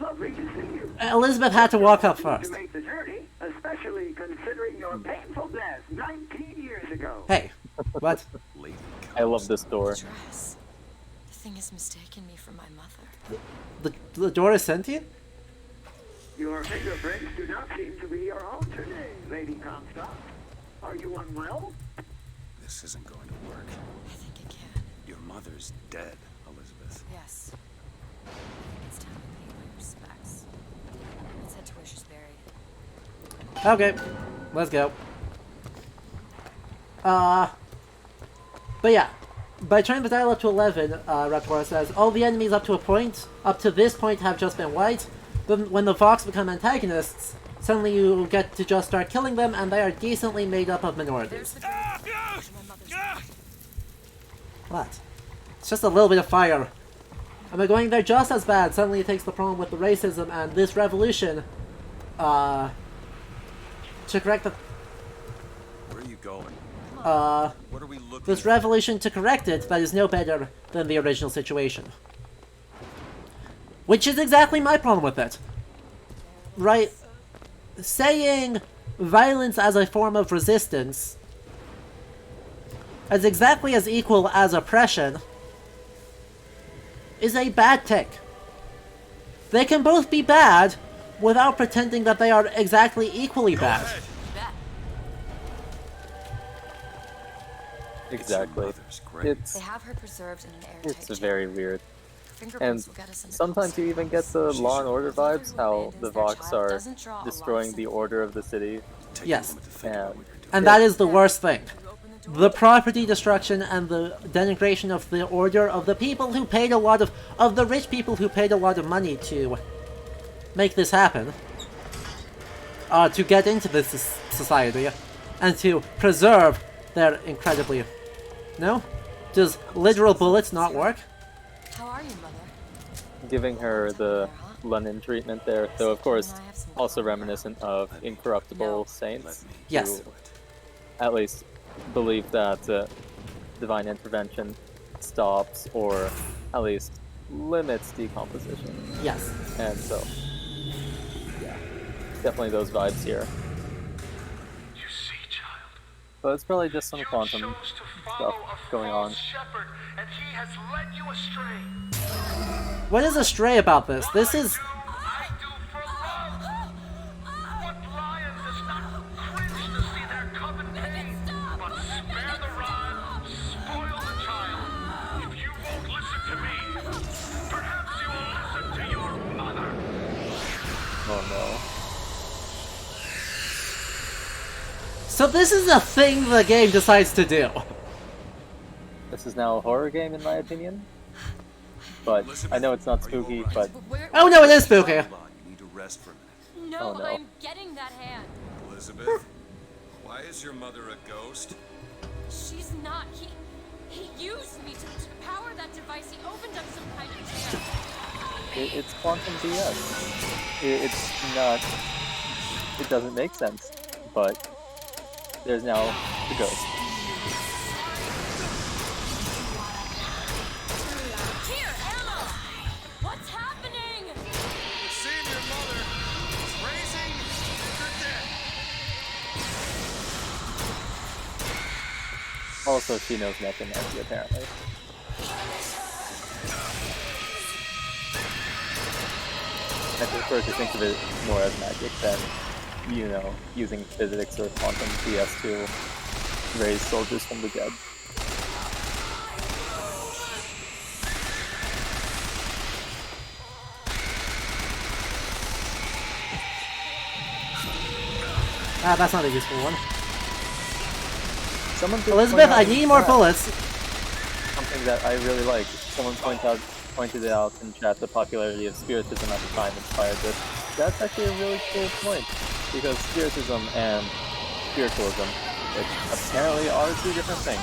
lovely to see you. Elizabeth had to walk up first. To make the journey, especially considering your painful death 19 years ago. Hey, what? I love this door. Dress. The thing has mistaken me for my mother. The door is sentient? Your fingerprints do not seem to be your own today, Lady Comstock. Are you unwell? This isn't going to work. I think it can. Your mother's dead, Elizabeth. Yes. I think it's time to pay my respects. Let's head to where she's buried. Okay, let's go. But yeah, by turning the dial up to 11, Raptor says, all the enemies up to this point have just been white, but when the Vox become antagonists, suddenly you get to just start killing them, and they are decently made up of minorities. What? It's just a little bit of fire. Am I going there just as bad? Suddenly it takes the problem with the racism and this revolution, to correct the... Where are you going? What are we looking this revolution to correct it that is no better than the original situation. Which is exactly my problem with it. Right? Saying violence as a form of resistance as exactly as equal as oppression is a bad take. They can both be bad without pretending that they are exactly equally bad. Exactly. They have her preserved in an airtight It's chamber. very weird. And Fingerprints will get us into sometimes you even get the Law and Order vibes, how the Vox are doesn't draw a lot of destroying the sympathy. order of the city. Yes. And that is the worst thing. The property destruction and the denigration of the order of the people who paid a lot of the rich people who paid a lot of money to make this happen. To get into this society and to preserve their incredibly... No? Does literal bullets not work? How are you, Mother? Giving her the Lenin treatment there, though of course also reminiscent of incorruptible saints. Yes. Who at least believe that divine intervention stops or at least limits decomposition. Yes. And so, yeah, definitely those vibes here. You see, child. But it's probably just some quantum stuff going on. Shepherd, and he has led you astray. What is astray about this? This is... I do for love. What lion does not cringe to see their coven pain? But spare the rod, spoil the child. If you won't listen to me, perhaps you will listen to your mother. Oh no. So this is a thing the game decides to do. This is now a horror game in my opinion. But I know it's not spooky, but... Oh no, it is spooky! You need to rest for a minute. No, Oh, no. I'm getting that hand. Elizabeth, why is your mother a ghost? She's not. He used me to power that device. He opened up some kind of jam. It's quantum BS. It's not... It doesn't make sense. But there's now the ghost. Here, Emma! What's happening? Seeing your mother is raising her dead. Also, she knows necromancy, apparently. I prefer to think of it more as magic than, you know, using physics or quantum BS to raise soldiers from the dead. Ah, that's not a useful one. Someone did Elizabeth, point out I in need more chat bullets. Something that I really like. Someone pointed out in chat the popularity of Spiritism at the time inspired this. That's actually a really cool point, because Spiritism and Spiritualism, which apparently are two different things.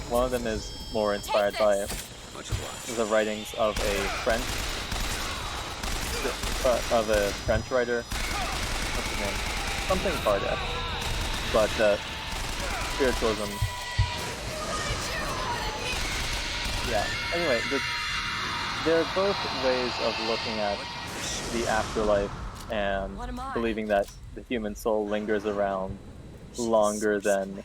One of them is more inspired by the writings of a French writer. What's his name? Something Kardec. But Spiritualism. Yeah. Anyway, they're both ways of looking at the afterlife and believing that the human soul lingers around longer than,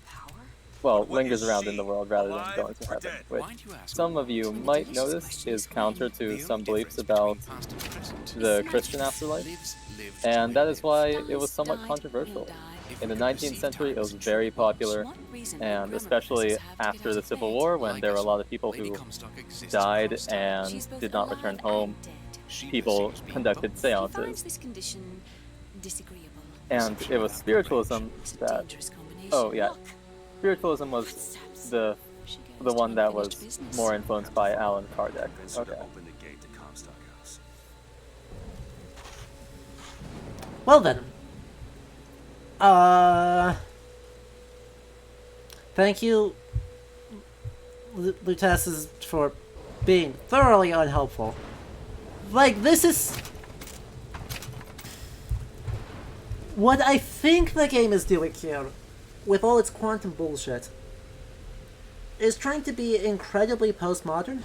well, lingers around in the world rather than going to heaven, which some of you might notice is counter to some beliefs about the Christian afterlife, and that is why it was somewhat controversial. In the 19th century, it was very popular, and especially after the Civil War, when there were a lot of people who died and did not return home, people conducted seances. And it was spiritualism that... Oh, yeah. Spiritualism was the one that was more influenced by Allan Kardec. Okay. Well then. Thank you, Lutesses, for being thoroughly unhelpful. Like, this is... What I think the game is doing here, with all its quantum bullshit, is trying to be incredibly postmodern.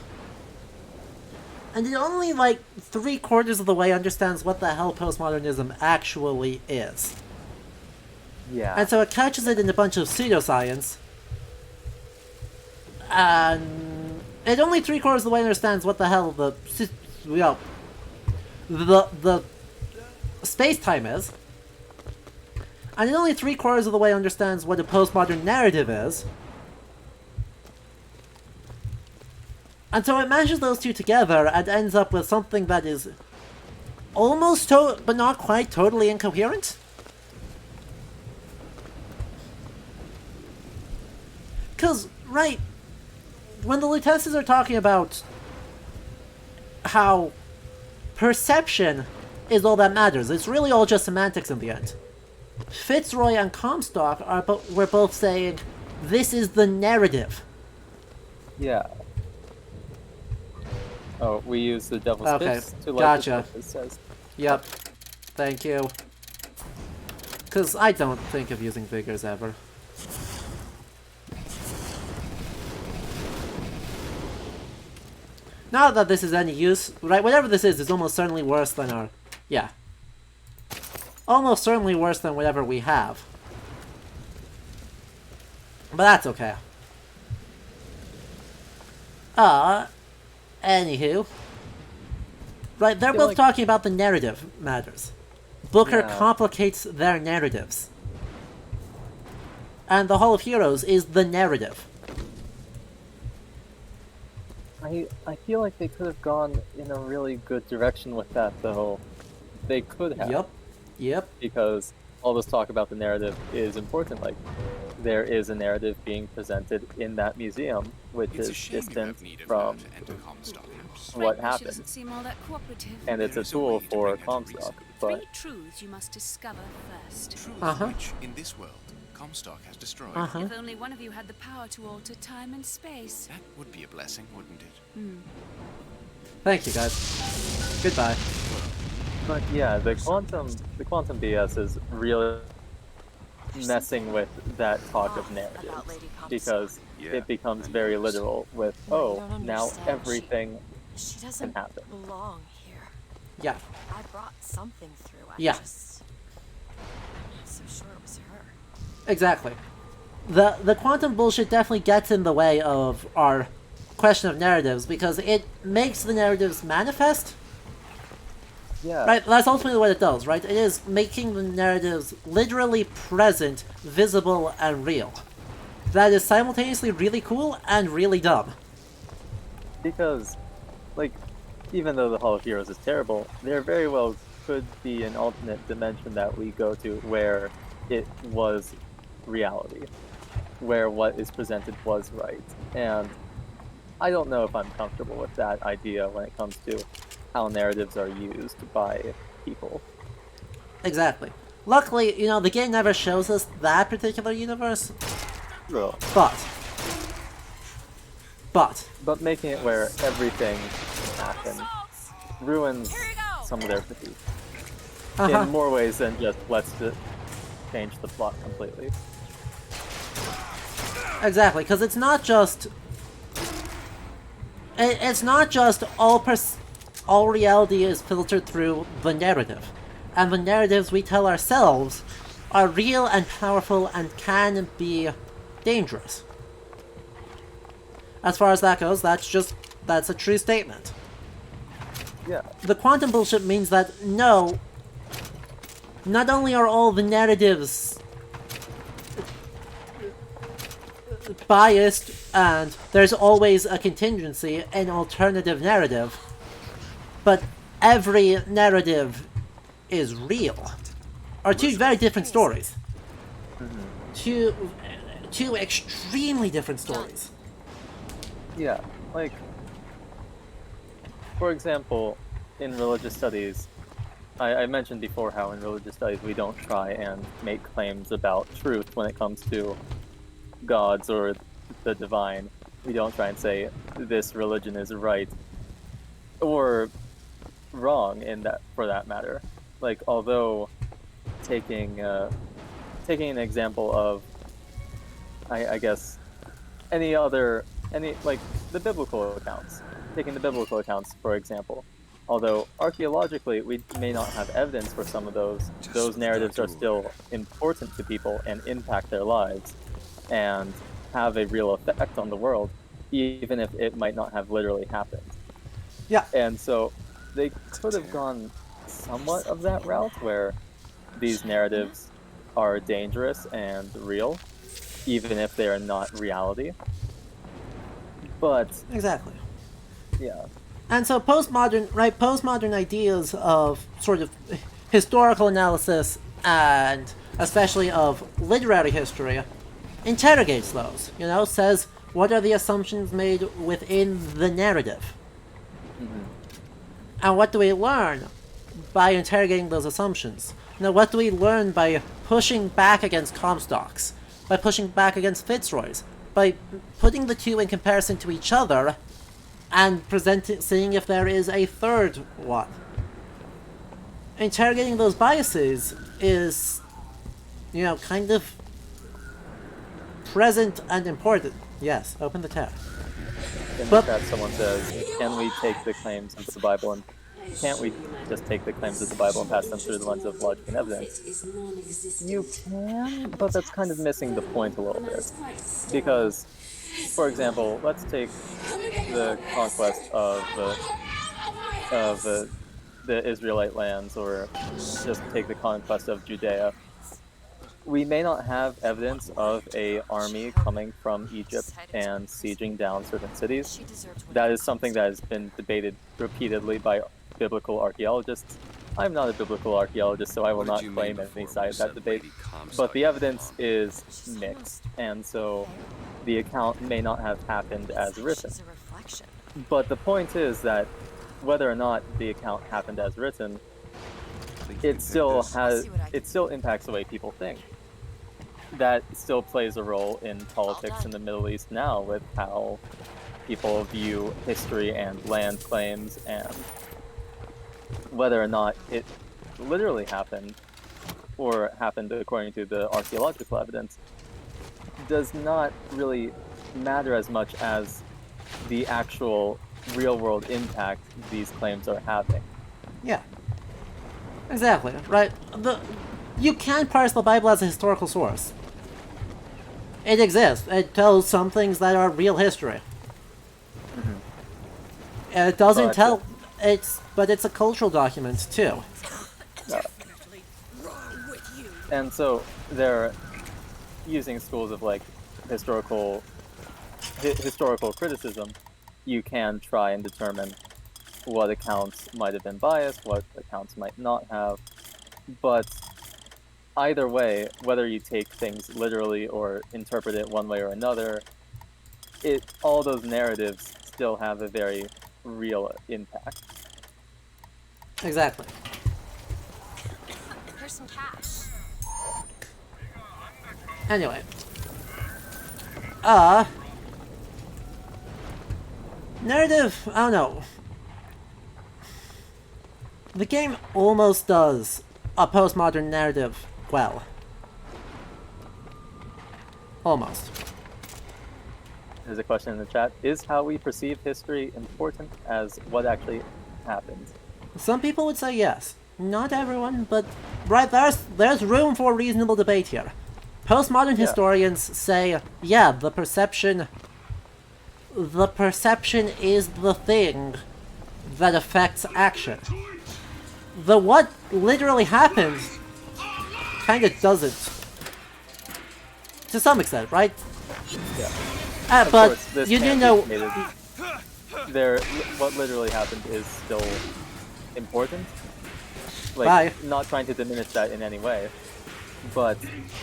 And it only, like, 3/4 of the way understands what the hell postmodernism actually is. Yeah. And so it couches it in a bunch of pseudoscience. And it only 3/4 of the way understands what the hell the space-time is. And it only 3/4 of the way understands what a postmodern narrative is. And so it mashes those two together and ends up with something that is almost but not quite totally incoherent. Because, right, when the Luteces are talking about how perception is all that matters, it's really all just semantics in the end. Fitzroy and Comstock were both saying, this is the narrative. Yeah. Oh, we use the devil's fist to like gotcha. it says. Yep. Thank you. Because I don't think of using vigors ever. Not that this is any use, right? Whatever this is almost certainly worse than our... Yeah. Almost certainly worse than whatever we have. But that's okay. Anywho. Right, they're both talking about the narrative matters. Booker complicates their narratives. And the Hall of Heroes is the narrative. I feel like they could have gone in a really good direction with that, though. They could have. Yep. Because all this talk about the narrative is important. Like, there is a narrative being presented in that museum, which is distant from what happened. And it's a tool for Comstock. But Three truths you must discover first. Truths which, in this world, Comstock has destroyed. If only one of you had the power to alter time and space. That would be a blessing, wouldn't it? Thank you, guys. Goodbye. But yeah, the quantum BS is really messing with that talk of narrative, because it becomes very literal with, oh, now everything She can doesn't happen. belong here. Yeah. I brought something through. I'm not so sure it was her. Exactly. The quantum bullshit definitely gets in the way of our question of narratives, because it makes the narratives manifest. Yeah. Right, that's ultimately what it does, right? It is making the narratives literally present, visible, and real. That is simultaneously really cool and really dumb. Because, like, even though the Hall of Heroes is terrible, there very well could be an alternate dimension that we go to where it was reality, where what is presented was right. And I don't know if I'm comfortable with that idea when it comes to how narratives are used by people. Exactly. Luckily, the game never shows us that particular universe. No. But making it where everything happens ruins some of their critique. In more ways than just let's change the plot completely. Exactly, because it's not just... It's not just all reality is filtered through the narrative. And the narratives we tell ourselves are real and powerful and can be dangerous. As far as that goes, that's a true statement. Yeah. The quantum bullshit means that, no, not only are all the narratives biased and there's always a contingency, an alternative narrative, but every narrative is real. Are two very different stories. Two extremely different stories. Yeah, like, for example, in religious studies, I mentioned before how in religious studies we don't try and make claims about truth when it comes to gods or the divine. We don't try and say this religion is right or wrong for that matter. Like, although taking an example of I guess like the biblical accounts. Taking the biblical accounts, for example. Although archaeologically we may not have evidence for some of those narratives are still important to people and impact their lives and have a real effect on the world, even if it might not have literally happened. Yeah. And so they could have gone somewhat of that route where these narratives are dangerous and real, even if they are not reality. But exactly, Yeah. And so postmodern ideas of sort of historical analysis and especially of literary history interrogates those, says what are the assumptions made within the narrative? Mm-hmm. And what do we learn by interrogating those assumptions? What do we learn by pushing back against Comstocks, by pushing back against Fitzroy's, by putting the two in comparison to each other and seeing if there is a third one? Interrogating those biases is, kind of present and important. Yes, open the tab. In the chat, someone says, "Can we take the claims of the Bible and can't we just take the claims of the Bible and pass them through the lens of logic and evidence?" You can, but that's kind of missing the point a little bit. Because, for example, let's take the conquest of the Israelite lands, or just take the conquest of Judea. We may not have evidence of an army coming from Egypt and sieging down certain cities. That is something that has been debated repeatedly by biblical archaeologists. I'm not a biblical archaeologist, so I will not claim any side of that debate. But the evidence is mixed, and so the account may not have happened as written. But the point is that whether or not the account happened as written, it still impacts the way people think. That still plays a role in politics in the Middle East now, with how people view history and land claims, and whether or not it literally happened or happened according to the archaeological evidence does not really matter as much as the actual real-world impact these claims are having. Yeah. Exactly, right? You can parse the Bible as a historical source. It exists. It tells some things that are real history. Mm-hmm. It doesn't tell... But it's a cultural document, too. And so they're using schools of, like, historical criticism. You can try and determine what accounts might have been biased, what accounts might not have. But either way, whether you take things literally or interpret it one way or another, all those narratives still have a very real impact. Exactly. Here's some cash. Anyway. Narrative, I don't know. The game almost does a postmodern narrative well. Almost. There's a question in the chat. Is how we perceive history important as what actually happened? Some people would say yes. Not everyone, but right, there's room for reasonable debate here. Postmodern historians say, yeah, the perception is the thing that affects action. The what literally happens kind of doesn't. To some extent, right? Yeah. But course, you do know... what literally happened is still important. Like, Bye. Not trying to diminish that in any way. But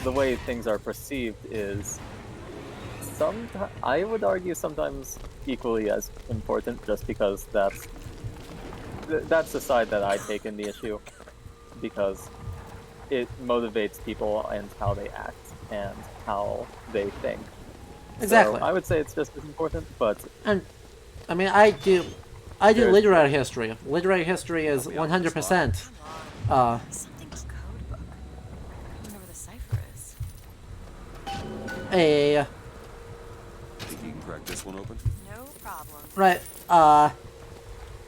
the way things are perceived is... I would argue sometimes equally as important, just because that's the side that I take in the issue, because it motivates people and how they act and how they think. Exactly. So I would say it's just as important, but... And, I mean, I do literary history. Literary history is 100%. Something code book. I wonder where the cipher is. Think you can crack this one open? No problem. Right,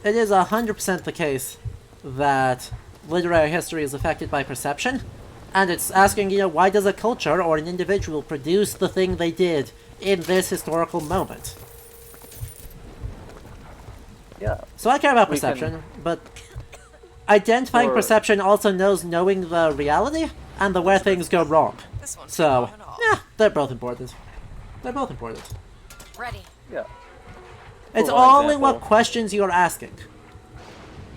it is 100% the case that literary history is affected by perception, and it's asking, why does a culture or an individual produce the thing they did in this historical moment? Yeah. So I care about perception, but identifying perception also knows knowing the reality and the where things go wrong. So, yeah, they're both important. They're both important. Ready. Yeah. It's For all in what example- questions you're asking.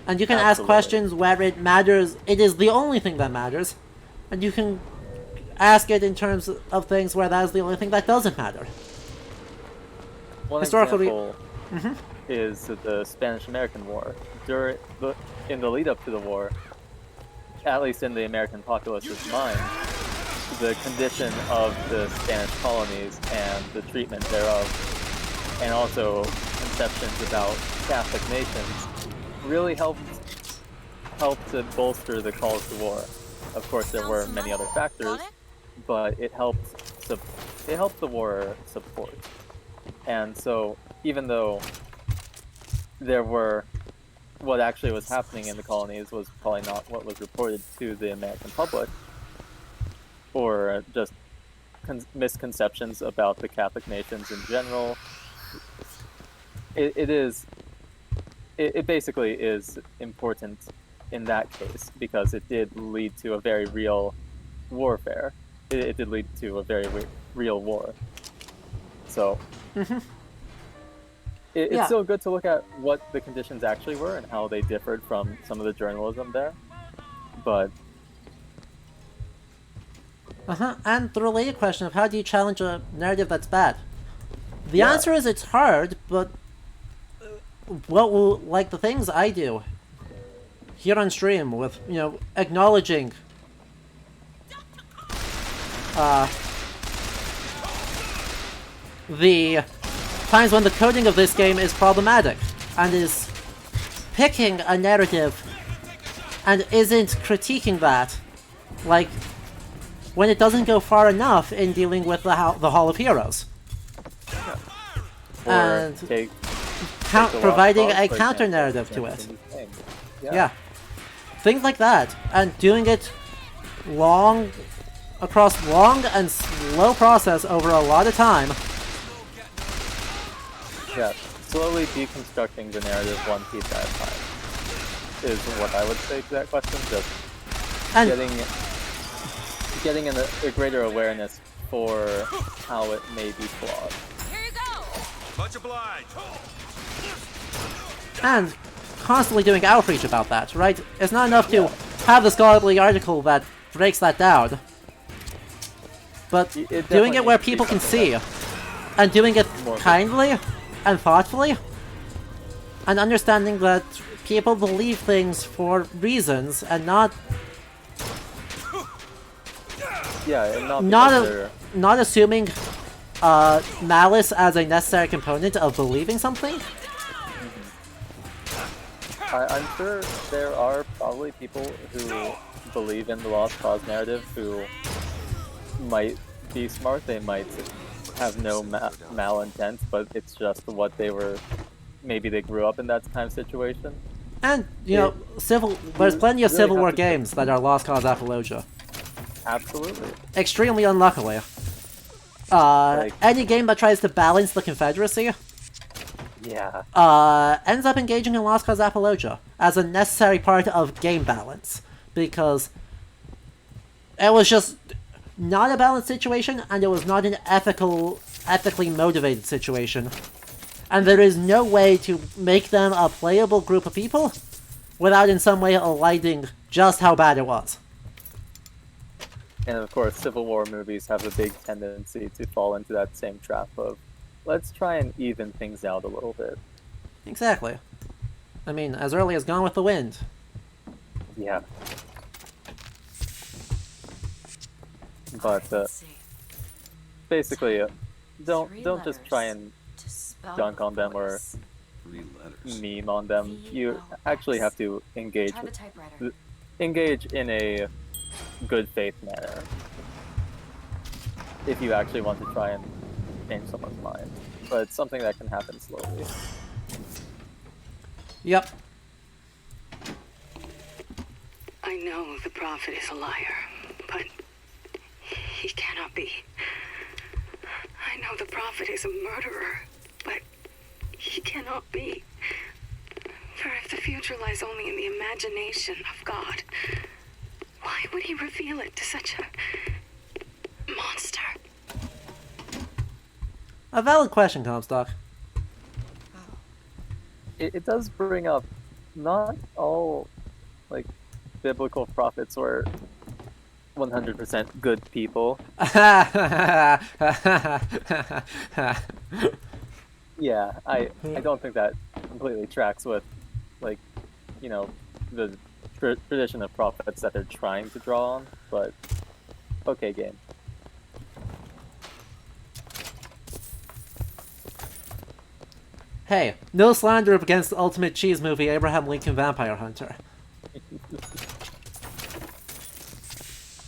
And you can ask Absolutely. questions where it matters, it is the only thing that matters. And you can ask it in terms of things where that is the only thing that doesn't matter. One Historically- example is the Spanish-American War. In the lead-up to the war, at least in the American populace's mind, the condition of the Spanish colonies and the treatment thereof, and also conceptions about Catholic nations, really helped to bolster the calls to war. Of course, there were many other factors, but it helped the war support. And so, even though there were what actually was happening in the colonies was probably not what was reported to the American public, or just misconceptions about the Catholic nations in general, it basically is important in that case because it did lead to a very real warfare. It did lead to a very real war. So it's still good to look at what the conditions actually were and how they differed from some of the journalism there. But and the related question of how do you challenge a narrative that's bad? The answer is it's hard, but like the things I do here on stream with, acknowledging the times when the coding of this game is problematic and is picking a narrative and isn't critiquing that, like when it doesn't go far enough in dealing with the Hall of Heroes. And providing a counter-narrative to it. Yeah. Things like that. And doing it across long and slow process over a lot of time. Yeah, slowly deconstructing the narrative one piece at a time is what I would say to that question. Just getting a greater awareness for how it may be flawed. Much obliged. And constantly doing outreach about that, right? It's not enough to have the scholarly article that breaks that down, but doing it where people can see, and doing it kindly and thoughtfully, and understanding that people believe things for reasons and not not assuming malice as a necessary component of believing something. I'm sure there are probably people who believe in the lost cause narrative who might be smart. They might have no malintent, but it's just what they were. Maybe they grew up in that kind of situation. And there's plenty of Civil War games that are lost cause apologia. Absolutely. Extremely unluckily. Any game that tries to balance the Confederacy ends up engaging in lost cause apologia as a necessary part of game balance, because it was just not a balanced situation and it was not an ethically motivated situation, and there is no way to make them a playable group of people without in some way eliding just how bad it was. And of course, Civil War movies have a big tendency to fall into that same trap of, let's try and even things out a little bit. Exactly. I mean, as early as Gone with the Wind. Yeah. But basically, don't just try and dunk on them or meme on them. You actually have to engage in a good faith manner if you actually want to try and change someone's mind. But it's something that can happen slowly. Yep. I know the prophet is a liar, but he cannot be. I know the prophet is a murderer, but he cannot be. For if the future lies only in the imagination of God, why would he reveal it to such a monster? A valid question, Comstock. it does bring up not all like biblical prophets were 100% good people. Yeah, I don't think that completely tracks with, like, you know, the tradition of prophets that they're trying to draw on, but okay, game. Hey, no slander against the ultimate cheese movie Abraham Lincoln Vampire Hunter.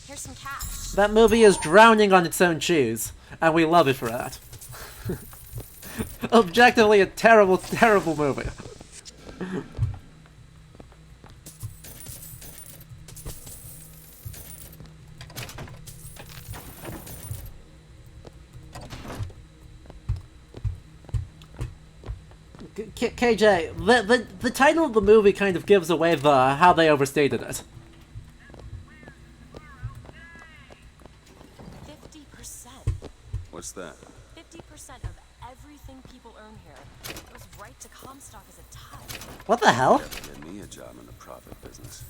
Here's some cash. That movie is drowning on its own cheese, and we love it for that. Objectively a terrible, terrible movie. KJ, the title of the movie kind of gives away how they overstated it. 50%. What's that? 50% of everything people earn here goes right to Comstock as a tithe. What the hell? Get me a job in the profit business.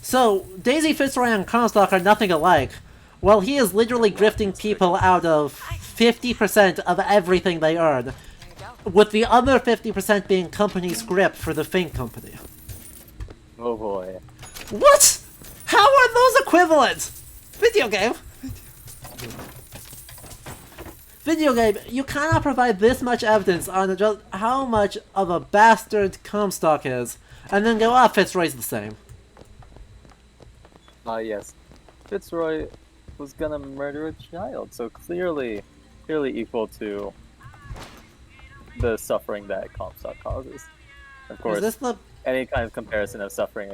So, Daisy Fitzroy and Comstock are nothing alike. Well, he is literally grifting people out of 50% of everything they earn, with the other 50% being company script for the Fink Company. Oh boy. What? How are those equivalent? Video game. Video game, you cannot provide this much evidence on just how much of a bastard Comstock is, and then go, Fitzroy's the same. Yes. Fitzroy was gonna murder a child, so clearly equal to the suffering that Comstock causes. Of course, any kind of comparison of suffering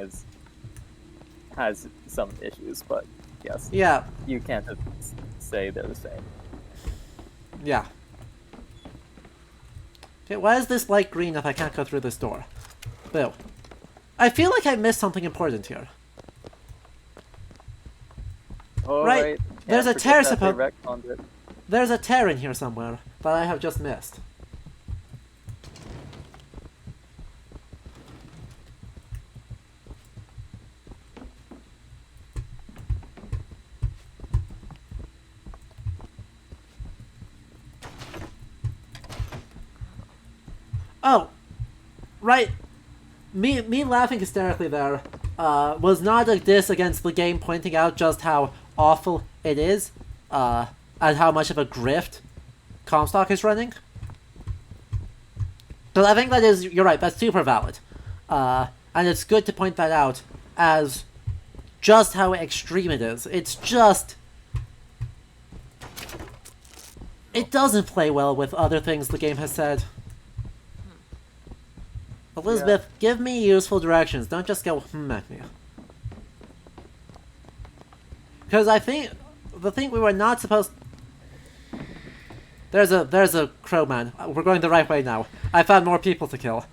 has some issues, but yes. Yeah. You can't just say they're the same. Yeah. Okay, why is this light green if I can't go through this door? Boo. I feel like I missed something important here. Right. There's a tear There's a tear in here somewhere that I have just missed. Oh, right. Me laughing hysterically there was not a diss against the game, pointing out just how awful it is, and how much of a grift Comstock is running. Because I think that is, you're right, that's super valid. And it's good to point that out as just how extreme it is. It's just... It doesn't play well with other things the game has said. Elizabeth, give me useful directions. Don't just go at me. Because I think the thing we were not supposed. There's a crowman. We're going the right way now. I found more people to kill.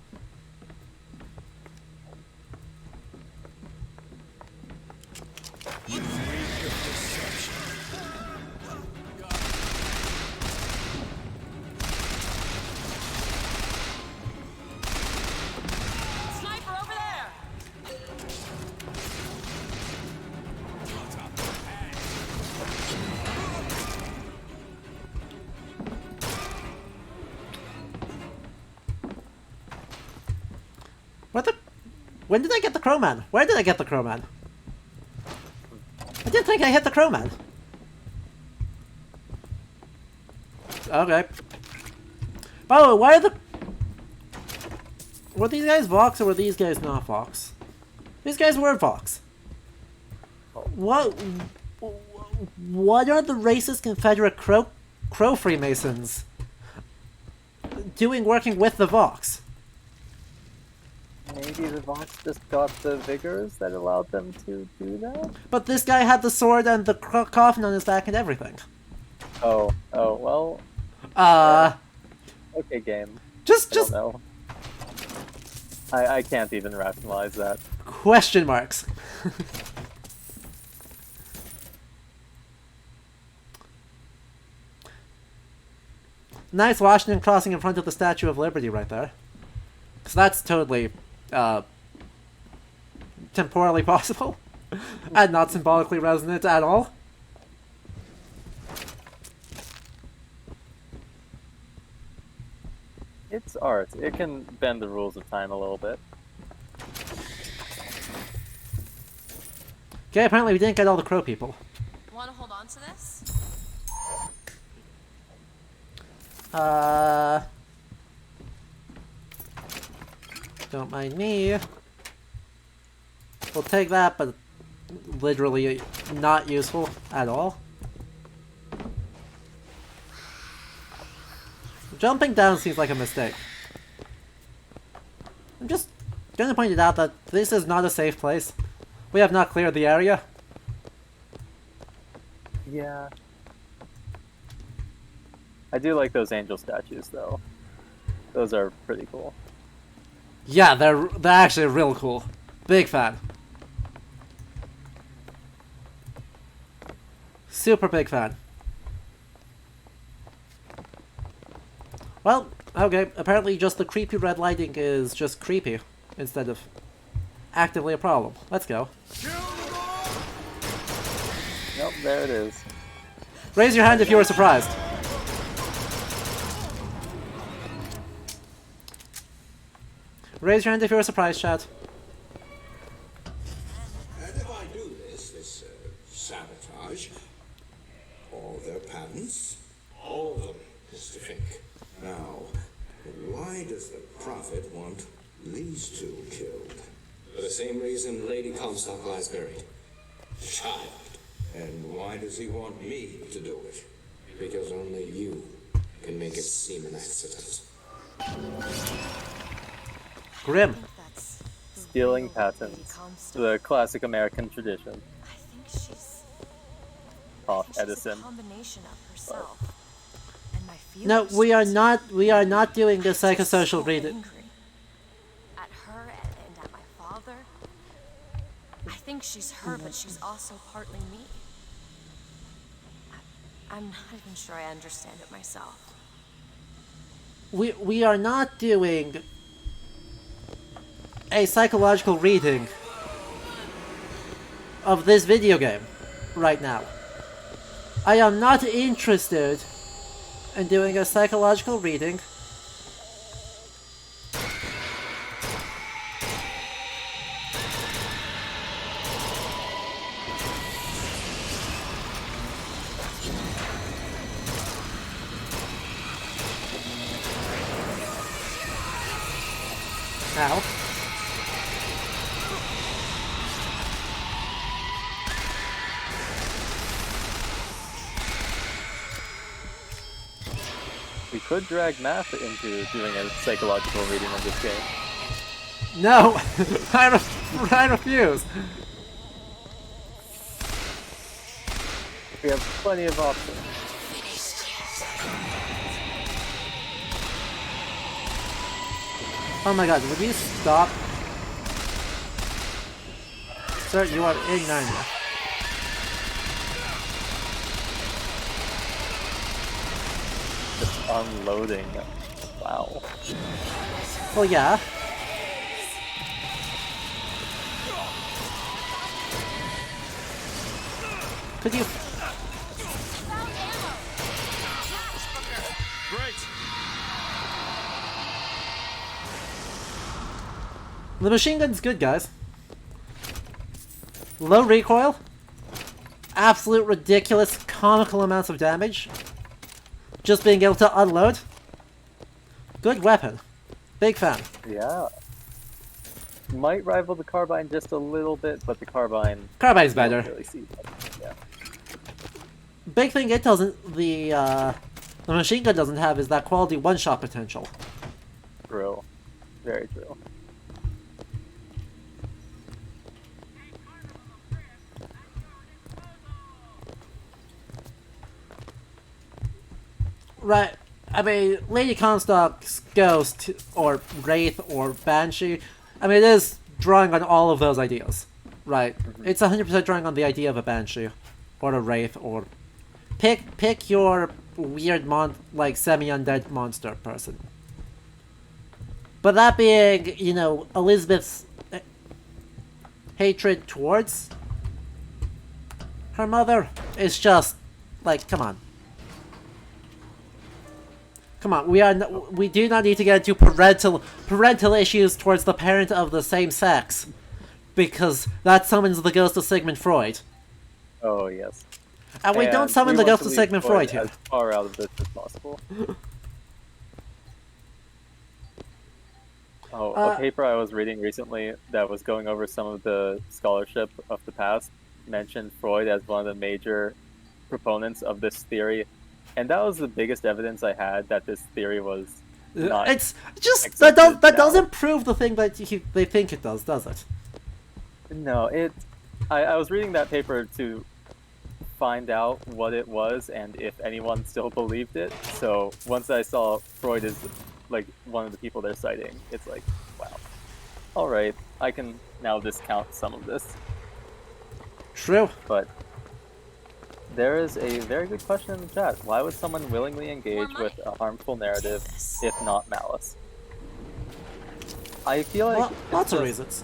When did I get the crowman? Where did I get the crowman? I didn't think I hit the crowman. Okay. Oh, why are the... Were these guys Vox or were these guys not Vox? These guys were Vox. What are the racist Confederate crow Freemasons doing working with the Vox? Maybe the Vox just got the vigors that allowed them to do that? But this guy had the sword and the coffin on his back and everything. Oh, well... okay, game. Just... I don't know. I can't even rationalize that. Question marks. Nice Washington crossing in front of the Statue of Liberty right there. Because that's totally temporally possible and not symbolically resonant at all. It's art. It can bend the rules of time a little bit. Okay, apparently we didn't get all the crow people. Want to hold on to this? Don't mind me. We'll take that, but literally not useful at all. Jumping down seems like a mistake. I'm just gonna point it out that this is not a safe place. We have not cleared the area. Yeah. I do like those angel statues, though. Those are pretty cool. Yeah, they're actually real cool. Big fan. Super big fan. Well, okay, apparently just the creepy red lighting is just creepy instead of actively a problem. Let's go. Nope, there it is. Raise your hand if you were surprised. Raise your hand if you were surprised, chat. And if I do this sabotage, all their patents, all of them, Mr. Fink. Now, why does the Prophet want these two killed? For the same reason Lady Comstock lies buried. Child. And why does he want me to do it? Because only you can make it seem an accident. Grim. Stealing patents. The classic American tradition. I think she's. Oh, She's Edison. a combination of herself and my feelings. No, we are not doing the psychosocial reading. Angry at her and at my father. I think she's her, but she's also partly me. I'm not even sure I understand it myself. We are not doing a psychological reading of this video game right now. I am not interested in doing a psychological reading now. We could drag math into doing a psychological reading of this game. No! I refuse! We have plenty of options. Oh my god, would you stop? Sir, you are in Narnia. Just unloading. Wow. Well, yeah. Could you... Great. The machine gun's good, guys. Low recoil. Absolute ridiculous, comical amounts of damage. Just being able to unload. Good weapon. Big fan. Yeah. Might rival the carbine just a little bit, but the carbine... Carbine's better. Really see that. Yeah. Big thing it doesn't... The machine gun doesn't have is that quality one-shot potential. True. Very true. Right. I mean, Lady Comstock's Ghost, or Wraith, or Banshee, I mean, it is drawing on all of those ideas. Right. It's 100% drawing on the idea of a Banshee, or a Wraith, or... Pick your weird like, semi-undead monster person. But that being, you know, Elizabeth's hatred towards her mother is just like, come on. Come on, we do not need to get into parental issues towards the parent of the same sex, because that summons the ghost of Sigmund Freud. Oh yes. And we don't summon the ghost of Sigmund Freud here. As far out of this as possible. A paper I was reading recently that was going over some of the scholarship of the past mentioned Freud as one of the major proponents of this theory, and that was the biggest evidence I had that this theory was not. It's just that doesn't prove the thing that they think it does it? No, I was reading that paper to find out what it was and if anyone still believed it. So once I saw Freud is like one of the people they're citing, it's like, wow. All right, I can now discount some of this. True. But there is a very good question in the chat. Why would someone willingly engage with a harmful narrative if not malice? I feel like lots of reasons.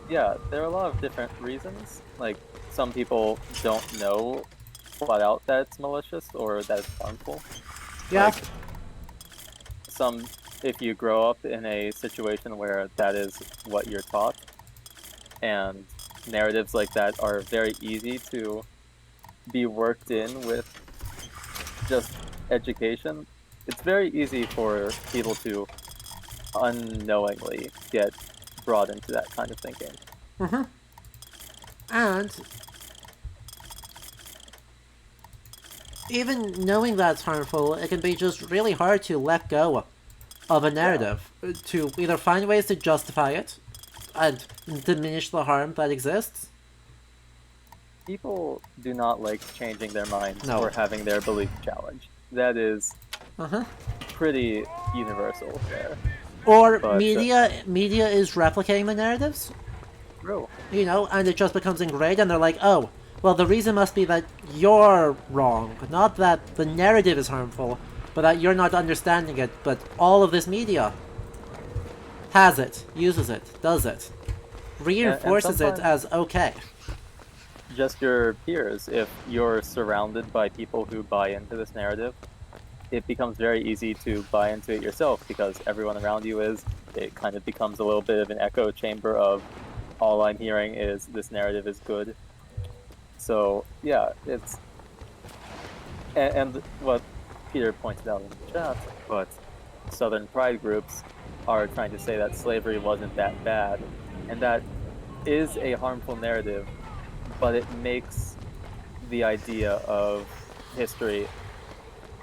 Yeah, there are a lot of different reasons. Like, some people don't know flat out that it's malicious or that it's harmful. Yeah. Like, if you grow up in a situation where that is what you're taught, and narratives like that are very easy to be worked in with just education, it's very easy for people to unknowingly get brought into that kind of thinking. Mm-hmm. And even knowing that's harmful, it can be just really hard to let go of a narrative, to either find ways to justify it and diminish the harm that exists. People do not like changing their minds or having their belief challenged. That is pretty universal there. Or media is replicating the narratives. True. You know, and it just becomes ingrained, and they're like, oh, well, the reason must be that you're wrong, not that the narrative is harmful, but that you're not understanding it, but all of this media has it, uses it, does it, reinforces it as okay. Just your peers, if you're surrounded by people who buy into this narrative, it becomes very easy to buy into it yourself because everyone around you is. It kind of becomes a little bit of an echo chamber of all I'm hearing is this narrative is good. So yeah, it's and what Peter pointed out in the chat, but Southern pride groups are trying to say that slavery wasn't that bad, and that is a harmful narrative, but it makes the idea of history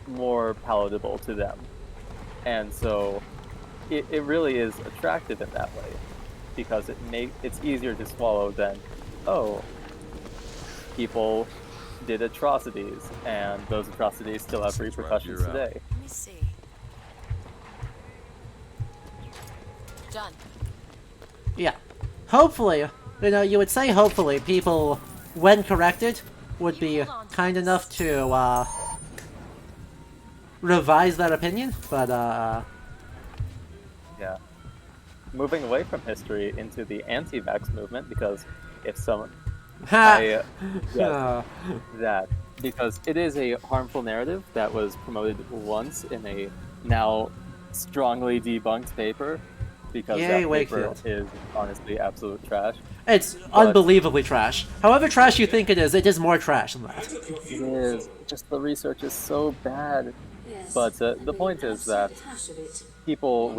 more palatable to them. And so it really is attractive in that way, because it's easier to swallow than, oh, people did atrocities, and those atrocities still have repercussions today. Let me see. Done. Yeah. Hopefully, you know, you would say hopefully people, when corrected, would be kind enough to revise that opinion, but yeah. Moving away from history into the anti-vax movement, because if someone that because it is a harmful narrative that was promoted once in a now strongly debunked paper, because that paper Wakefield is honestly absolute trash. It's unbelievably trash. However trash you think it is more trash than that. It is. Just the research is so bad. But the point is that people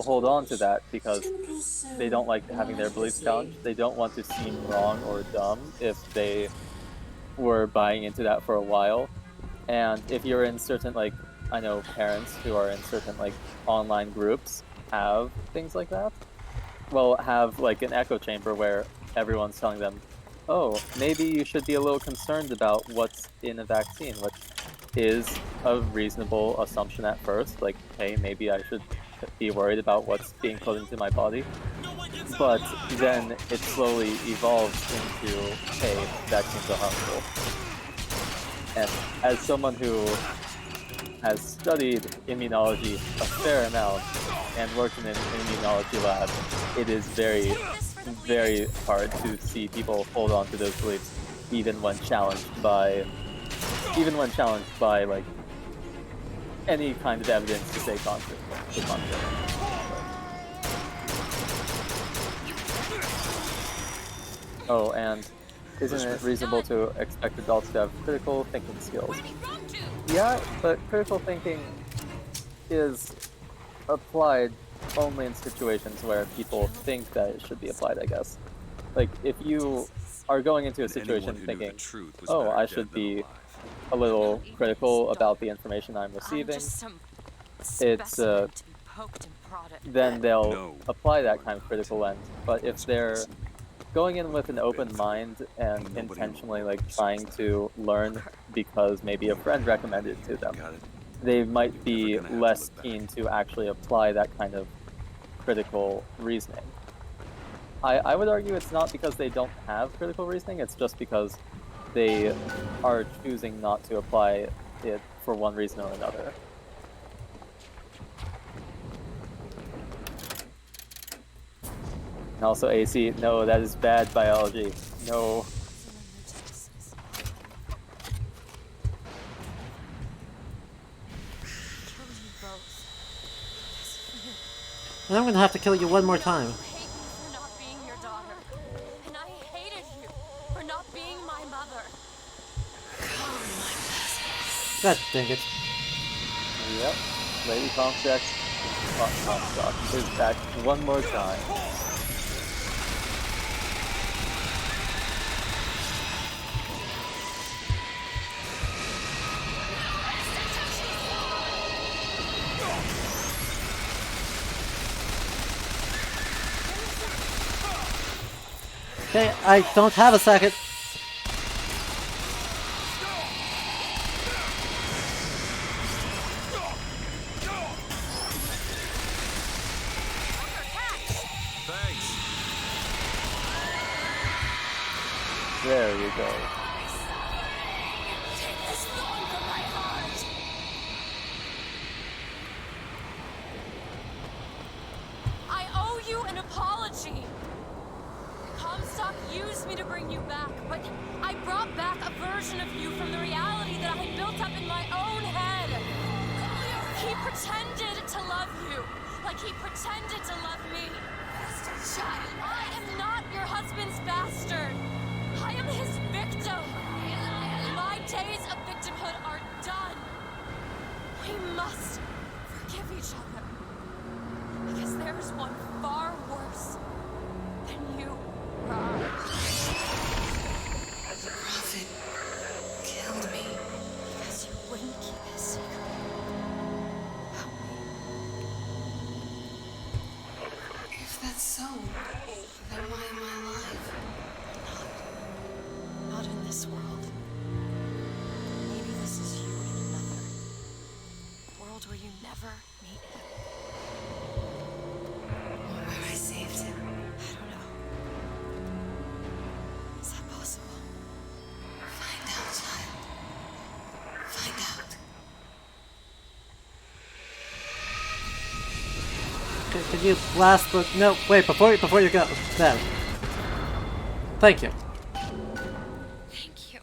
hold on to that because they don't like having their beliefs challenged. They don't want to seem wrong or dumb if they were buying into that for a while. And if you're in certain, like, I know parents who are in certain, like, online groups have things like that. Well, have, like, an echo chamber where everyone's telling them, oh, maybe you should be a little concerned about what's in a vaccine, which is a reasonable assumption at first. Like, hey, maybe I should be worried about what's being put into my body. But then it slowly evolves into, hey, vaccines are harmful. And as someone who has studied immunology a fair amount and worked in an immunology lab, it is very, very hard to see people hold on to those beliefs, even when challenged by like any kind of evidence to say contrary. Oh, and isn't it reasonable to expect adults to have critical thinking skills? Yeah, but critical thinking is applied only in situations where people think that it should be applied, I guess. Like, if you are going into a situation thinking, oh, I should be a little critical about the information I'm receiving, it's, then they'll apply that kind of critical lens. But if they're going in with an open mind and intentionally, like, trying to learn because maybe a friend recommended it to them, they might be less keen to actually apply that kind of critical reasoning. I would argue it's not because they don't have critical reasoning, it's just because they are choosing not to apply it for one reason or another. And also AC, no, that is bad biology. No. And I'm gonna have to kill you one more time. God dang it. Yep. Lady Comstock is back one more time. Okay, I don't have a second. There you go. I owe you an apology. Comstock used me to bring you back, but I brought back a version of you from the reality that I had built up in my own head. He pretended to love you, like he pretended to love me. I am not your husband's bastard. I am his victim. My days of victimhood are done. We must forgive each other. Because there is one far worse than you are. The Prophet killed me. Because you wouldn't keep his secret. If that's so, then why am I alive? Not in this world. Maybe this is you in another. A world where you never meet him. Or where I saved him. I don't know. Is that possible? Find out, child. Find out. Could you blast the... No, wait, before you go. No. Thank you. Thank you.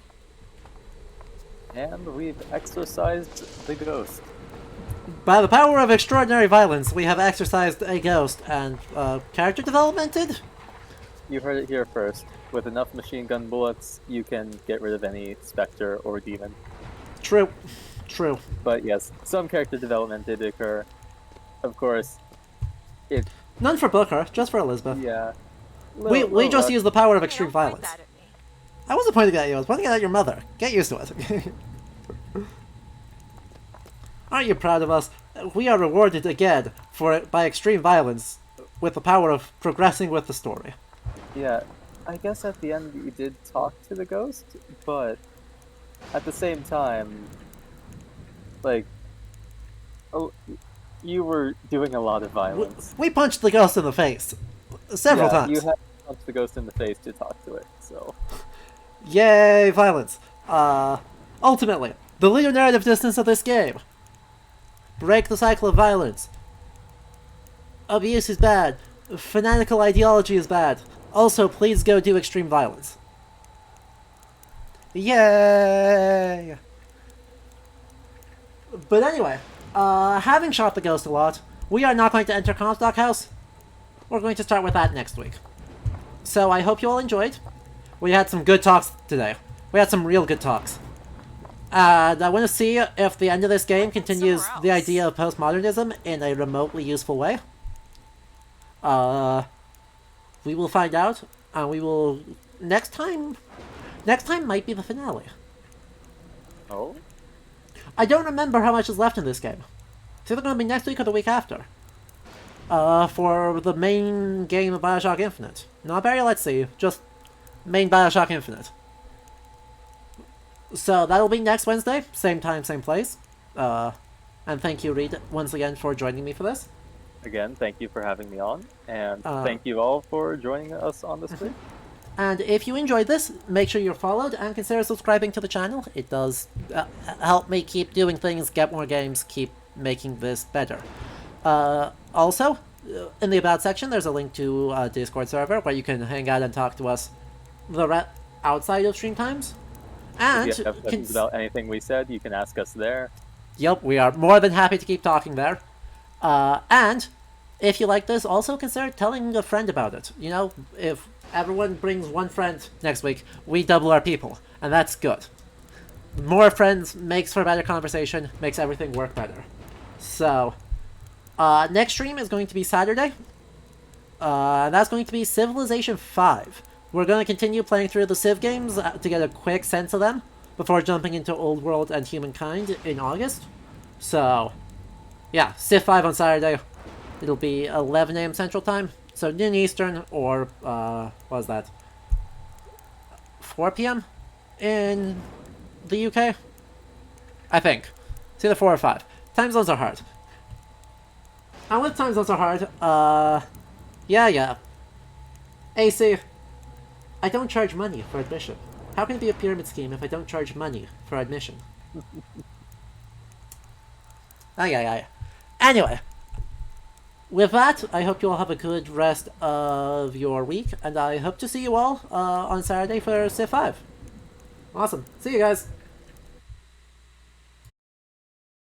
And we've exorcised the ghost. By the power of extraordinary violence, we have exorcised a ghost and character developmented? You heard it here first. With enough machine gun bullets, you can get rid of any specter or demon. True. True. But yes, some character development did occur. Of course, it... None for Booker, just for Elizabeth. Yeah. We just use the power of extreme violence. I wasn't pointing at you, I was pointing at your mother. Get used to it. Aren't you proud of us? We are rewarded again by extreme violence with the power of progressing with the story. Yeah, I guess at the end you did talk to the ghost, but at the same time, like, oh, you were doing a lot of violence. We punched the ghost in the face several times. You had to punch the ghost in the face to talk to it, so... Yay, violence. Ultimately, the linear narrative distance of this game. Break the cycle of violence. Abuse is bad. Fanatical ideology is bad. Also, please go do extreme violence. Yay! But anyway, having shot the ghost a lot, we are not going to enter Comstock House. We're going to start with that next week. So I hope you all enjoyed. We had some good talks today. We had some real good talks. And I want to see if the end of this game continues the idea of postmodernism in a remotely useful way. We will find out, and we will... Next time might be the finale. Oh? I don't remember how much is left in this game. It's either going to be next week or the week after. For the main game of Bioshock Infinite. Not very, let's see, just main Bioshock Infinite. So that'll be next Wednesday, same time, same place. And thank you, Reed, once again for joining me for this. Again, thank you for having me on, and thank you all for joining us on this week. And if you enjoyed this, make sure you're followed and consider subscribing to the channel. It does help me keep doing things, get more games, keep making this better. Also, in the About section, there's a link to a Discord server where you can hang out and talk to us outside of stream times. And if you have questions about anything we said, you can ask us there. Yep, we are more than happy to keep talking there. And if you like this, also consider telling a friend about it. You know, if everyone brings one friend next week, we double our people, and that's good. More friends makes for better conversation, makes everything work better. So, next stream is going to be Saturday. That's going to be Civilization 5. We're going to continue playing through the Civ games to get a quick sense of them before jumping into Old World and Humankind in August. So, yeah, Civ 5 on Saturday. It'll be 11 AM Central Time, so noon Eastern, or, what was that? 4 PM in the UK? I think. It's either 4 or 5. Time zones are hard. And with time zones are hard, yeah. AC, I don't charge money for admission. How can it be a pyramid scheme if I don't charge money for admission? Ay. Anyway, with that, I hope you all have a good rest of your week, and I hope to see you all on Saturday for Civ 5. Awesome. See you guys.